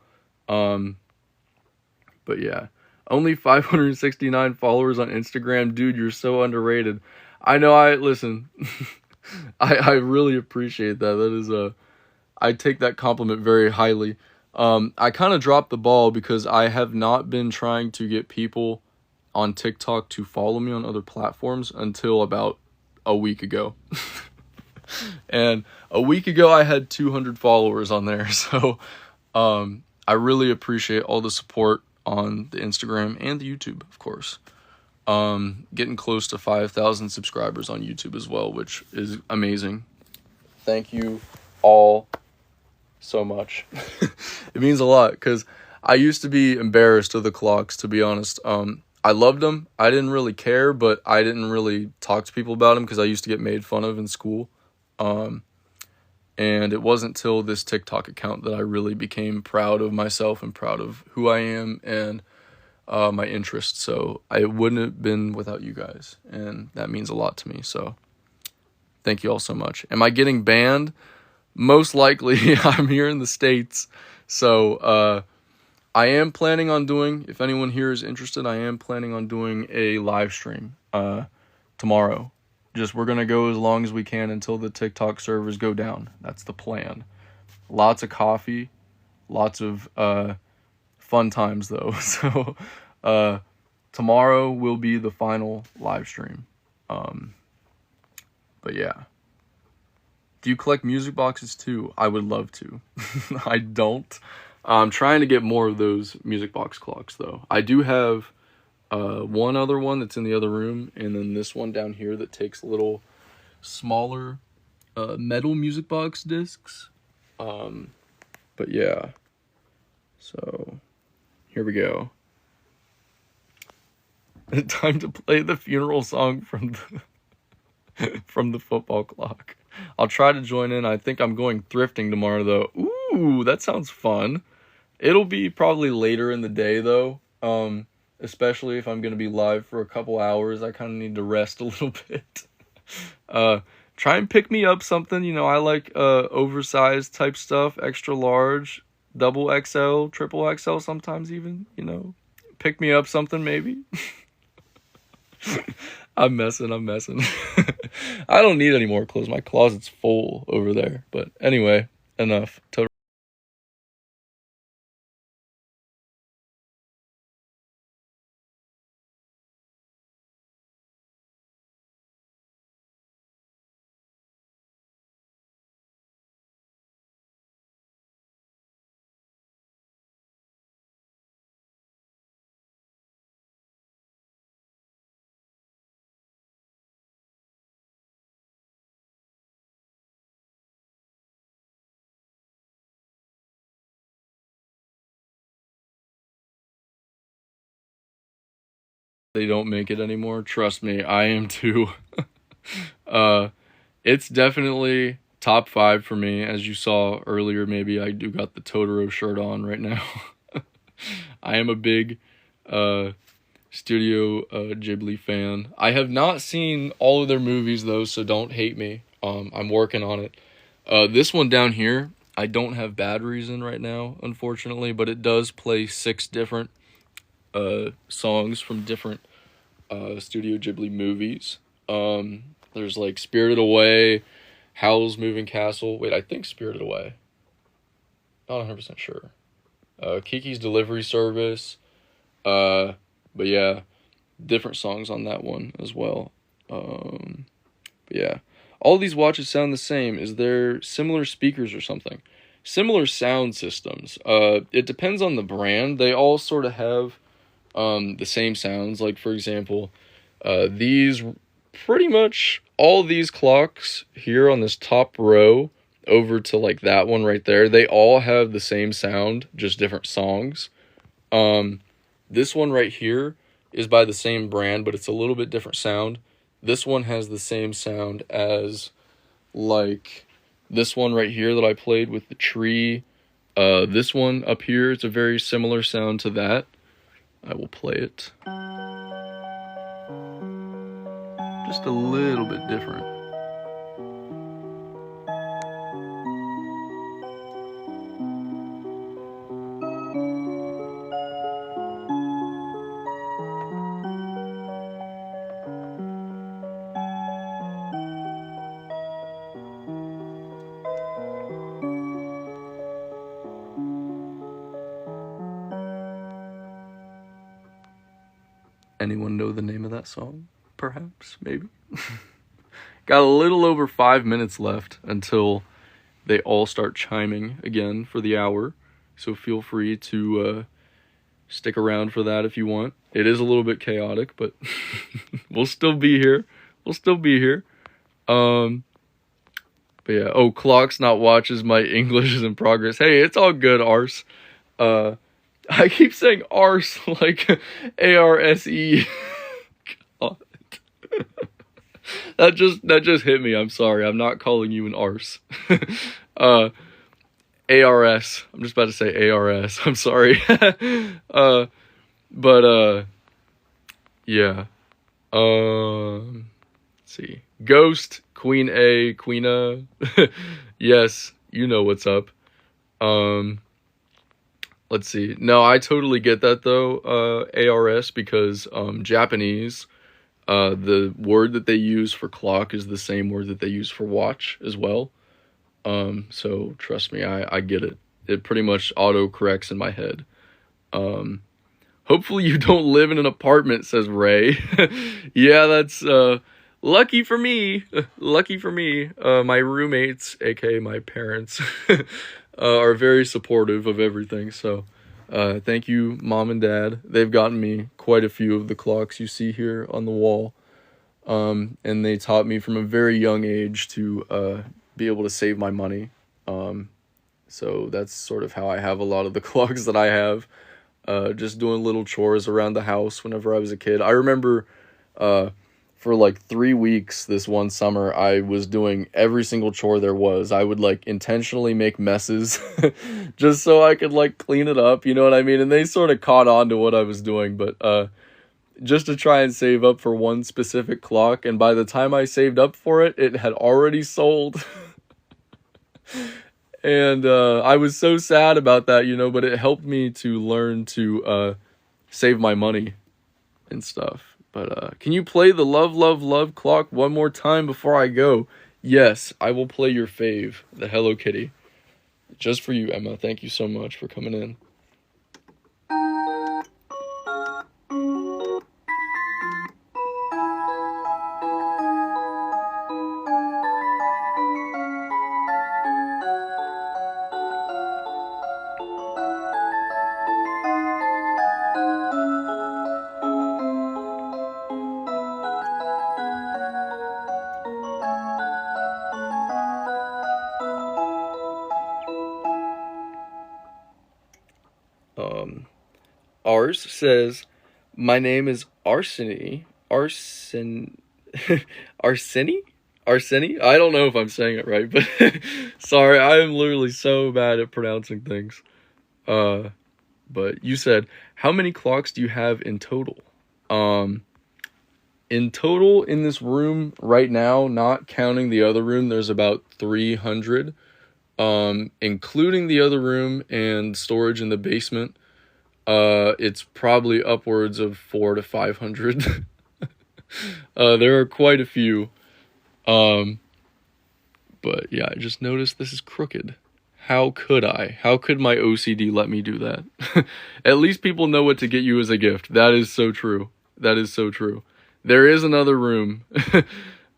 But yeah, only 569 followers on Instagram. Dude, you're so underrated. I know, listen, I really appreciate that. That is I take that compliment very highly. I kind of dropped the ball because I have not been trying to get people on TikTok to follow me on other platforms until about a week ago. And a week ago I had 200 followers on there. So I really appreciate all the support on the Instagram and the YouTube, of course. Getting close to 5,000 subscribers on YouTube as well, which is amazing. Thank you all so much. It means a lot because I used to be embarrassed of the clocks, to be honest. I loved them. I didn't really care, but I didn't really talk to people about them because I used to get made fun of in school. And it wasn't till this TikTok account that I really became proud of myself and proud of who I am and my interests. So I wouldn't have been without you guys, and that means a lot to me. So thank you all so much. Am I getting banned? Most likely. I'm here in the States, so I am planning on doing, if anyone here is interested, I am planning on doing a live stream tomorrow. We're going to go as long as we can until the TikTok servers go down. That's the plan. Lots of coffee, lots of fun times though. So tomorrow will be the final live stream. But yeah. Do you collect music boxes too? I would love to. I don't. I'm trying to get more of those music box clocks though. I do have one other one that's in the other room, and then this one down here that takes little smaller metal music box discs. But yeah. So here we go. Time to play the funeral song from the football clock. I'll try to join in. I think I'm going thrifting tomorrow though. Ooh, that sounds fun. It'll be probably later in the day though. Especially if I'm going to be live for a couple hours. I kind of need to rest a little bit. Try and pick me up something. You know, I like oversized type stuff, extra large, double XL, triple XL sometimes even, you know. Pick me up something maybe. I'm messing. I don't need any more clothes. My closet's full over there. But anyway, enough. They don't make it anymore. Trust me, I am too. It's definitely top 5 for me. As you saw earlier, maybe I do got the Totoro shirt on right now. I am a big Studio Ghibli fan. I have not seen all of their movies though, so don't hate me. I'm working on it. This one down here, I don't have batteries in right now, unfortunately, but it does play 6 different songs from different Studio Ghibli movies. There's like Spirited Away, Howl's Moving Castle. Wait, I think Spirited Away. Not 100% sure. Kiki's Delivery Service. But yeah, different songs on that one as well. But yeah, all these watches sound the same. Is there similar speakers or something? Similar sound systems. It depends on the brand. They all sort of have the same sounds. Like for example, these pretty much all these clocks here on this top row over to like that one right there, they all have the same sound, just different songs. This one right here is by the same brand, but it's a little bit different sound. This one has the same sound as like this one right here that I played with the tree. This one up here, it's a very similar sound to that. I will play it. Just a little bit different. Anyone know the name of that song? Perhaps, maybe. Got a little over 5 minutes left until they all start chiming again for the hour. So feel free to stick around for that if you want. It is a little bit chaotic, but we'll still be here. But yeah, oh, clocks not watches, my English is in progress. Hey, it's all good, arse. I keep saying arse like A-R-S-E. God. That just hit me. I'm sorry. I'm not calling you an arse. A-R-S. I'm just about to say A-R-S. I'm sorry. Yeah. Let's see. Ghost, Queen A, Queena. Yes, you know what's up. Let's see. No, I totally get that though, ARS, because Japanese, the word that they use for clock is the same word that they use for watch as well. So trust me, I get it. It pretty much auto corrects in my head. Hopefully you don't live in an apartment, says Ray. Yeah, that's lucky for me. Lucky for me. My roommates, aka my parents, are very supportive of everything. So thank you, Mom and Dad. They've gotten me quite a few of the clocks you see here on the wall. And they taught me from a very young age to be able to save my money. So that's sort of how I have a lot of the clocks that I have. Just doing little chores around the house whenever I was a kid. I remember for like 3 weeks this one summer, I was doing every single chore there was. I would like intentionally make messes just so I could like clean it up, you know what I mean? And they sort of caught on to what I was doing, but just to try and save up for one specific clock. And by the time I saved up for it, it had already sold. And I was so sad about that, you know, but it helped me to learn to save my money and stuff. But can you play the Love, Love, Love clock one more time before I go? Yes, I will play your fave, the Hello Kitty. Just for you, Emma. Thank you so much for coming in. Ars says, my name is Arseny. Arseny? Arseny? I don't know if I'm saying it right, but sorry, I am literally so bad at pronouncing things. But you said, how many clocks do you have in total? In total in this room right now, not counting the other room, there's about 300. Including the other room and storage in the basement. It's probably upwards of 400 to 500. There are quite a few. But yeah, I just noticed this is crooked. How could I? How could my OCD let me do that? At least people know what to get you as a gift. That is so true. That is so true. There is another room.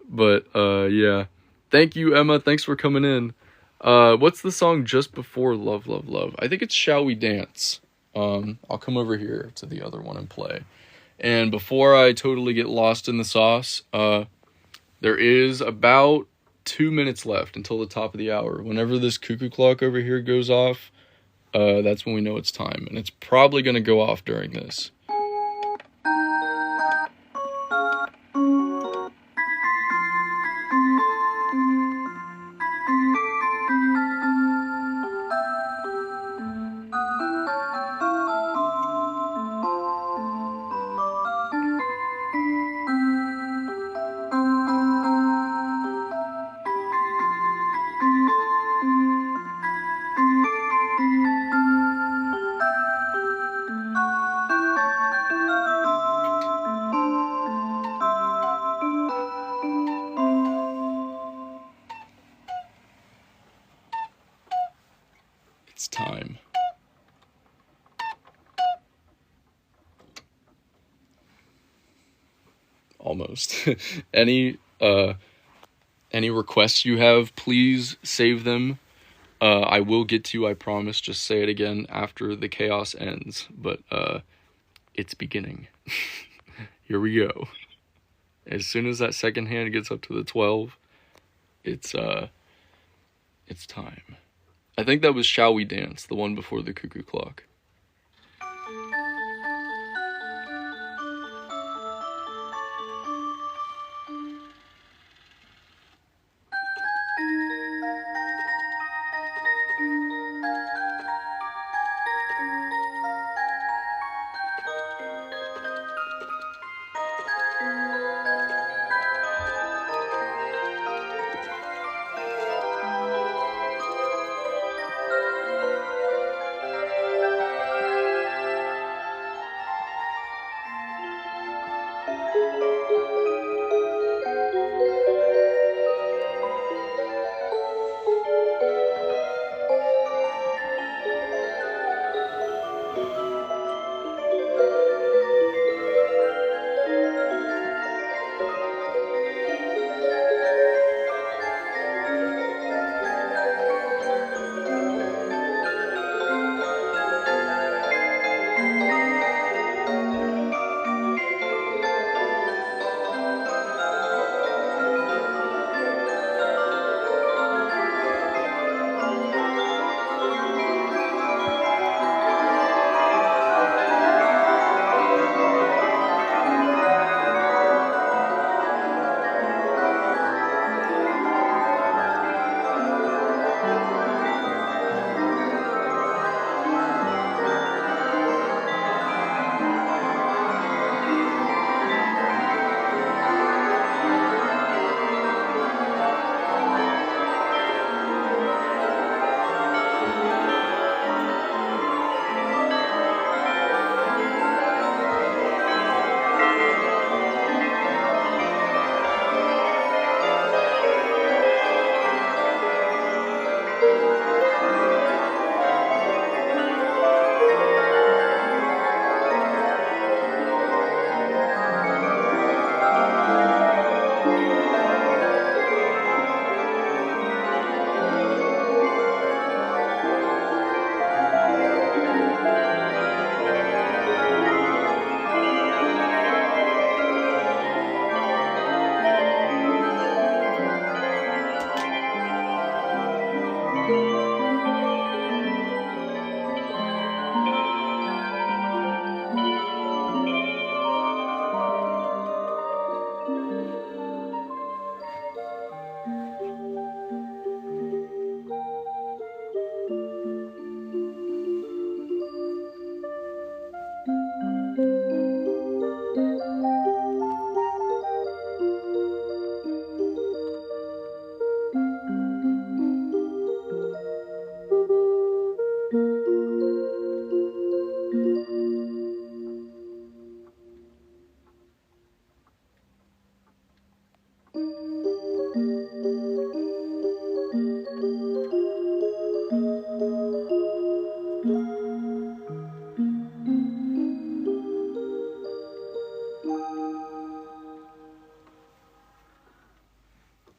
But, yeah. Thank you, Emma. Thanks for coming in. What's the song just before Love, Love, Love? I think it's Shall We Dance. I'll come over here to the other one and play. And before I totally get lost in the sauce, there is about 2 minutes left until the top of the hour. Whenever this cuckoo clock over here goes off, that's when we know it's time. And it's probably going to go off during this. almost. Any requests you have, please save them. I will get to, I promise. Just say it again after the chaos ends. But it's beginning. Here we go. As soon as that second hand gets up to the 12, it's time. I think that was Shall We Dance, the one before the cuckoo clock.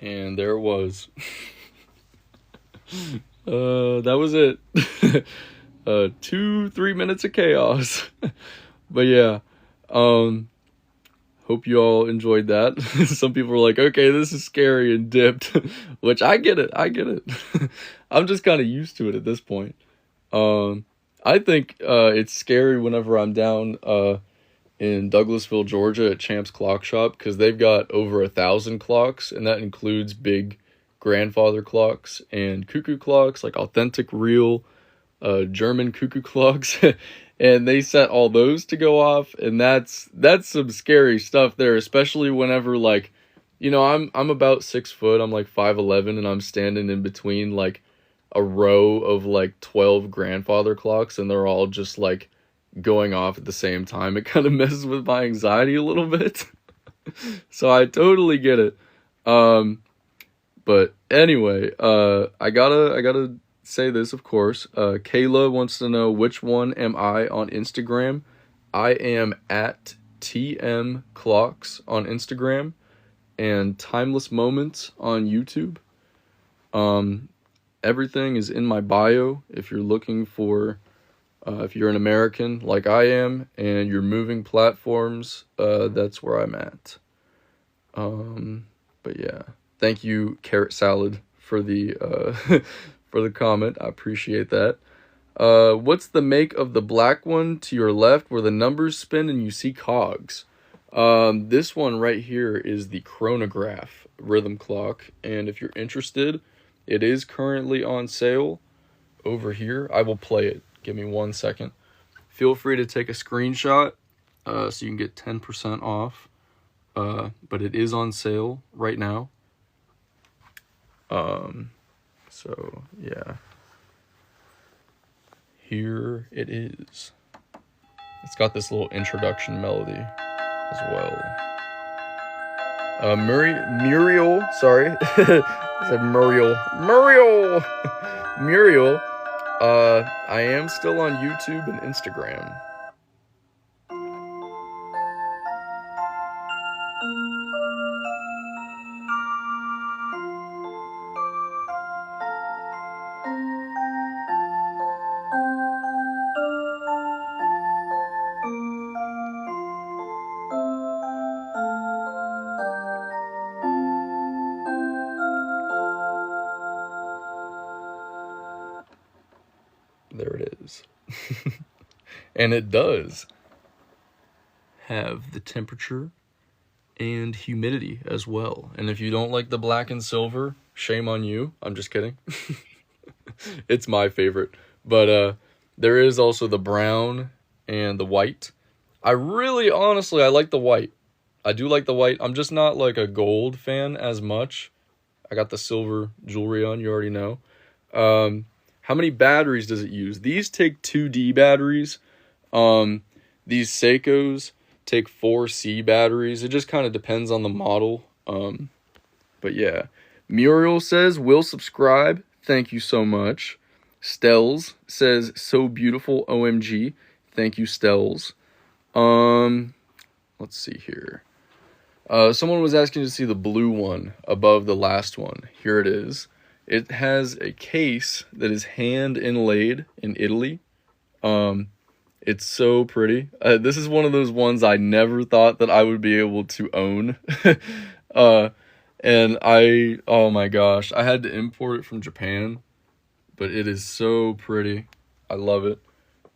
And there it was. That was it. 2-3 minutes of chaos. But yeah, hope you all enjoyed that. Some people were like, okay, this is scary, and dipped. Which I get it. I'm just kind of used to it at this point. I think it's scary whenever I'm down in Douglasville, Georgia at Champ's Clock Shop, because they've got over 1,000 clocks, and that includes big grandfather clocks and cuckoo clocks, like authentic, real German cuckoo clocks. And they set all those to go off, and that's some scary stuff there, especially whenever, like, you know, I'm about 6 foot, I'm like 5'11", and I'm standing in between like a row of like 12 grandfather clocks, and they're all just like going off at the same time. It kind of messes with my anxiety a little bit. So I totally get it. But anyway, I gotta say this, of course. Kayla wants to know, which one am I on Instagram? I am at TM Clocks on Instagram and Timeless Moments on YouTube. Everything is in my bio if you're looking for, if you're an American like I am and you're moving platforms, that's where I'm at. But yeah, thank you, Carrot Salad, for the for the comment. I appreciate that. What's the make of the black one to your left where the numbers spin and you see cogs? This one right here is the chronograph rhythm clock, and if you're interested, it is currently on sale over here. I will play it. Give me 1 second. Feel free to take a screenshot so you can get 10% off. But it is on sale right now. So yeah. Here it is. It's got this little introduction melody as well. Muriel, sorry. I said Muriel. Muriel. I am still on YouTube and Instagram. There it is. And it does have the temperature and humidity as well. And if you don't like the black and silver, shame on you. I'm just kidding. It's my favorite. But there is also the brown and the white. I like the white. I do like the white. I'm just not like a gold fan as much. I got the silver jewelry on, you already know. How many batteries does it use? These take 2D batteries. These Seikos take 4C batteries. It just kind of depends on the model. But yeah. Muriel says, will subscribe. Thank you so much. Stells says, so beautiful, OMG. Thank you, Stells. Let's see here. Someone was asking to see the blue one above the last one. Here it is. It has a case that is hand inlaid in Italy. It's so pretty. This is one of those ones I never thought that I would be able to own. And oh my gosh, I had to import it from Japan, but it is so pretty. I love it.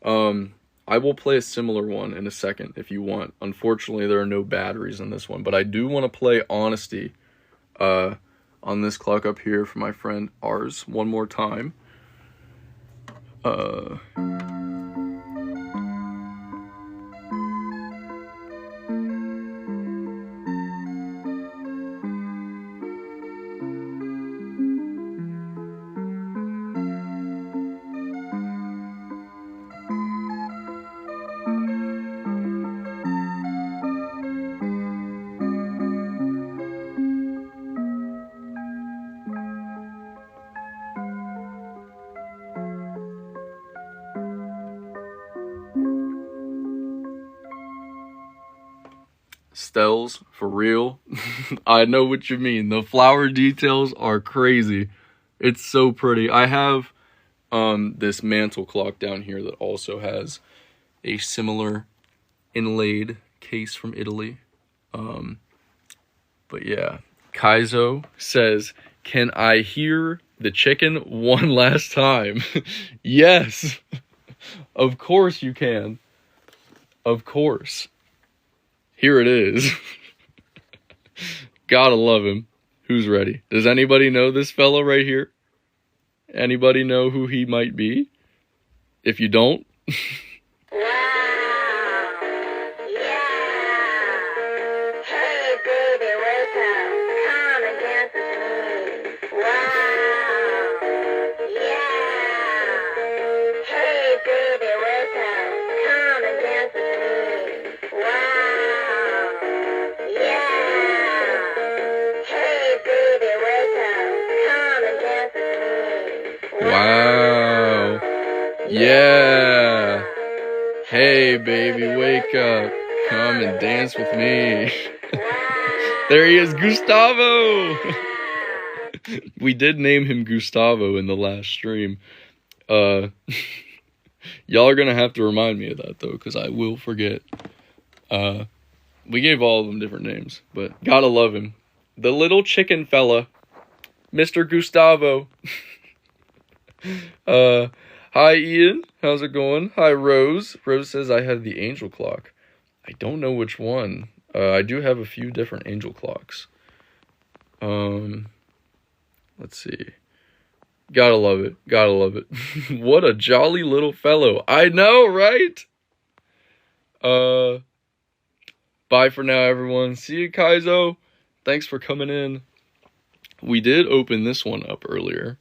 I will play a similar one in a second if you want. Unfortunately, there are no batteries in this one, but I do want to play Honesty, on this clock up here for my friend Ars one more time. Stells, for real. I know what you mean. The flower details are crazy. It's so pretty. I have this mantle clock down here that also has a similar inlaid case from Italy. But yeah, Kaizo says, can I hear the chicken one last time? Yes, of course you can. Of course. Here it is. Gotta love him. Who's ready? Does anybody know this fellow right here? Anybody know who he might be? If you don't... Wow. Yeah. Hey, baby, wake up. Come and dance with me. There he is, Gustavo. We did name him Gustavo in the last stream. Y'all are gonna have to remind me of that though, because I will forget. We gave all of them different names, but gotta love him. The little chicken fella, Mr. Gustavo. Hi Ian, how's it going? Hi Rose. Rose says I have the angel clock. I don't know which one. I do have a few different angel clocks. Let's see. Gotta love it. Gotta love it. What a jolly little fellow. I know, right? Bye for now, everyone. See you, Kaizo. Thanks for coming in. We did open this one up earlier,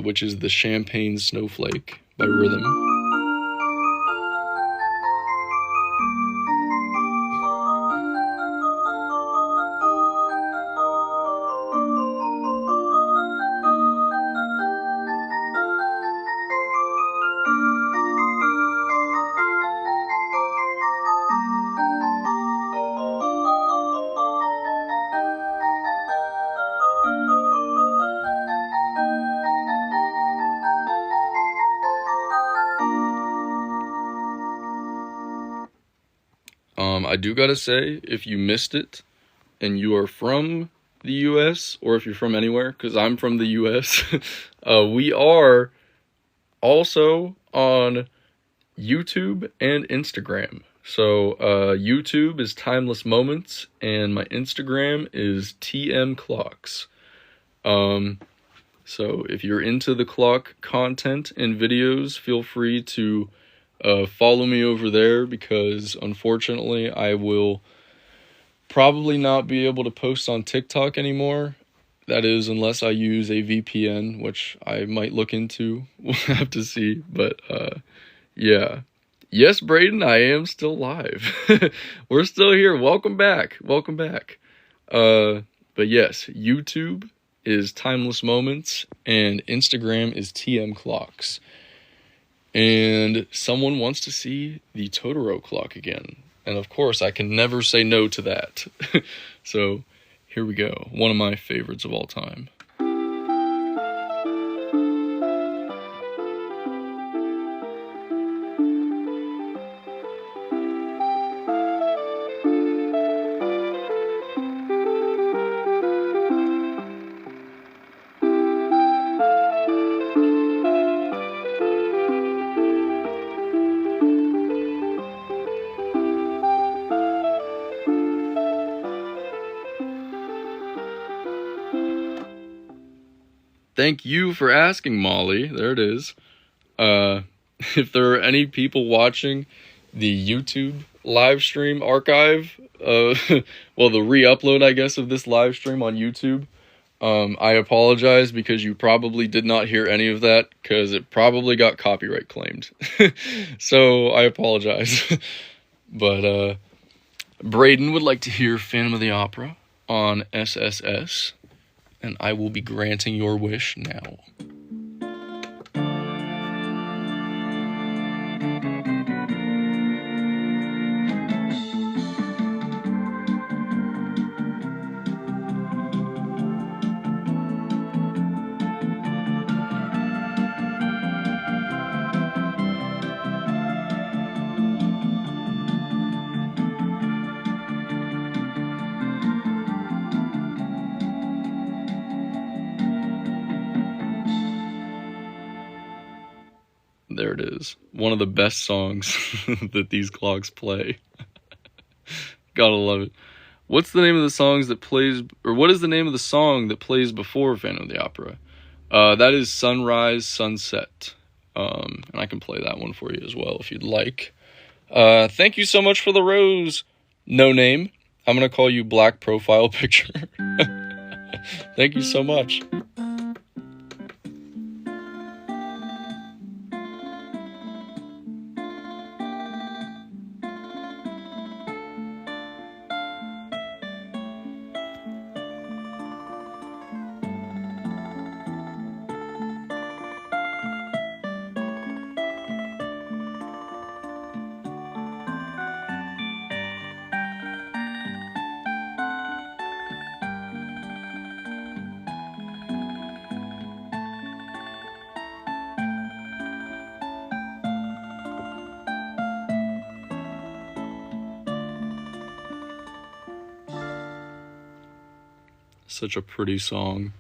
which is the Champagne Snowflake by Rhythm. I do gotta say, if you missed it and you are from the US, or if you're from anywhere, because I'm from the US, we are also on YouTube and Instagram. So YouTube is Timeless Moments, and my Instagram is TM Clocks. So if you're into the clock content and videos, feel free to follow me over there, because unfortunately I will probably not be able to post on TikTok anymore. That is, unless I use a VPN, which I might look into. We'll have to see. But yeah. Yes, Braden, I am still live. We're still here. Welcome back. Welcome back. But yes, YouTube is Timeless Moments and Instagram is TM Clocks. And someone wants to see the Totoro clock again. And of course, I can never say no to that. So here we go. One of my favorites of all time. Thank you for asking, Molly. There it is. If there are any people watching the YouTube live stream archive, well, the re-upload, I guess, of this live stream on YouTube, I apologize, because you probably did not hear any of that, because it probably got copyright claimed. So I apologize. But Braden would like to hear Phantom of the Opera on SSS. And I will be granting your wish now. There it is. One of the best songs that these clocks play. Gotta love it. What's the name of the songs that plays, or what is the name of the song that plays before Phantom of the Opera? That is Sunrise, Sunset. And I can play that one for you as well if you'd like. Thank you so much for the rose. No name. I'm gonna call you Black Profile Picture. Thank you so much. Such a pretty song.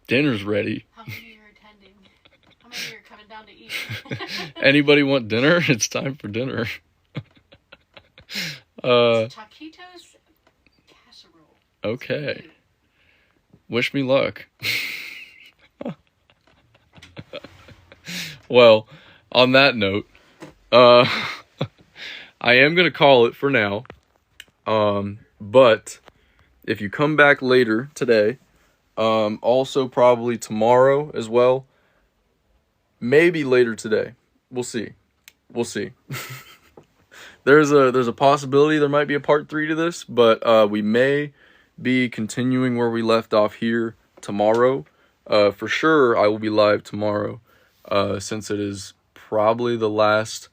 Dinner's ready. How many are attending? How many are coming down to eat? Anybody want dinner? It's time for dinner. Taquitos casserole. Okay. Wish me luck. Well, on that note, I am going to call it for now. But if you come back later today, also probably tomorrow as well, maybe later today. We'll see. There's a possibility there might be a part 3 to this, but we may be continuing where we left off here tomorrow. For sure, I will be live tomorrow, since it is probably the last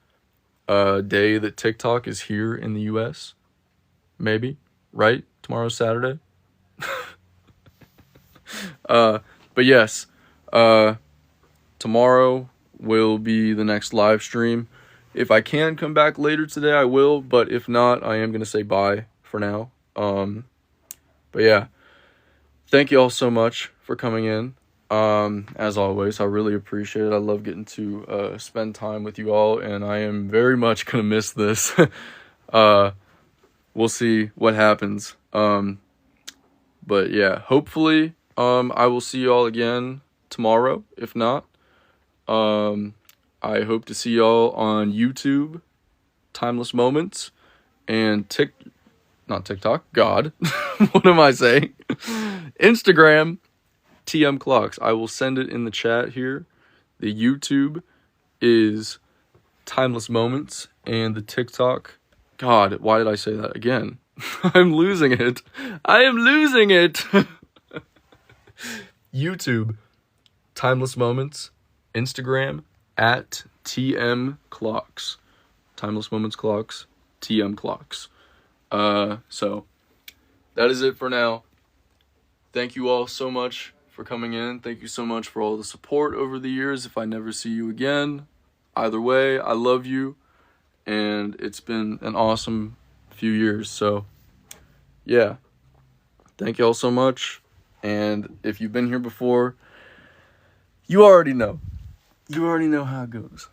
day that TikTok is here in the US. Maybe, right? Tomorrow's Saturday. But yes, tomorrow will be the next live stream. If I can come back later today, I will, but if not, I am going to say bye for now. But yeah, thank you all so much for coming in. As always, I really appreciate it. I love getting to spend time with you all, and I am very much going to miss this. We'll see what happens. But yeah, hopefully, I will see you all again tomorrow. If not, I hope to see y'all on YouTube, Timeless Moments, and not TikTok, God, what am I saying? Instagram, TM Clocks. I will send it in the chat here. The YouTube is Timeless Moments, and the TikTok, God, why did I say that again? I'm losing it. I am losing it. YouTube, Timeless Moments, Instagram, at TM Clocks. Timeless Moments Clocks, TM Clocks. So that is it for now. Thank you all so much for coming in. Thank you so much for all the support over the years. If I never see you again, either way, I love you, and it's been an awesome few years. So yeah, thank you all so much. And if you've been here before, you already know how it goes.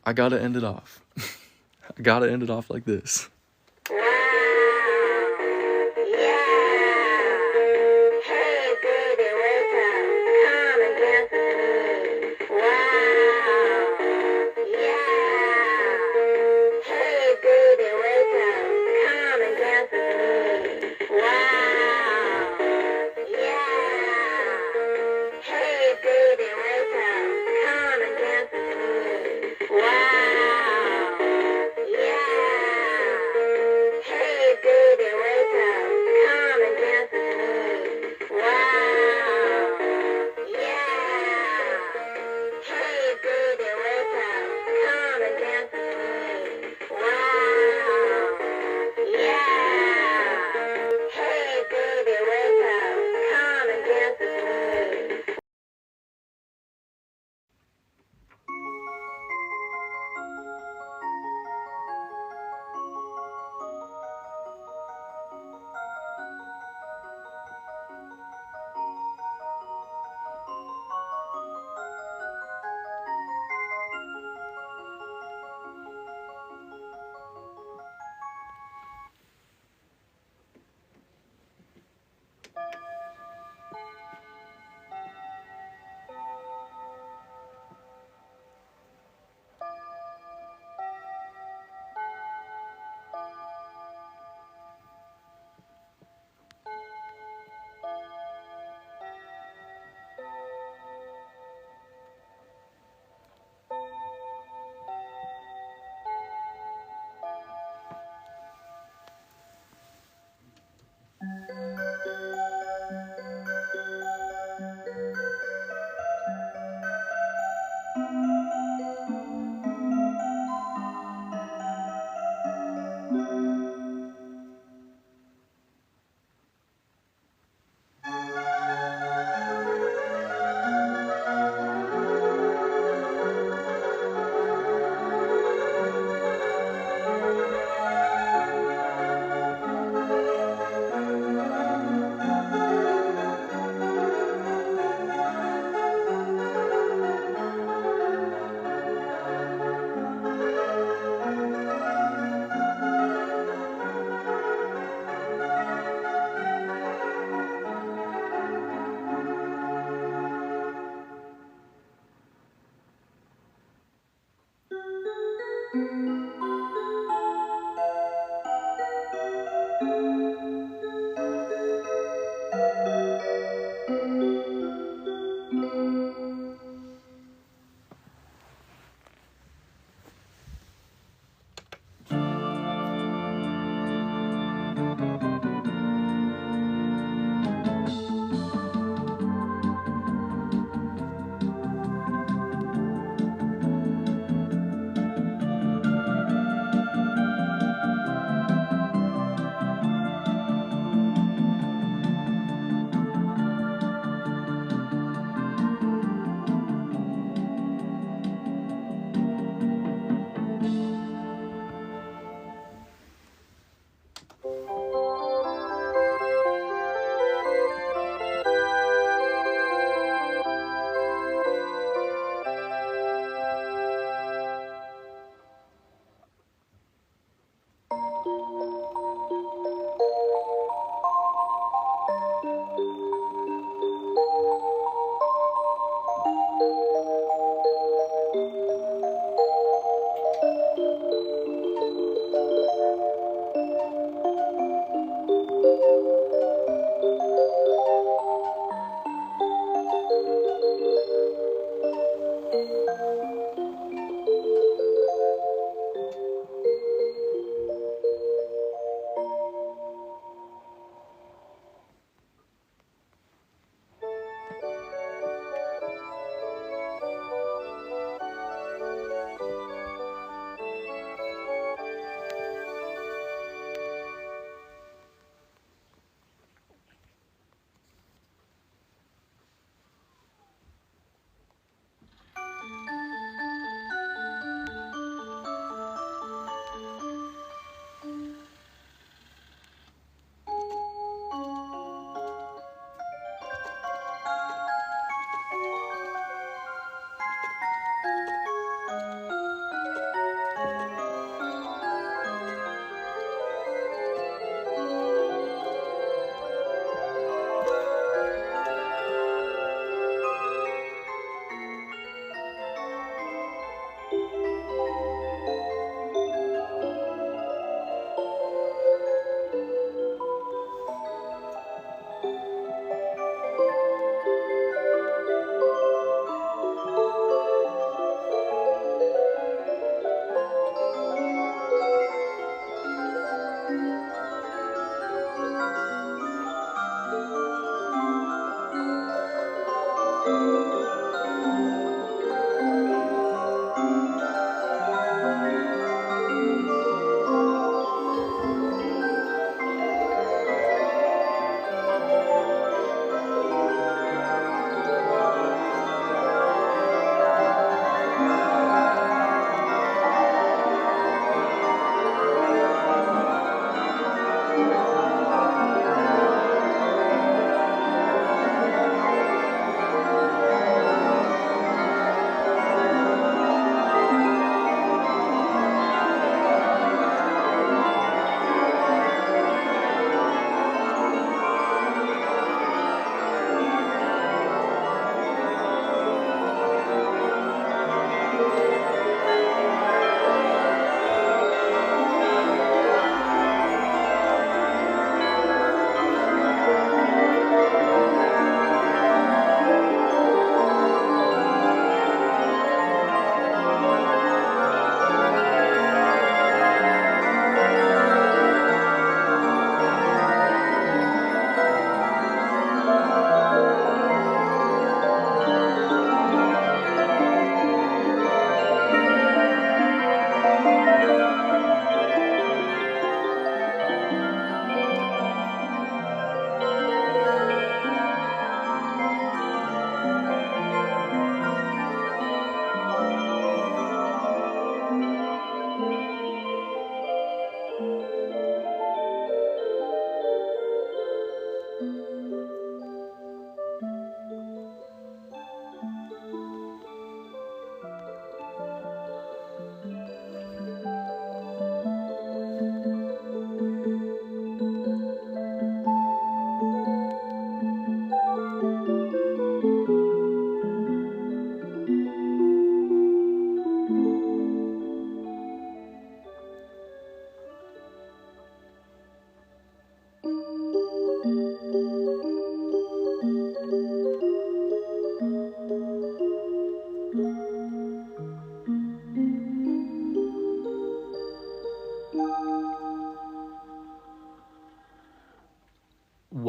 I gotta end it off. I gotta end it off like this.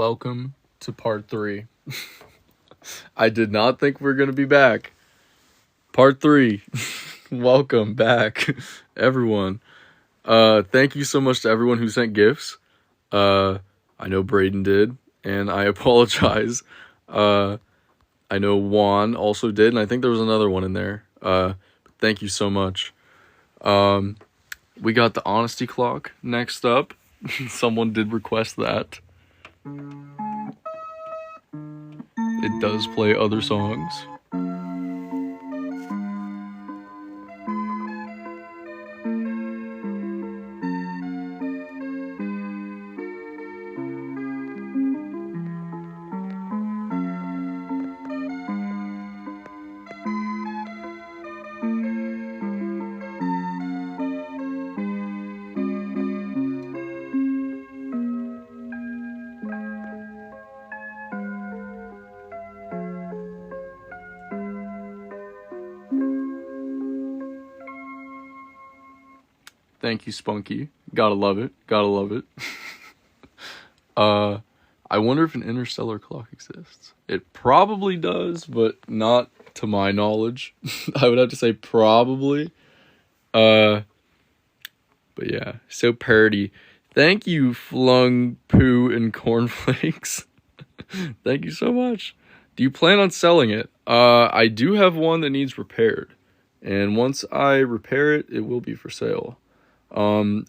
welcome to part 3. I did not think we were going to be back. Part 3. Welcome back, everyone. Thank you so much to everyone who sent gifts. I know Braden did, and I apologize. I know Juan also did, and I think there was another one in there. Thank you so much. We got the honesty clock next up. Someone did request that. It does play other songs. Thank you, Spunky. Gotta love it. Gotta love it. I wonder if an interstellar clock exists. It probably does, but not to my knowledge. I would have to say probably. But yeah, so parody. Thank you, Flung, Poo, and Cornflakes. Thank you so much. Do you plan on selling it? I do have one that needs repaired. And once I repair it, it will be for sale.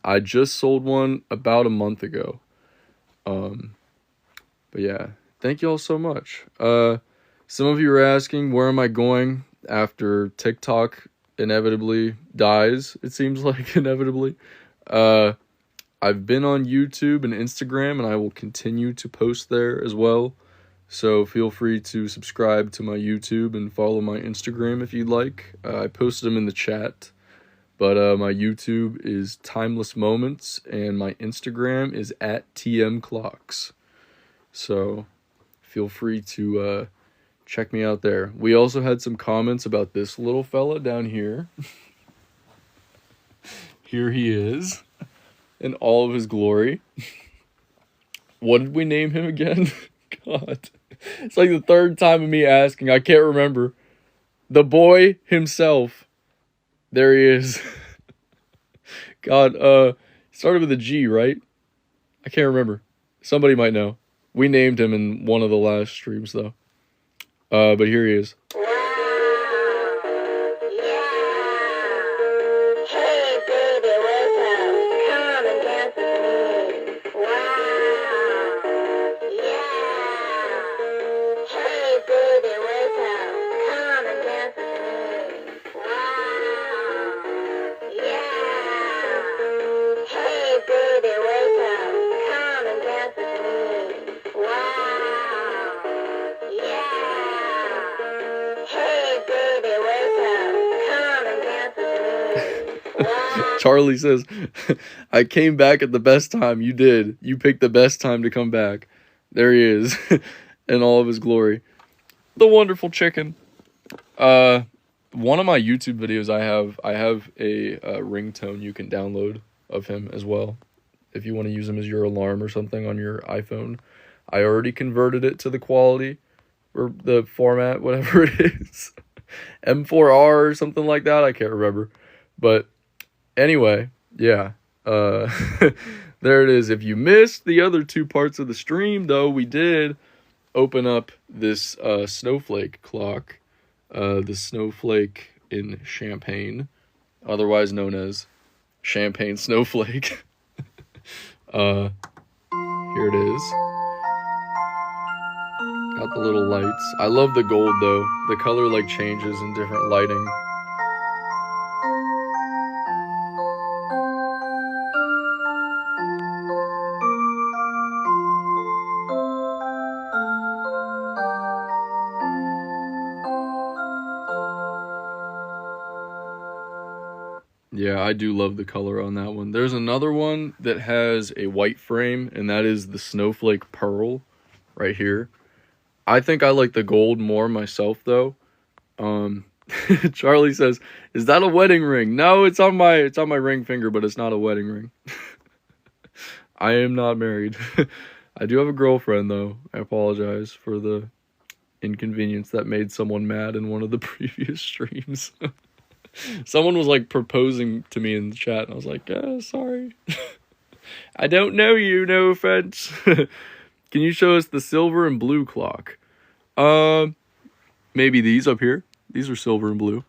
I just sold one about a month ago. But yeah, thank you all so much. Some of you are asking, where am I going after TikTok inevitably dies? It seems like inevitably. I've been on YouTube and Instagram, and I will continue to post there as well. So feel free to subscribe to my YouTube and follow my Instagram if you'd like. I posted them in the chat. But my YouTube is Timeless Moments, and my Instagram is @TMClocks. So feel free to check me out there. We also had some comments about this little fella down here. Here he is in all of his glory. What did we name him again? God. It's like the third time of me asking. I can't remember. The boy himself. There he is. God, started with a G, right? I can't remember. Somebody might know. We named him in one of the last streams, though. But here he is. Charlie says, I came back at the best time. You did. You picked the best time to come back. There he is in all of his glory. The wonderful chicken. One of my YouTube videos I have a ringtone you can download of him as well. If you want to use him as your alarm or something on your iPhone. I already converted it to the quality or the format, whatever it is. M4R or something like that. I can't remember. But anyway, yeah, there it is. If you missed the other 2 parts of the stream, though, we did open up this snowflake clock, the snowflake in Champagne, otherwise known as Champagne Snowflake. Here it is. Got the little lights. I love the gold, though. The color, like, changes in different lighting. Yeah, I do love the color on that one. There's another one that has a white frame, and that is the Snowflake Pearl right here. I think I like the gold more myself, though. Charlie says, "Is that a wedding ring?" No, it's on my ring finger, but it's not a wedding ring. I am not married. I do have a girlfriend, though. I apologize for the inconvenience that made someone mad in one of the previous streams. Someone was like proposing to me in the chat, and I was like, sorry. I don't know you, no offense. Can you show us the silver and blue clock? Maybe these up here. These are silver and blue.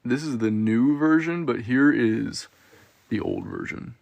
This is the new version, but here is the old version.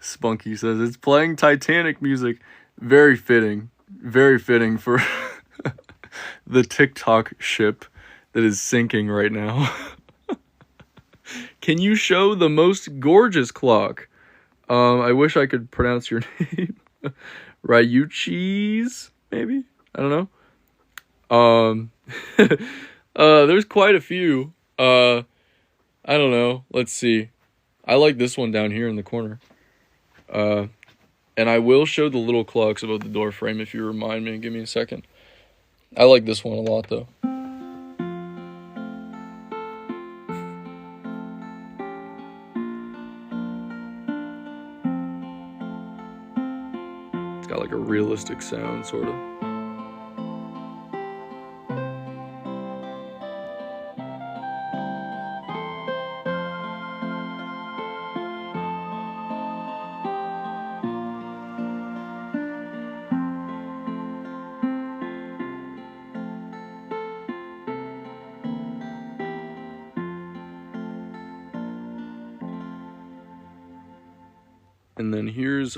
Spunky says it's playing Titanic music. Very fitting for the TikTok ship that is sinking right now. Can you show the most gorgeous clock? I wish I could pronounce your name. Ryuchi's, maybe? I don't know. There's quite a few. I don't know. Let's see. I like this one down here in the corner. And I will show the little clocks above the door frame if you remind me. Give me a second. I like this one a lot, though. It's got like a realistic sound, sort of. And then here's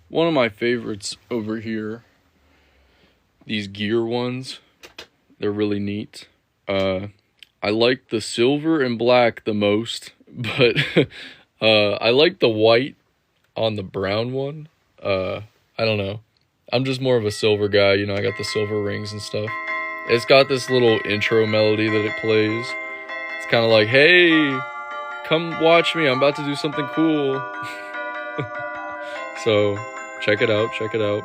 one of my favorites over here. These gear ones. They're really neat. I like the silver and black the most, but I like the white on the brown one. I don't know. I'm just more of a silver guy, you know, I got the silver rings and stuff. It's got this little intro melody that it plays. It's kind of like, hey, come watch me, I'm about to do something cool. So, check it out, check it out.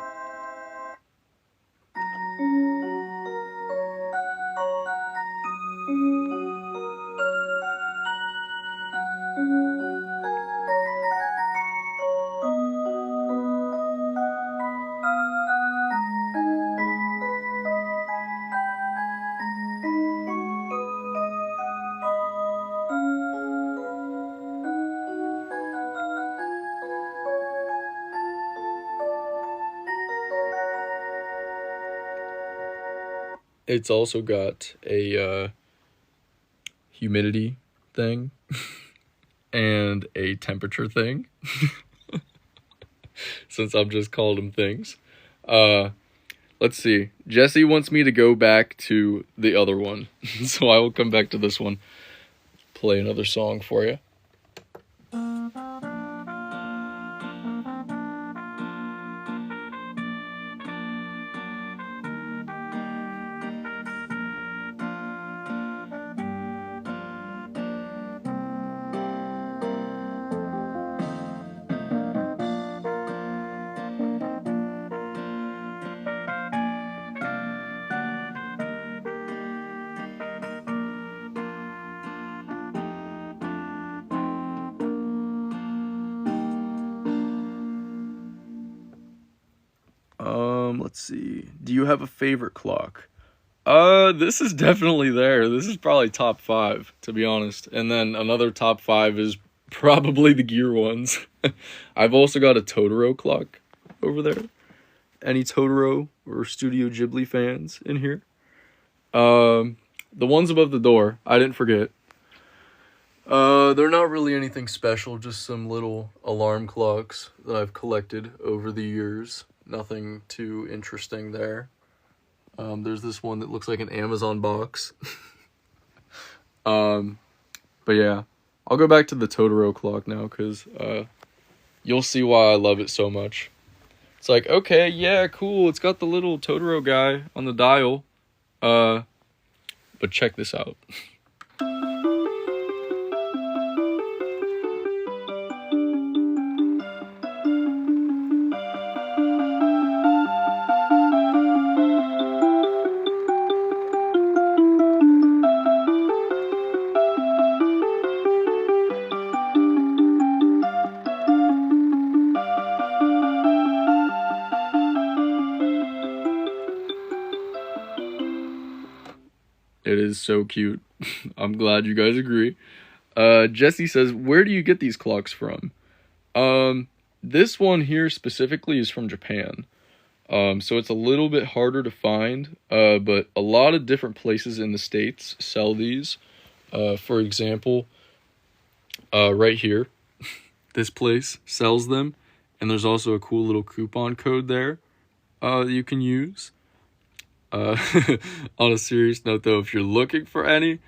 It's also got a humidity thing and a temperature thing. Since I've just called them things. Let's see. Jesse wants me to go back to the other one. So I will come back to this one. Play another song for you. Let's see. Do you have a favorite clock? This is definitely there. This is probably top 5, to be honest. And then another top 5 is Probably the gear ones. I've also got a Totoro clock over there. Any Totoro or Studio Ghibli fans in here? The ones above the door, I didn't forget. They're not really anything special, just some little alarm clocks that I've collected over the years. Nothing too interesting there. There's this one that looks like an Amazon box. But yeah, I'll go back to the Totoro clock now, because you'll see why I love it so much. It's like, okay, yeah, cool, it's got the little Totoro guy on the dial. But check this out. It is so cute. I'm glad you guys agree. Jesse says, where do you get these clocks from? This one here specifically is from Japan. So it's a little bit harder to find, but a lot of different places in the States sell these. For example, right here, this place sells them, and there's also a cool little coupon code there that you can use. On a serious note though, if you're looking for any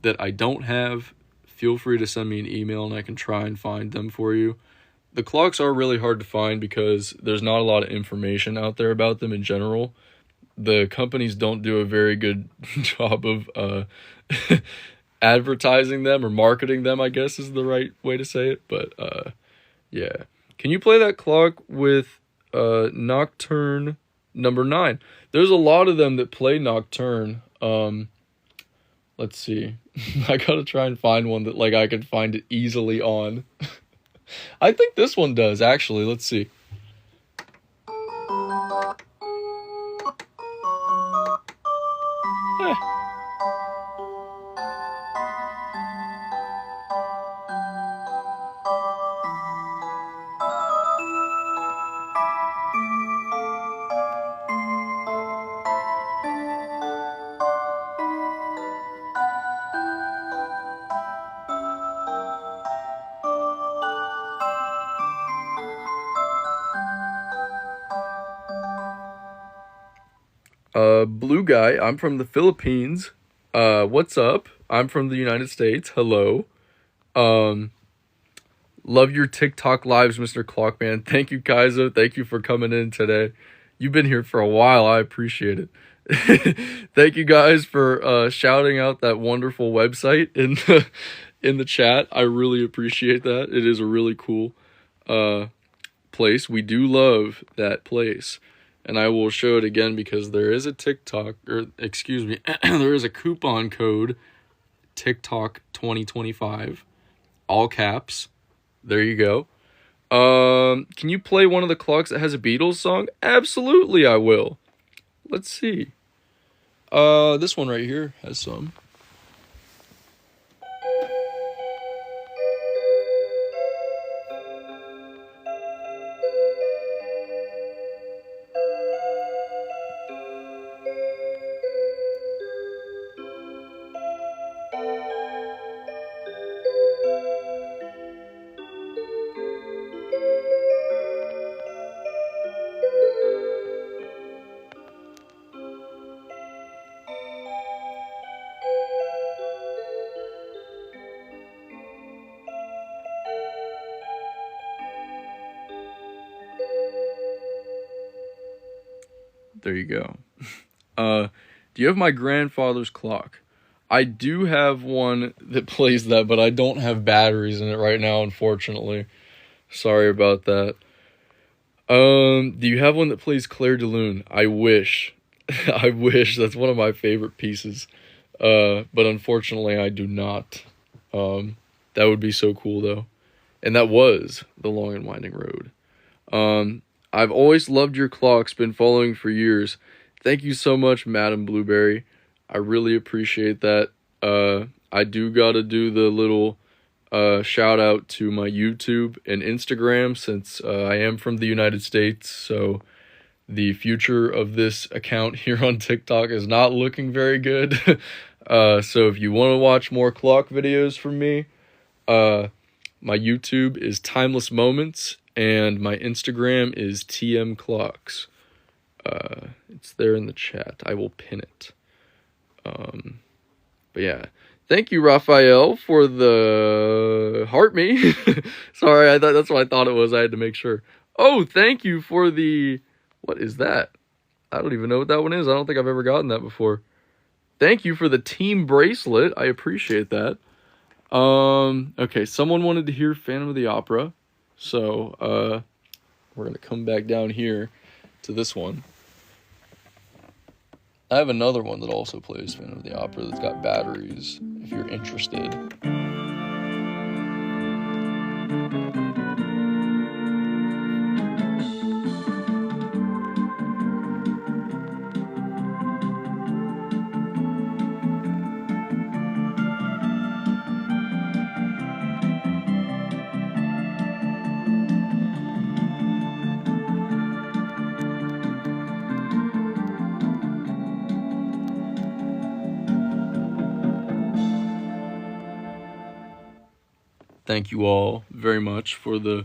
that I don't have, feel free to send me an email and I can try and find them for you. The clocks are really hard to find because there's not a lot of information out there about them in general. The companies don't do a very good job of advertising them or marketing them, I guess is the right way to say it. But yeah. Can you play that clock with Nocturne number 9? There's a lot of them that play Nocturne. Let's see. I gotta try and find one that like I can find it easily on. I think this one does, actually. Let's see. Eh. Blue guy, I'm from the Philippines. What's up? I'm from the United States. Hello. Love your TikTok lives, Mr. Clockman. Thank you, Kaizo. Thank you for coming in today. You've been here for a while. I appreciate it. Thank you guys for shouting out that wonderful website in the chat. I really appreciate that. It is a really cool place. We do love that place. And I will show it again because there is a TikTok, or excuse me, there is a coupon code, TikTok 2025, all caps. There you go. Can you play one of the clocks that has a Beatles song? Absolutely, I will. Let's see. This one right here has some. There you go. Do you have my grandfather's clock? I do have one that plays that, but I don't have batteries in it right now, unfortunately. Sorry about that. Do you have one that plays Clair de Lune? I wish. I wish. That's one of my favorite pieces. But unfortunately, I do not. That would be so cool, though. And that was The Long and Winding Road. I've always loved your clocks, been following for years. Thank you so much, Madam Blueberry. I really appreciate that. I do gotta do the little shout out to my YouTube and Instagram, since I am from the United States, so the future of this account here on TikTok is not looking very good. So if you want to watch more clock videos from me, my YouTube is Timeless Moments, and my Instagram is TM Clocks. It's there in the chat. I will pin it. But yeah, thank you, Raphael, for the heart me. Sorry, that's what I thought it was. I had to make sure. Oh, thank you for the... What is that? I don't even know what that one is. I don't think I've ever gotten that before. Thank you for the team bracelet. I appreciate that. Okay, someone wanted to hear Phantom of the Opera. So, we're going to come back down here to this one. I have another one that also plays Phantom of the Opera that's got batteries, if you're interested. Thank you all very much for the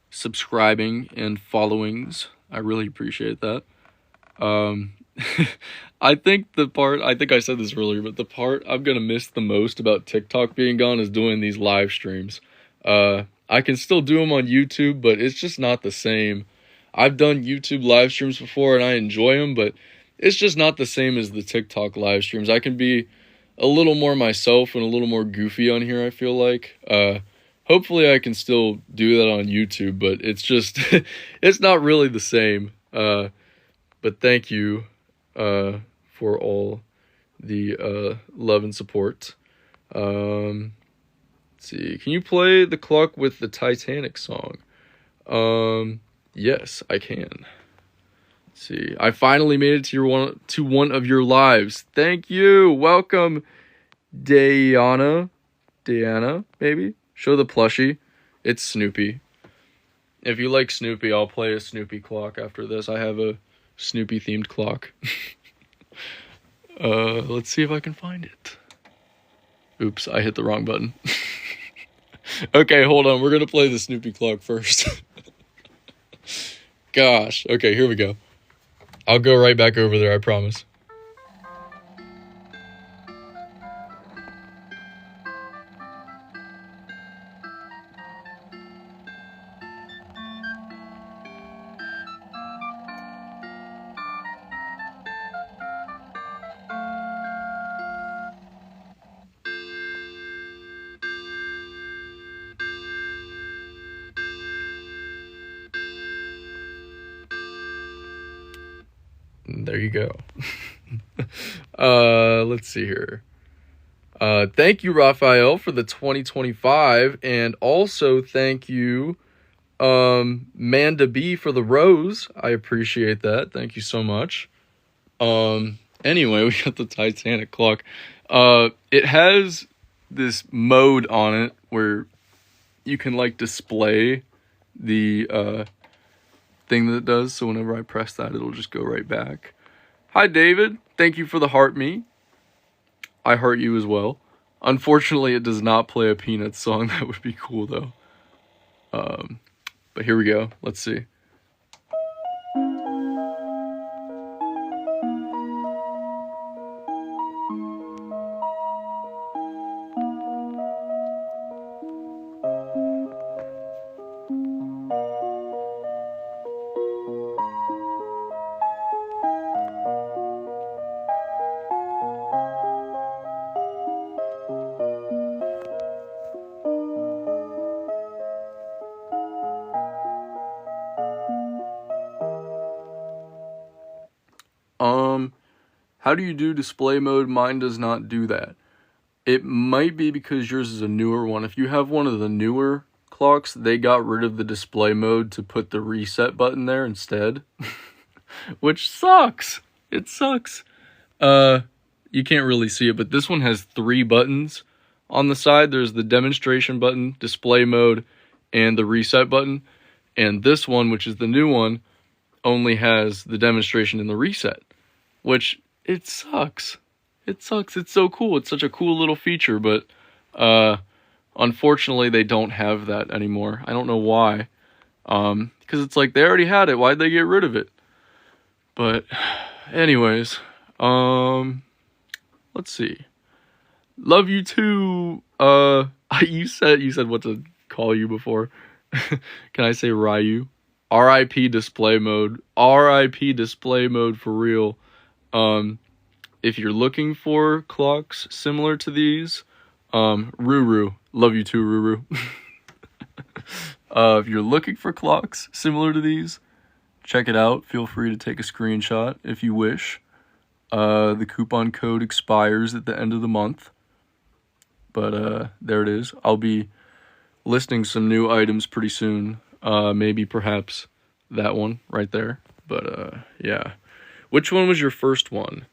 subscribing and followings. I really appreciate that. I think I said this earlier, but the part I'm going to miss the most about TikTok being gone is doing these live streams. I can still do them on YouTube, but it's just not the same. I've done YouTube live streams before and I enjoy them, but it's just not the same as the TikTok live streams. I can be a little more myself and a little more goofy on here, I feel like. Hopefully I can still do that on YouTube, but it's just, it's not really the same. But thank you for all the love and support. Let's see, can you play the clock with the Titanic song? Yes, I can. Let's see, I finally made it to one of your lives. Thank you. Welcome, Diana, maybe? Show the plushie. It's Snoopy. If you like Snoopy, I'll play a Snoopy clock after this. I have a Snoopy themed clock. Let's see if I can find it. Oops, I hit the wrong button. Okay, hold on. We're gonna play the Snoopy clock first. Gosh. Okay, here we go. I'll go right back over there, I promise. There you go. Let's see here. Thank you, Raphael, for the 2025, and also thank you, Manda B, for the rose. I appreciate that. Thank you so much. Anyway, we got the Titanic clock. It has this mode on it where you can like display the thing that it does, so whenever I press that, it'll just go right back. Hi, David. Thank you for the heart me. I heart you as well. Unfortunately, it does not play a Peanuts song. That would be cool, though. But here we go. Let's see. How do you do display mode? Mine does not do that. It might be because yours is a newer one. If you have one of the newer clocks, they got rid of the display mode to put the reset button there instead. Which sucks. It sucks. You can't really see it, but this one has 3 buttons On the side, there's the demonstration button, display mode, and the reset button. And this one, which is the new one, only has the demonstration and the reset, which it sucks. It sucks. It's so cool. It's such a cool little feature, but unfortunately, they don't have that anymore. I don't know why. Because it's like they already had it. Why'd they get rid of it? But anyways, let's see. Love you too. You said what to call you before. Can I say Ryu? RIP display mode. RIP display mode for real. If you're looking for clocks similar to these, Ruru. Love you too, Ruru. If you're looking for clocks similar to these, check it out. Feel free to take a screenshot if you wish. The coupon code expires at the end of the month. But there it is. I'll be listing some new items pretty soon. Maybe perhaps that one right there. But yeah. Which one was your first one?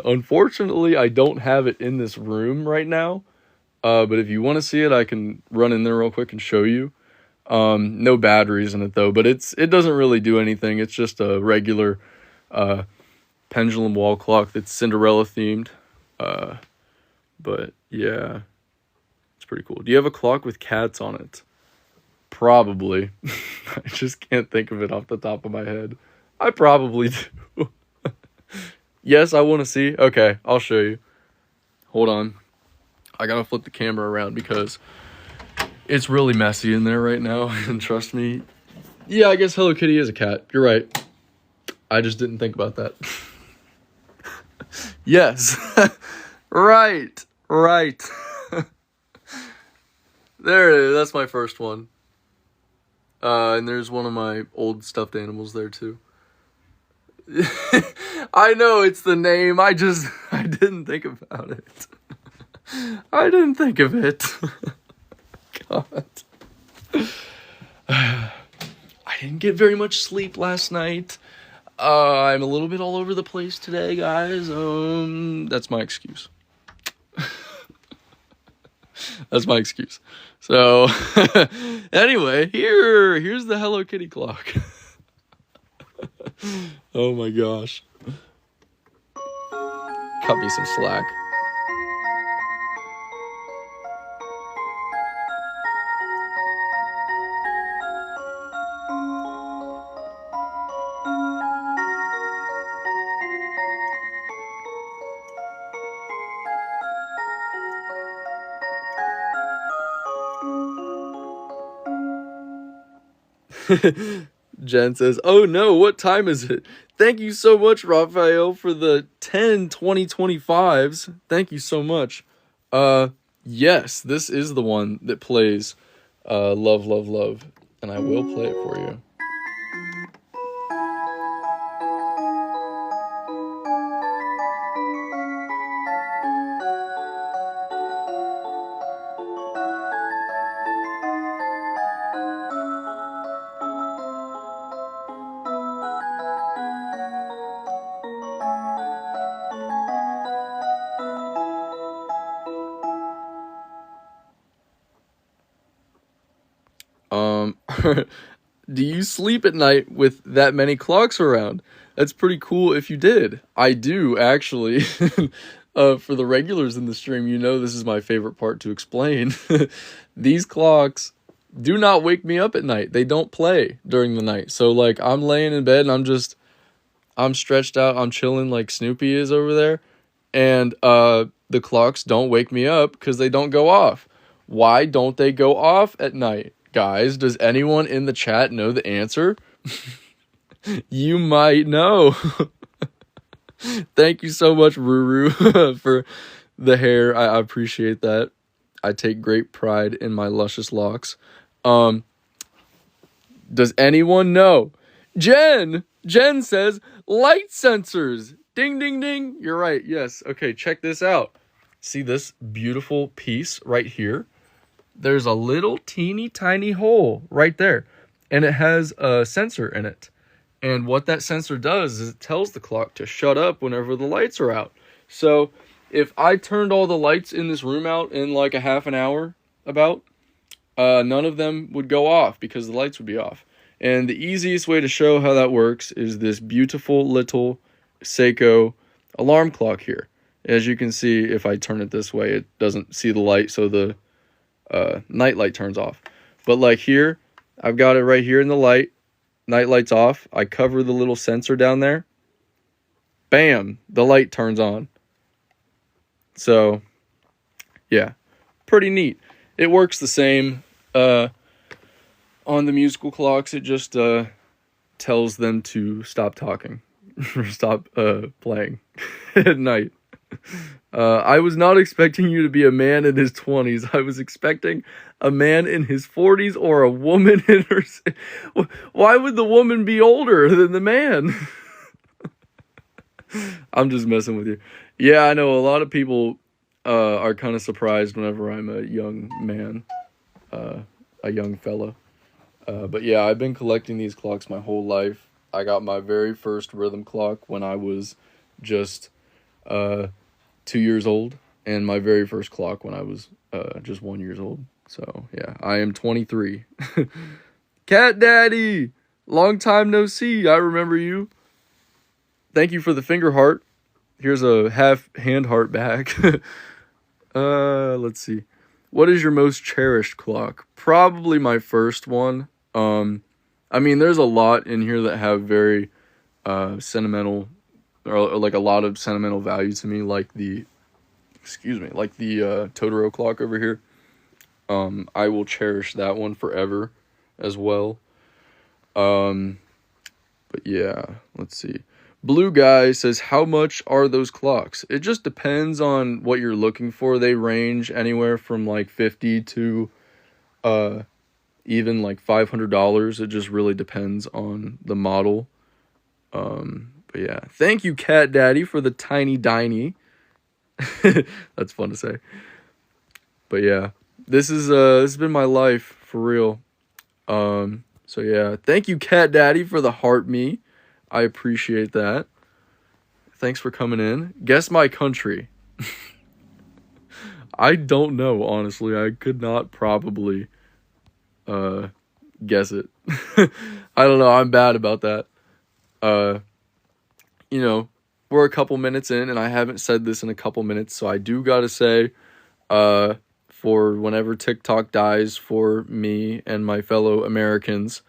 Unfortunately, I don't have it in this room right now. But if you want to see it, I can run in there real quick and show you. No batteries in it though, but it doesn't really do anything. It's just a regular pendulum wall clock that's Cinderella themed. But yeah, it's pretty cool. Do you have a clock with cats on it? Probably. I just can't think of it off the top of my head. I probably do. Yes, I want to see. Okay, I'll show you. Hold on. I gotta flip the camera around because it's really messy in there right now. And trust me. Yeah, I guess Hello Kitty is a cat. You're right. I just didn't think about that. Yes. Right. There it is. That's my first one. And there's one of my old stuffed animals there too. I know it's the name. I didn't think about it. I didn't think of it. God. I didn't get very much sleep last night. I'm a little bit all over the place today, guys. That's my excuse. That's my excuse. So, anyway, here's the Hello Kitty clock. Oh my gosh. Cut me some slack. Jen says, oh no, what time is it? Thank you so much, Raphael, for the 10 2025s. Thank you so much. Yes, this is the one that plays Love, Love, Love. And I will play it for you. Do you sleep at night with that many clocks around? That's pretty cool if you did. I do, actually. For the regulars in the stream, you know this is my favorite part to explain. These clocks do not wake me up at night. They don't play during the night. So, like, I'm laying in bed and I'm stretched out. I'm chilling like Snoopy is over there. And the clocks don't wake me up because they don't go off. Why don't they go off at night? Guys, does anyone in the chat know the answer? You might know. Thank you so much, Ruru, for the hair. I appreciate that. I take great pride in my luscious locks. Does anyone know? Jen says light sensors. Ding, ding, ding. You're right. Yes. Okay, check this out. See this beautiful piece right here? There's a little teeny tiny hole right there, and it has a sensor in it. And what that sensor does is it tells the clock to shut up whenever the lights are out. So if I turned all the lights in this room out in like a half an hour, about, none of them would go off because the lights would be off. And the easiest way to show how that works is this beautiful little Seiko alarm clock here. As you can see, if I turn it this way, it doesn't see the light, so the night light turns off. But like here, I've got it right here in the light. Night light's off. I cover the little sensor down there. Bam! The light turns on. So, yeah. Pretty neat. It works the same on the musical clocks. It just tells them to stop talking. Or stop playing at night. I was not expecting you to be a man in his 20s. I was expecting a man in his 40s or a woman in her... Why would the woman be older than the man? I'm just messing with you. Yeah, I know a lot of people are kind of surprised whenever I'm a young man, a young fella. But yeah, I've been collecting these clocks my whole life. I got my very first rhythm clock when I was just 2 years old, and my very first clock when I was just 1 year old. So yeah, I am 23. Cat Daddy, long time no see. I remember you. Thank you for the finger heart. Here's a half hand heart back. Let's see. What is your most cherished clock? Probably my first one. I mean, there's a lot in here that have very sentimental, or like a lot of sentimental value to me, like the Totoro clock over here. I will cherish that one forever as well. But yeah, let's see. Blue Guy says, how much are those clocks? It just depends on what you're looking for. They range anywhere from like $50 to even like $500. It just really depends on the model. But yeah, thank you, Cat Daddy, for the tiny diny. That's fun to say. But yeah, this has been my life for real. So yeah, thank you, Cat Daddy, for the heart me. I appreciate that. Thanks for coming in. Guess my country. I don't know, honestly. I could not probably guess it. I don't know. I'm bad about that. You know, we're a couple minutes in, and I haven't said this in a couple minutes, so I do gotta say, for whenever TikTok dies for me and my fellow Americans,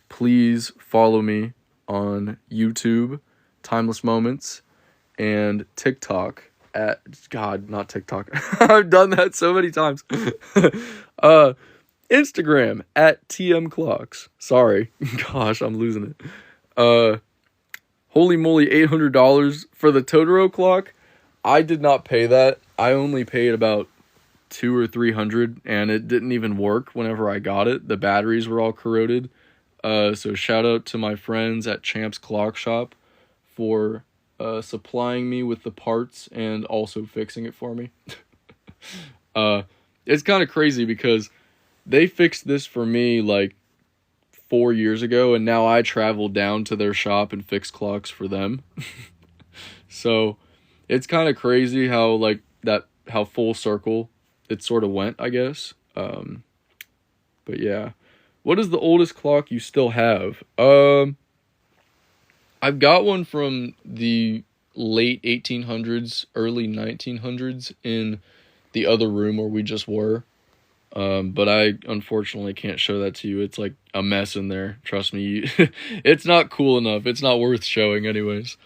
please follow me on YouTube, Timeless Moments, and TikTok at, God, not TikTok. I've done that so many times. Instagram at TM Clocks. Sorry. Gosh, I'm losing it. Holy moly, $800 for the Totoro clock. I did not pay that. I only paid about $200 or $300, and it didn't even work whenever I got it. The batteries were all corroded. So shout out to my friends at Champ's Clock Shop for supplying me with the parts and also fixing it for me. It's kind of crazy because they fixed this for me like 4 years ago, and now I travel down to their shop and fix clocks for them. So it's kind of crazy how how full circle it sort of went, I guess. But yeah. What is the oldest clock you still have? I've got one from the late 1800s, early 1900s in the other room where we just were. But I unfortunately can't show that to you. It's like a mess in there. Trust me. It's not cool enough. It's not worth showing anyways.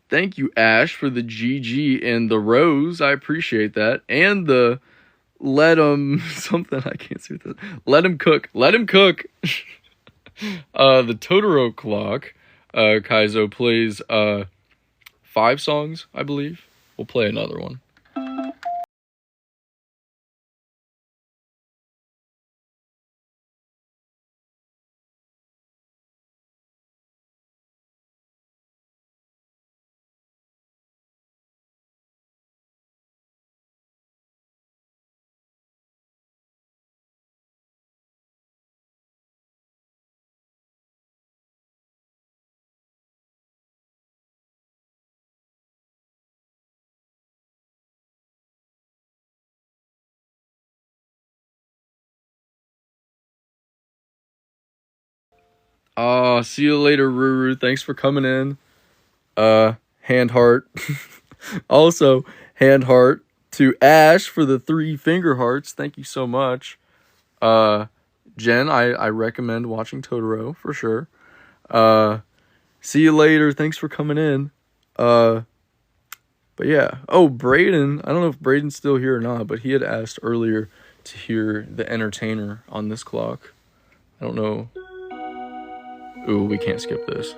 Thank you, Ash, for the GG and the rose. I appreciate that. And the let him something. I can't see what this. Let him cook. Let him cook. The Totoro clock. Kaizo plays 5 songs, I believe. We'll play another one. See you later, Ruru. Thanks for coming in. Hand heart. Also, hand heart to Ash for the 3 finger hearts. Thank you so much. Jen, I recommend watching Totoro for sure. See you later. Thanks for coming in. But yeah. Oh, Braden. I don't know if Braden's still here or not, but he had asked earlier to hear The Entertainer on this clock. I don't know. Ooh, we can't skip this.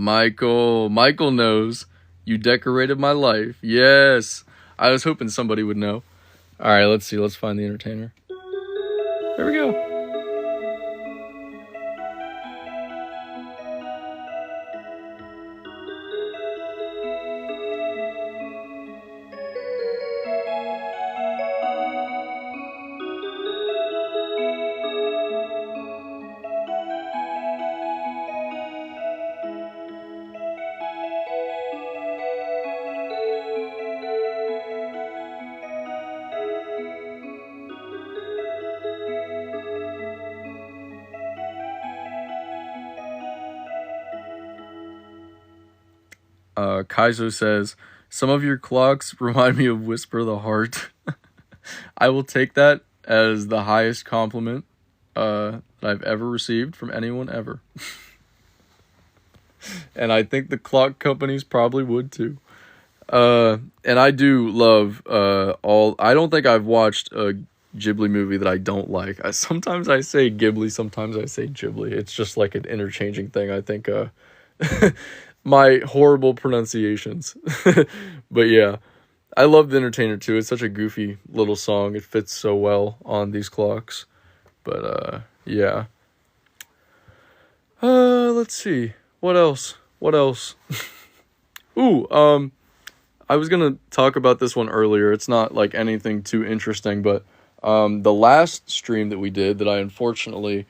Michael knows. You decorated my life. Yes. I was hoping somebody would know. All right, let's see. Let's find the entertainer. There we go. Kaizo says, some of your clocks remind me of Whisper the Heart. I will take that as the highest compliment that I've ever received from anyone ever. And I think the clock companies probably would too. And I do love I don't think I've watched a Ghibli movie that I don't like. Sometimes I say Ghibli, sometimes I say Ghibli. It's just like an interchanging thing. I think my horrible pronunciations. But yeah, I love The Entertainer too. It's such a goofy little song. It fits so well on these clocks. But yeah. Let's see. What else? Ooh, I was gonna talk about this one earlier. It's not like anything too interesting, but the last stream that we did that I unfortunately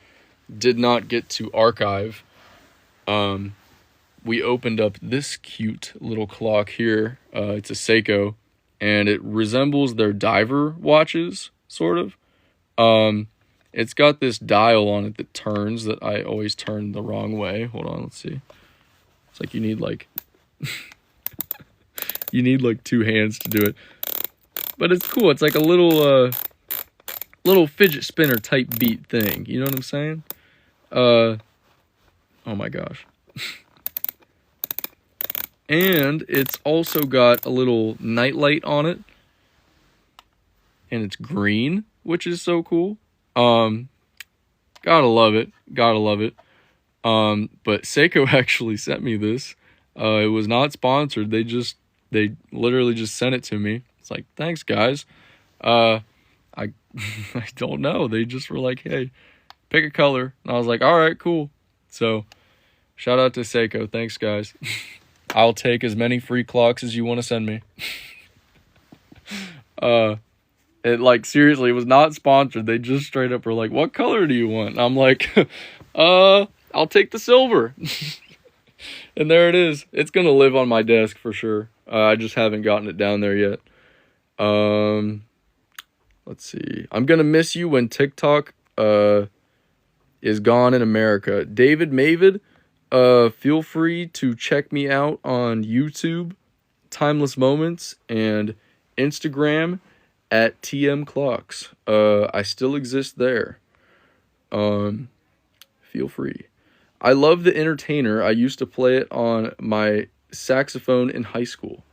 did not get to archive, we opened up this cute little clock here. It's a Seiko, and it resembles their diver watches, sort of. It's got this dial on it that turns that I always turn the wrong way. Hold on, let's see. It's like you need like you need like 2 hands to do it. But it's cool. It's like a little fidget spinner type beat thing. You know what I'm saying? Oh my gosh. And it's also got a little nightlight on it. And it's green, which is so cool. Gotta love it. But Seiko actually sent me this. It was not sponsored. They literally just sent it to me. It's like, thanks guys. I I don't know. They just were like, hey, pick a color. And I was like, all right, cool. So shout out to Seiko. Thanks guys. I'll take as many free clocks as you want to send me. It like seriously, it was not sponsored. They just straight up were like, what color do you want? And I'm like, I'll take the silver. And there it is. It's gonna live on my desk for sure. I just haven't gotten it down there yet. Let's see. I'm gonna miss you when TikTok is gone in America. David Mavid, feel free to check me out on YouTube, Timeless Moments, and Instagram at TM Clocks. I still exist there. Feel free. I love The Entertainer. I used to play it on my saxophone in high school.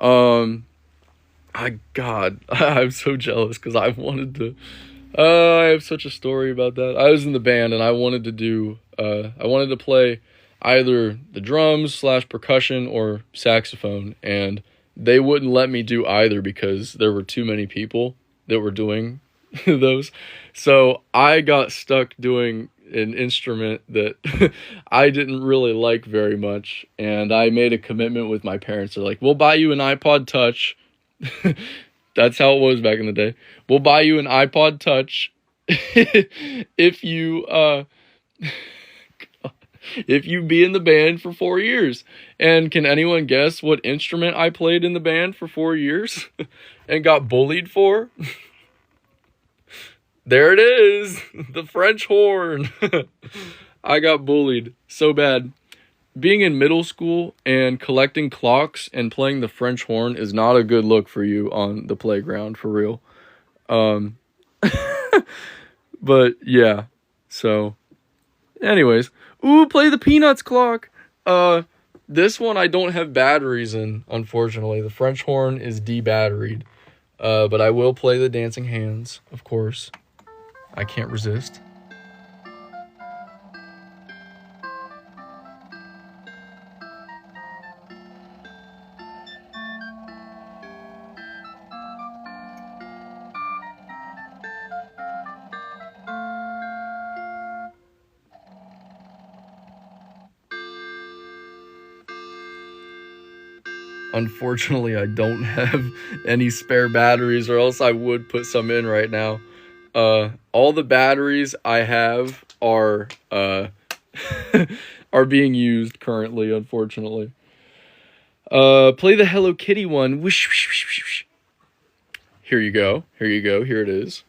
God, I'm so jealous because I wanted to I have such a story about that. I was in the band and I wanted to do, I wanted to play either the drums slash percussion or saxophone, and they wouldn't let me do either because there were too many people that were doing those. So I got stuck doing an instrument that I didn't really like very much, and I made a commitment with my parents. They're like, "We'll buy you an iPod Touch." That's how it was back in the day. We'll buy you an iPod Touch if you if you be in the band for 4 years. And can anyone guess what instrument I played in the band for 4 years and got bullied for? There it is, the French horn. I got bullied so bad. Being in middle school and collecting clocks and playing the French horn is not a good look for you on the playground, for real. Um, but yeah, so anyways, ooh, play the Peanuts clock. This one I don't have batteries in, unfortunately. The French horn is de-batteried. But I will play the Dancing Hands, of course. I can't resist. Unfortunately, I don't have any spare batteries, or else I would put some in right now. All the batteries I have are are being used currently, unfortunately. Play the Hello Kitty one. Whoosh, whoosh, whoosh, whoosh. Here you go. Here you go. Here it is.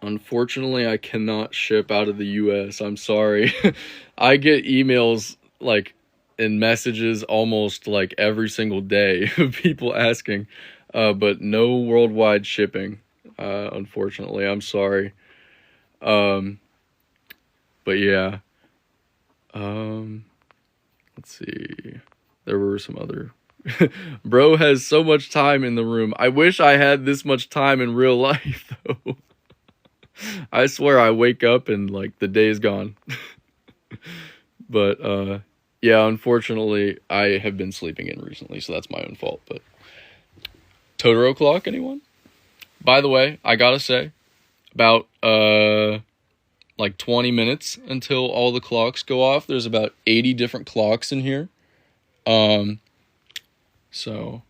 Unfortunately, I cannot ship out of the US. I'm sorry. I get emails like and messages almost like every single day of people asking, but no worldwide shipping. Unfortunately, I'm sorry. Um, but yeah. Um, let's see. There were some other. Bro has so much time in the room. I wish I had this much time in real life, though. I swear I wake up and like the day is gone. But yeah, unfortunately I have been sleeping in recently, so that's my own fault. But Totoro clock, anyone? By the way, I gotta say, about like 20 minutes until all the clocks go off. There's about 80 different clocks in here. So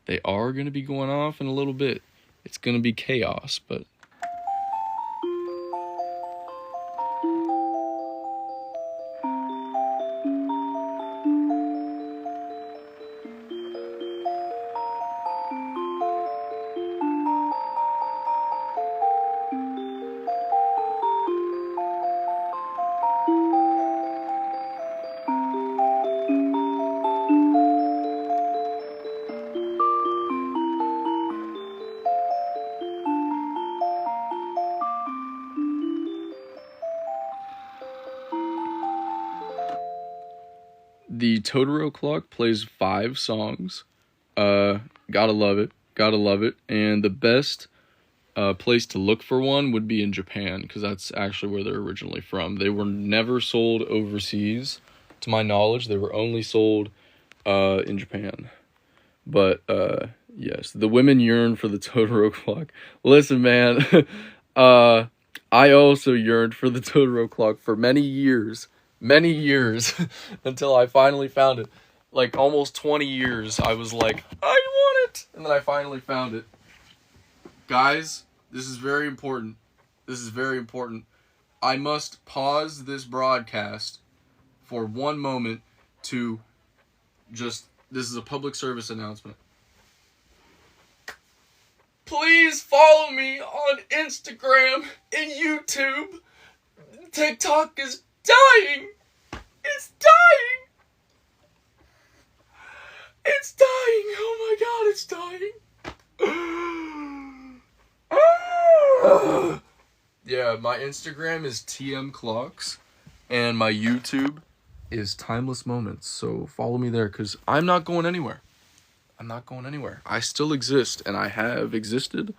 they are gonna be going off in a little bit. It's gonna be chaos, but the Totoro clock plays 5 songs. Gotta love it. Gotta love it. And the best place to look for one would be in Japan, because that's actually where they're originally from. They were never sold overseas, to my knowledge. They were only sold in Japan. But yes, the women yearn for the Totoro clock. Listen, man, I also yearned for the Totoro clock for many years, until I finally found it. Like almost 20 years, I was like, I want it, and then I finally found it. Guys, this is very important. This is very important. I must pause this broadcast for one moment to just, this is a public service announcement. Please follow me on Instagram and YouTube. TikTok is dying. It's dying. It's dying. Oh my god, it's dying. Yeah, my Instagram is TM Clocks and my YouTube is Timeless Moments. So follow me there because I'm not going anywhere. I still exist and I have existed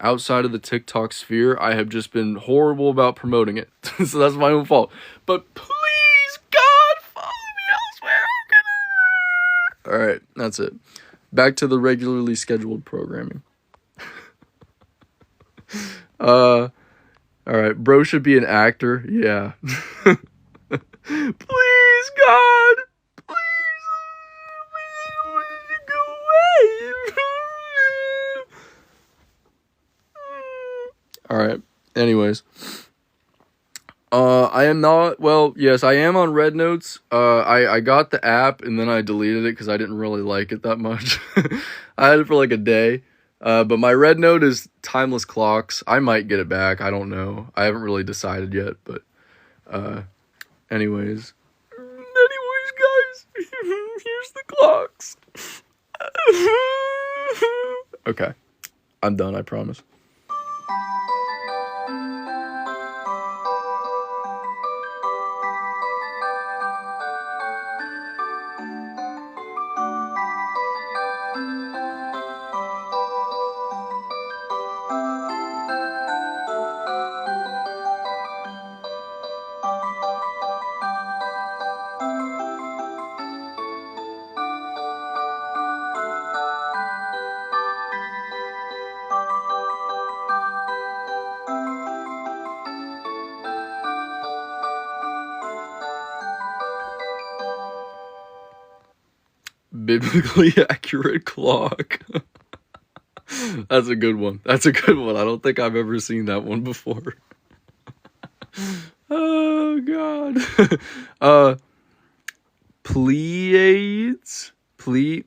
outside of the TikTok sphere. I have just been horrible about promoting it. So that's my own fault. But please, God, follow me elsewhere. Alright, that's it. Back to the regularly scheduled programming. Alright, bro should be an actor. Yeah. Please, God. Please. I want it to go away. Alright, anyways. I am not, well, yes, I am on Red Notes. I got the app and then I deleted it because I didn't really like it that much. I had it for like a day. But my Red Note is Timeless Clocks. I might get it back. I don't know. I haven't really decided yet, but, anyways. Anyways, guys, here's the clocks. Okay, I'm done, I promise. Biblically accurate clock. That's a good one. I don't think I've ever seen that one before. Oh god. Pleiades? I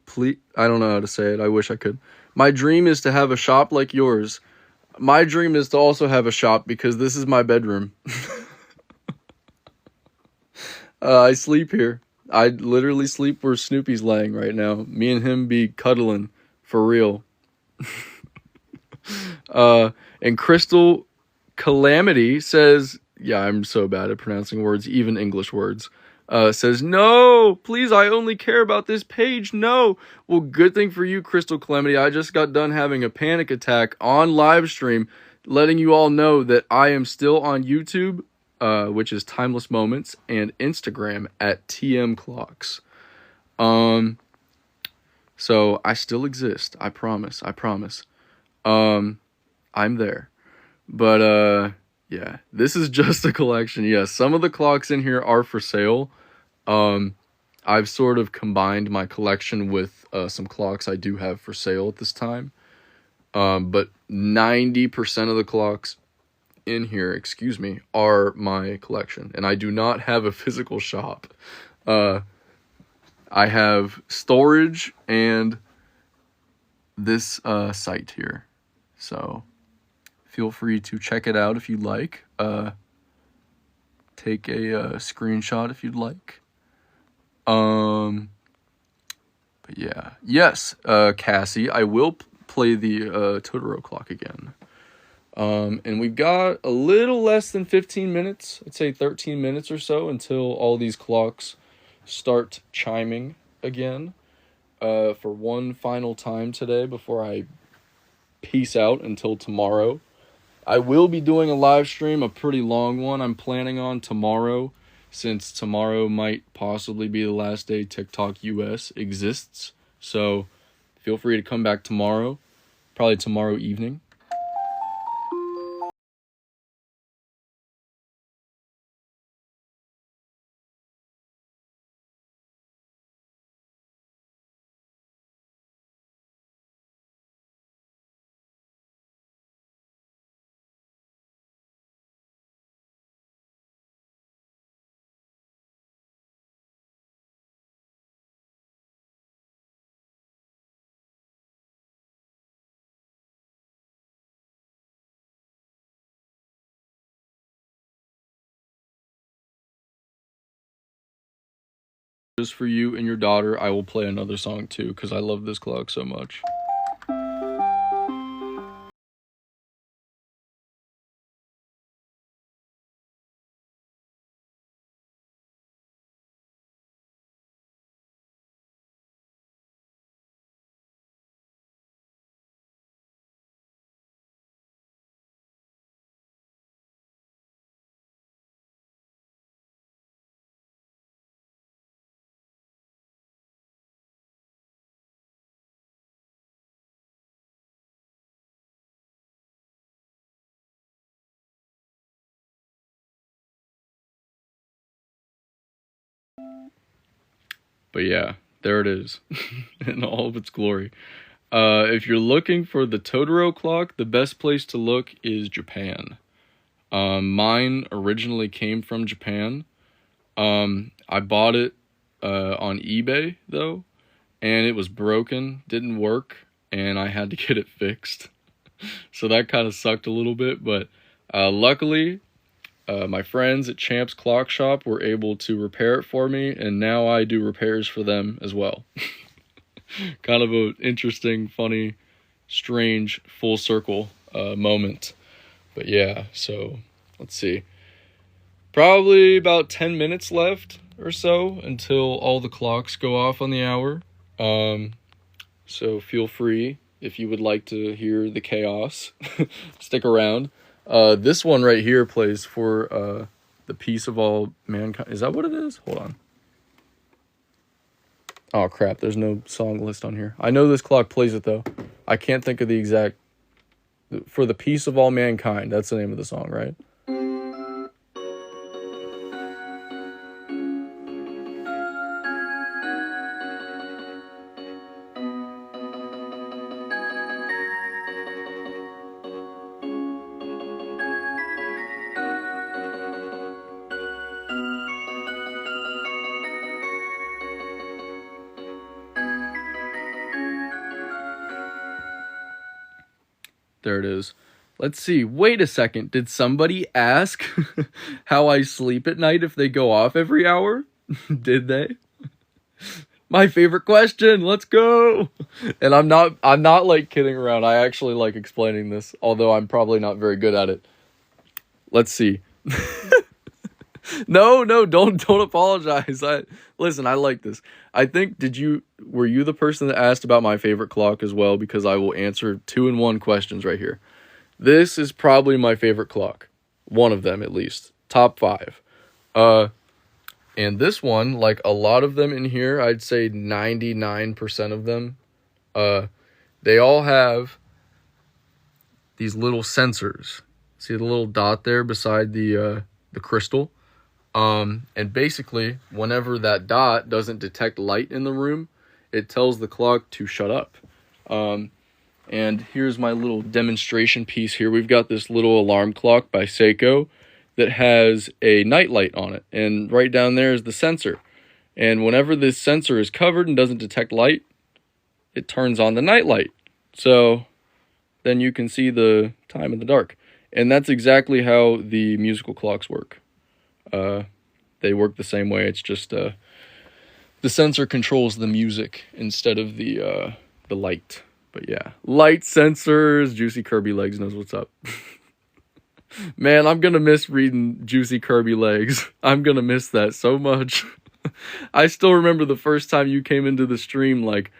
don't know how to say it. I wish I could. My dream is to have a shop like yours. My dream is to also have a shop because this is my bedroom. I sleep here. I literally sleep where Snoopy's laying right now. Me and him be cuddling for real. And Crystal Calamity says, yeah, I'm so bad at pronouncing words, even English words. Says, no, please, I only care about this page, no. Well, good thing for you, Crystal Calamity. I just got done having a panic attack on live stream, letting you all know that I am still on YouTube, which is Timeless Moments, and Instagram at TM Clocks. So I still exist. I promise. I'm there. But, yeah, this is just a collection. Yes, some of the clocks in here are for sale. I've sort of combined my collection with some clocks I do have for sale at this time. But 90% of the clocks in here, are my collection. And I do not have a physical shop. I have storage and this site here. So feel free to check it out if you'd like. Take a screenshot if you'd like. But yeah. Yes, Cassie, I will play the Totoro clock again. And we've got a little less than 15 minutes. I'd say 13 minutes or so until all these clocks start chiming again. For one final time today before I peace out until tomorrow. I will be doing a live stream, a pretty long one. I'm planning on tomorrow, since tomorrow might possibly be the last day TikTok US exists. So feel free to come back tomorrow, probably tomorrow evening. just for you and your daughter, I will play another song too, because I love this clock so much. But yeah, there it is in all of its glory. If you're looking for the Totoro clock, the best place to look is Japan. Mine originally came from Japan. I bought it on eBay though, and it was broken, didn't work, and I had to get it fixed. So that kind of sucked a little bit, but luckily, my friends at Champ's Clock Shop were able to repair it for me, and now I do repairs for them as well. Kind of an interesting, funny, strange, full circle moment. But yeah, so let's see. Probably about 10 minutes left or so until all the clocks go off on the hour. So feel free, if you would like to hear the chaos, stick around. This one right here plays for the peace of all mankind. Is that what it is? Hold on. Oh crap, there's no song list on here. I know this clock plays it though. I can't think of the exact... For the peace of all mankind, that's the name of the song, right? There it is. Let's see. Wait a second. Did somebody ask how I sleep at night if they go off every hour? Did they? My favorite question. Let's go. And I'm not like kidding around. I actually like explaining this, although I'm probably not very good at it. Let's see. No, don't apologize. Listen, I like this. I think were you the person that asked about my favorite clock as well? Because I will answer 2-in-1 questions right here. This is probably my favorite clock. One of them at least. Top 5. And this one, like a lot of them in here, I'd say 99% of them, they all have these little sensors. See the little dot there beside the crystal? And basically, whenever that dot doesn't detect light in the room, it tells the clock to shut up. And here's my little demonstration piece here. We've got this little alarm clock by Seiko that has a night light on it. And right down there is the sensor. And whenever this sensor is covered and doesn't detect light, it turns on the night light. So then you can see the time in the dark. And that's exactly how the musical clocks work. They work the same way. It's just the sensor controls the music instead of the light. But yeah, light sensors. Juicy Kirby Legs knows what's up. Man, I'm gonna miss reading Juicy Kirby Legs. I'm gonna miss that so much. I still remember the first time you came into the stream, like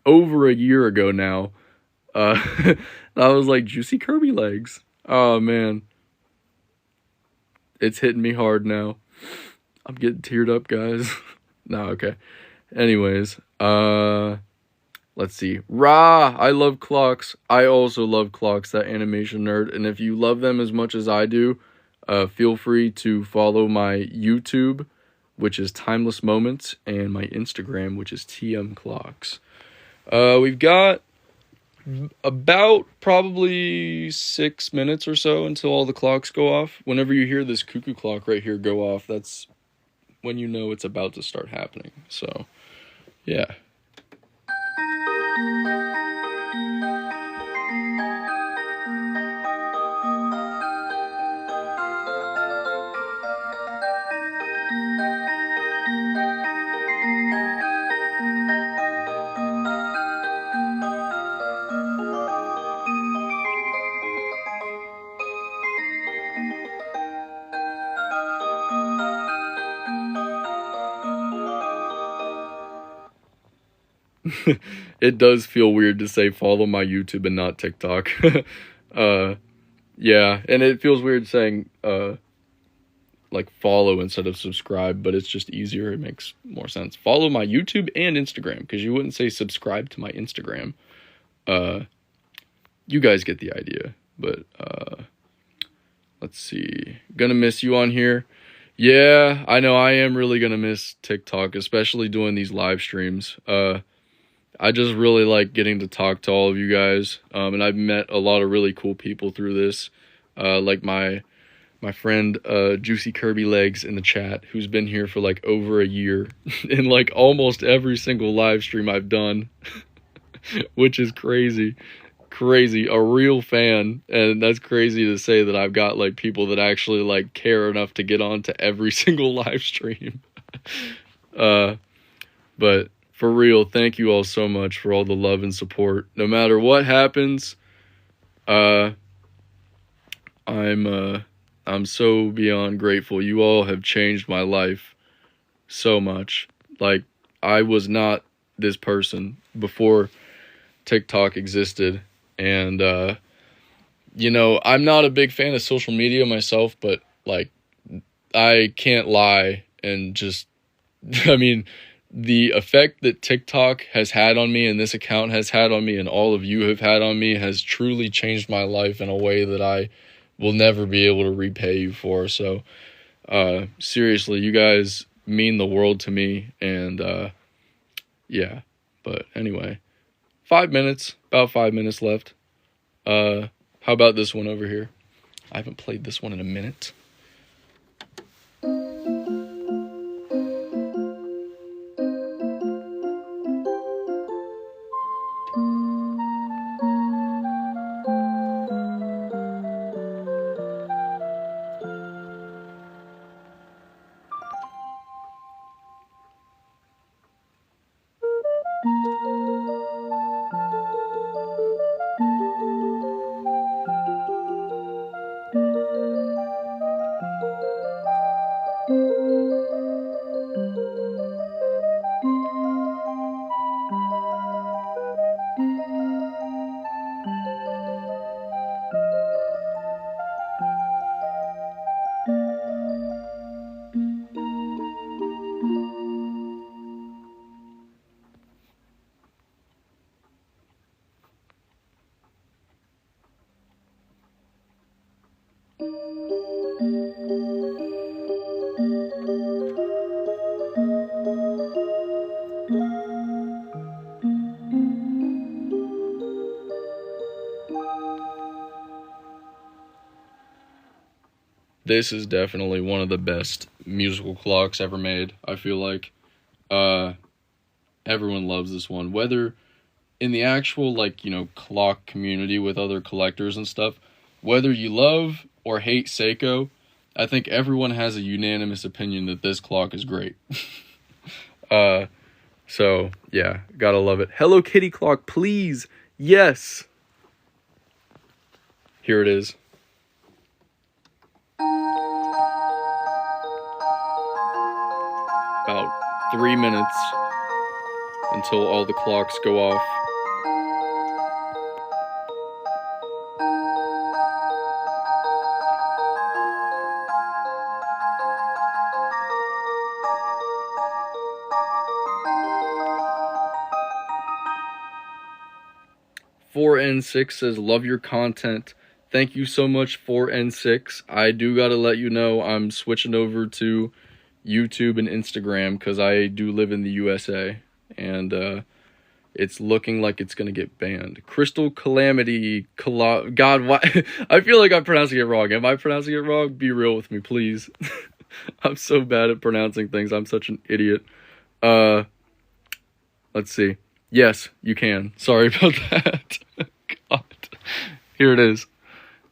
over a year ago now. I was like, Juicy Kirby Legs. Oh man, it's hitting me hard now. I'm getting teared up, guys. No, okay. Anyways, let's see. Rah! I love clocks. I also love clocks, that animation nerd. And if you love them as much as I do, feel free to follow my YouTube, which is Timeless Moments, and my Instagram, which is TM Clocks. We've got about probably 6 minutes or so until all the clocks go off. Whenever you hear this cuckoo clock right here go off, that's when you know it's about to start happening. So, yeah. It does feel weird to say follow my YouTube and not TikTok. Yeah, and it feels weird saying like follow instead of subscribe, but it's just easier. It makes more sense. Follow my YouTube and Instagram, because you wouldn't say subscribe to my Instagram. You guys get the idea. But let's see. Gonna miss you on here. Yeah, I know I am really gonna miss TikTok, especially doing these live streams. I just really like getting to talk to all of you guys. And I've met a lot of really cool people through this. Like my friend Juicy Kirby Legs in the chat, who's been here for like over a year in like almost every single live stream I've done, which is crazy. A real fan. And that's crazy to say that I've got like people that actually like care enough to get on to every single live stream. But for real, thank you all so much for all the love and support. No matter what happens, I'm so beyond grateful. You all have changed my life so much. Like, I was not this person before TikTok existed. And, you know, I'm not a big fan of social media myself, but, like, I can't lie and just, I mean, the effect that TikTok has had on me and this account has had on me and all of you have had on me has truly changed my life in a way that I will never be able to repay you for. So, seriously, you guys mean the world to me. And, yeah, but anyway, 5 minutes, about 5 minutes left. How about this one over here? I haven't played this one in a minute. This is definitely one of the best musical clocks ever made, I feel like. Everyone loves this one. Whether in the actual, like, you know, clock community with other collectors and stuff, whether you love or hate Seiko, I think everyone has a unanimous opinion that this clock is great. So, yeah, gotta love it. Hello Kitty clock, please! Yes! Here it is. About 3 minutes until all the clocks go off. "4N6 says, love your content. Thank you so much, 4N6. I do gotta let you know I'm switching over to YouTube and Instagram because I do live in the USA. And it's looking like it's gonna get banned. Crystal Calamity, God, why? I feel like I'm pronouncing it wrong. Am I pronouncing it wrong? Be real with me, please. I'm so bad at pronouncing things. I'm such an idiot. Let's see. Yes, you can. Sorry about that. God. Here it is.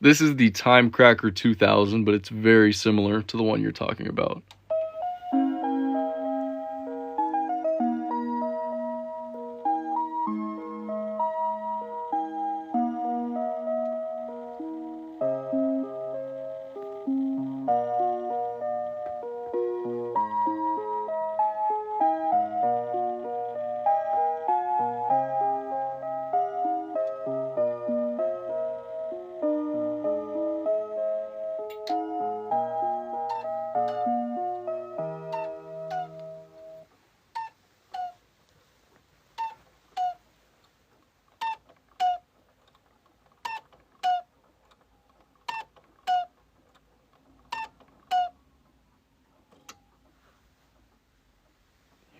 This is the Timecracker 2000, but it's very similar to the one you're talking about.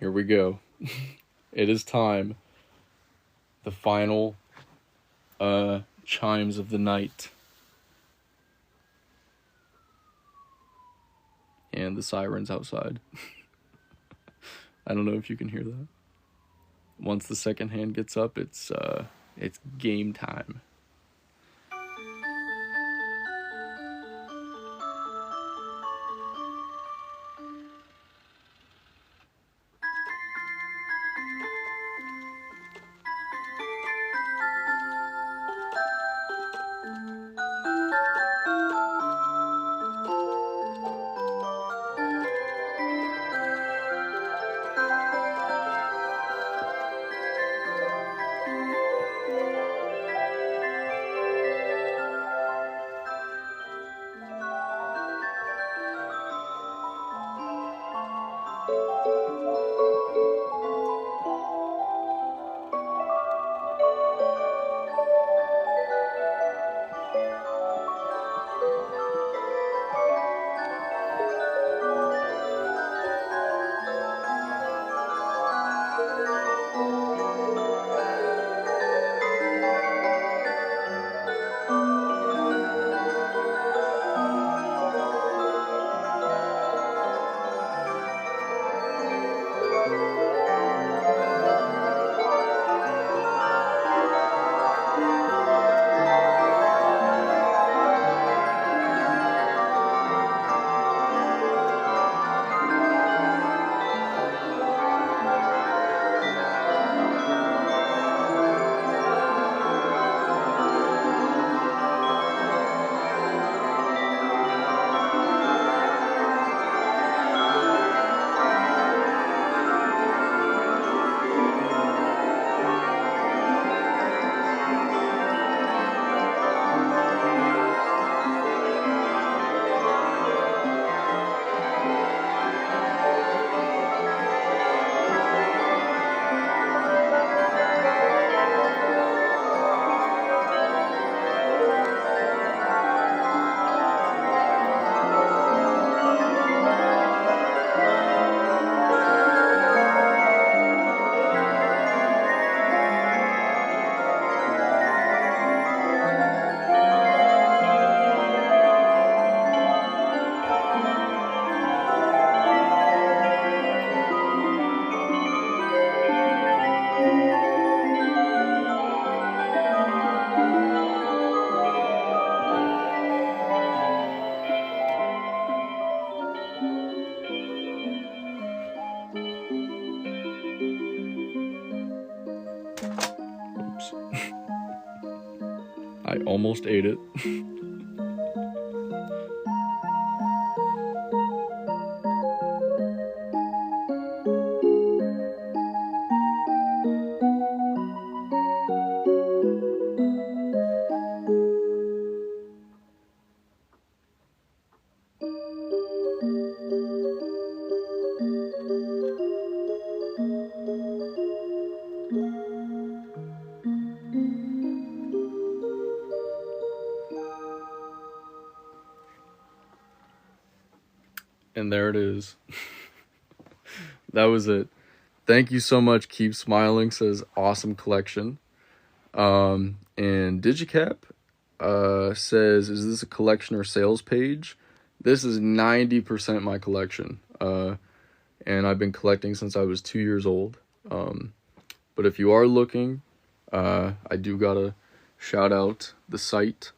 here we go. It is time. The final chimes of the night. And the sirens outside. I don't know if you can hear that. Once the second hand gets up, it's game time. Oops. I almost ate it. And there it is. That was it. Thank you so much. Keep Smiling says awesome collection. And Digicap says, is this a collection or sales page? This is 90% my collection. And I've been collecting since I was 2 years old. But if you are looking, I do gotta shout out the site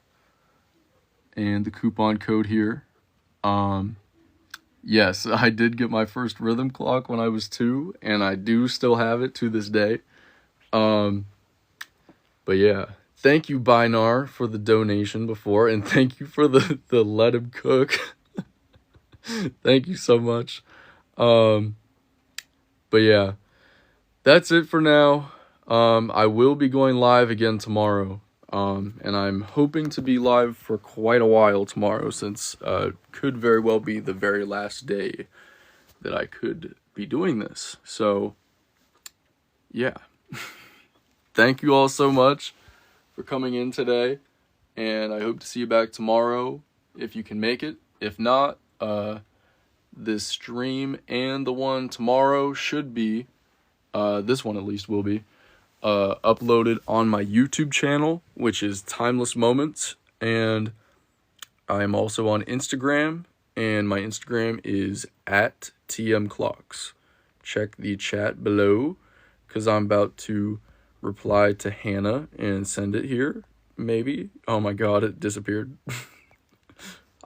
and the coupon code here. Yes, I did get my first rhythm clock when I was 2, and I do still have it to this day. But yeah, thank you, Binar, for the donation before, and thank you for the let him cook. Thank you so much. But yeah, that's it for now. I will be going live again tomorrow. And I'm hoping to be live for quite a while tomorrow, since could very well be the very last day that I could be doing this. So, yeah. Thank you all so much for coming in today, and I hope to see you back tomorrow if you can make it. If not, this stream and the one tomorrow should be, this one at least will be, uploaded on my YouTube channel, which is Timeless Moments, and I am also on Instagram, and my Instagram is at TMClocks. Check the chat below, because I'm about to reply to Hannah and send it here, maybe. Oh my god, it disappeared.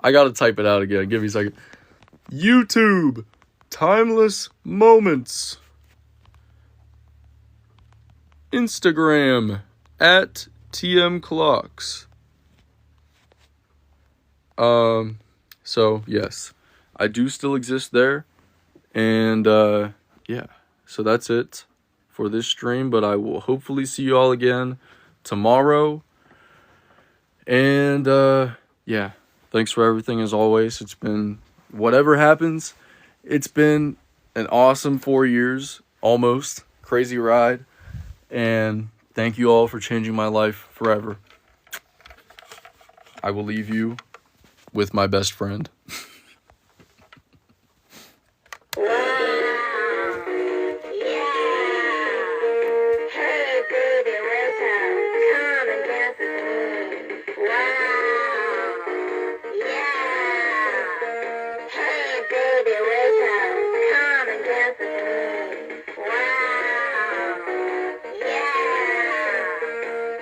I gotta type it out again. Give me a second. YouTube, Timeless Moments. Instagram, at TMClocks. So, yes, I do still exist there. And, yeah, so that's it for this stream. But I will hopefully see you all again tomorrow. And, yeah, thanks for everything as always. It's been, whatever happens, it's been an awesome 4 years, almost. Crazy ride. And thank you all for changing my life forever. I will leave you with my best friend.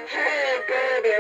Hey, baby,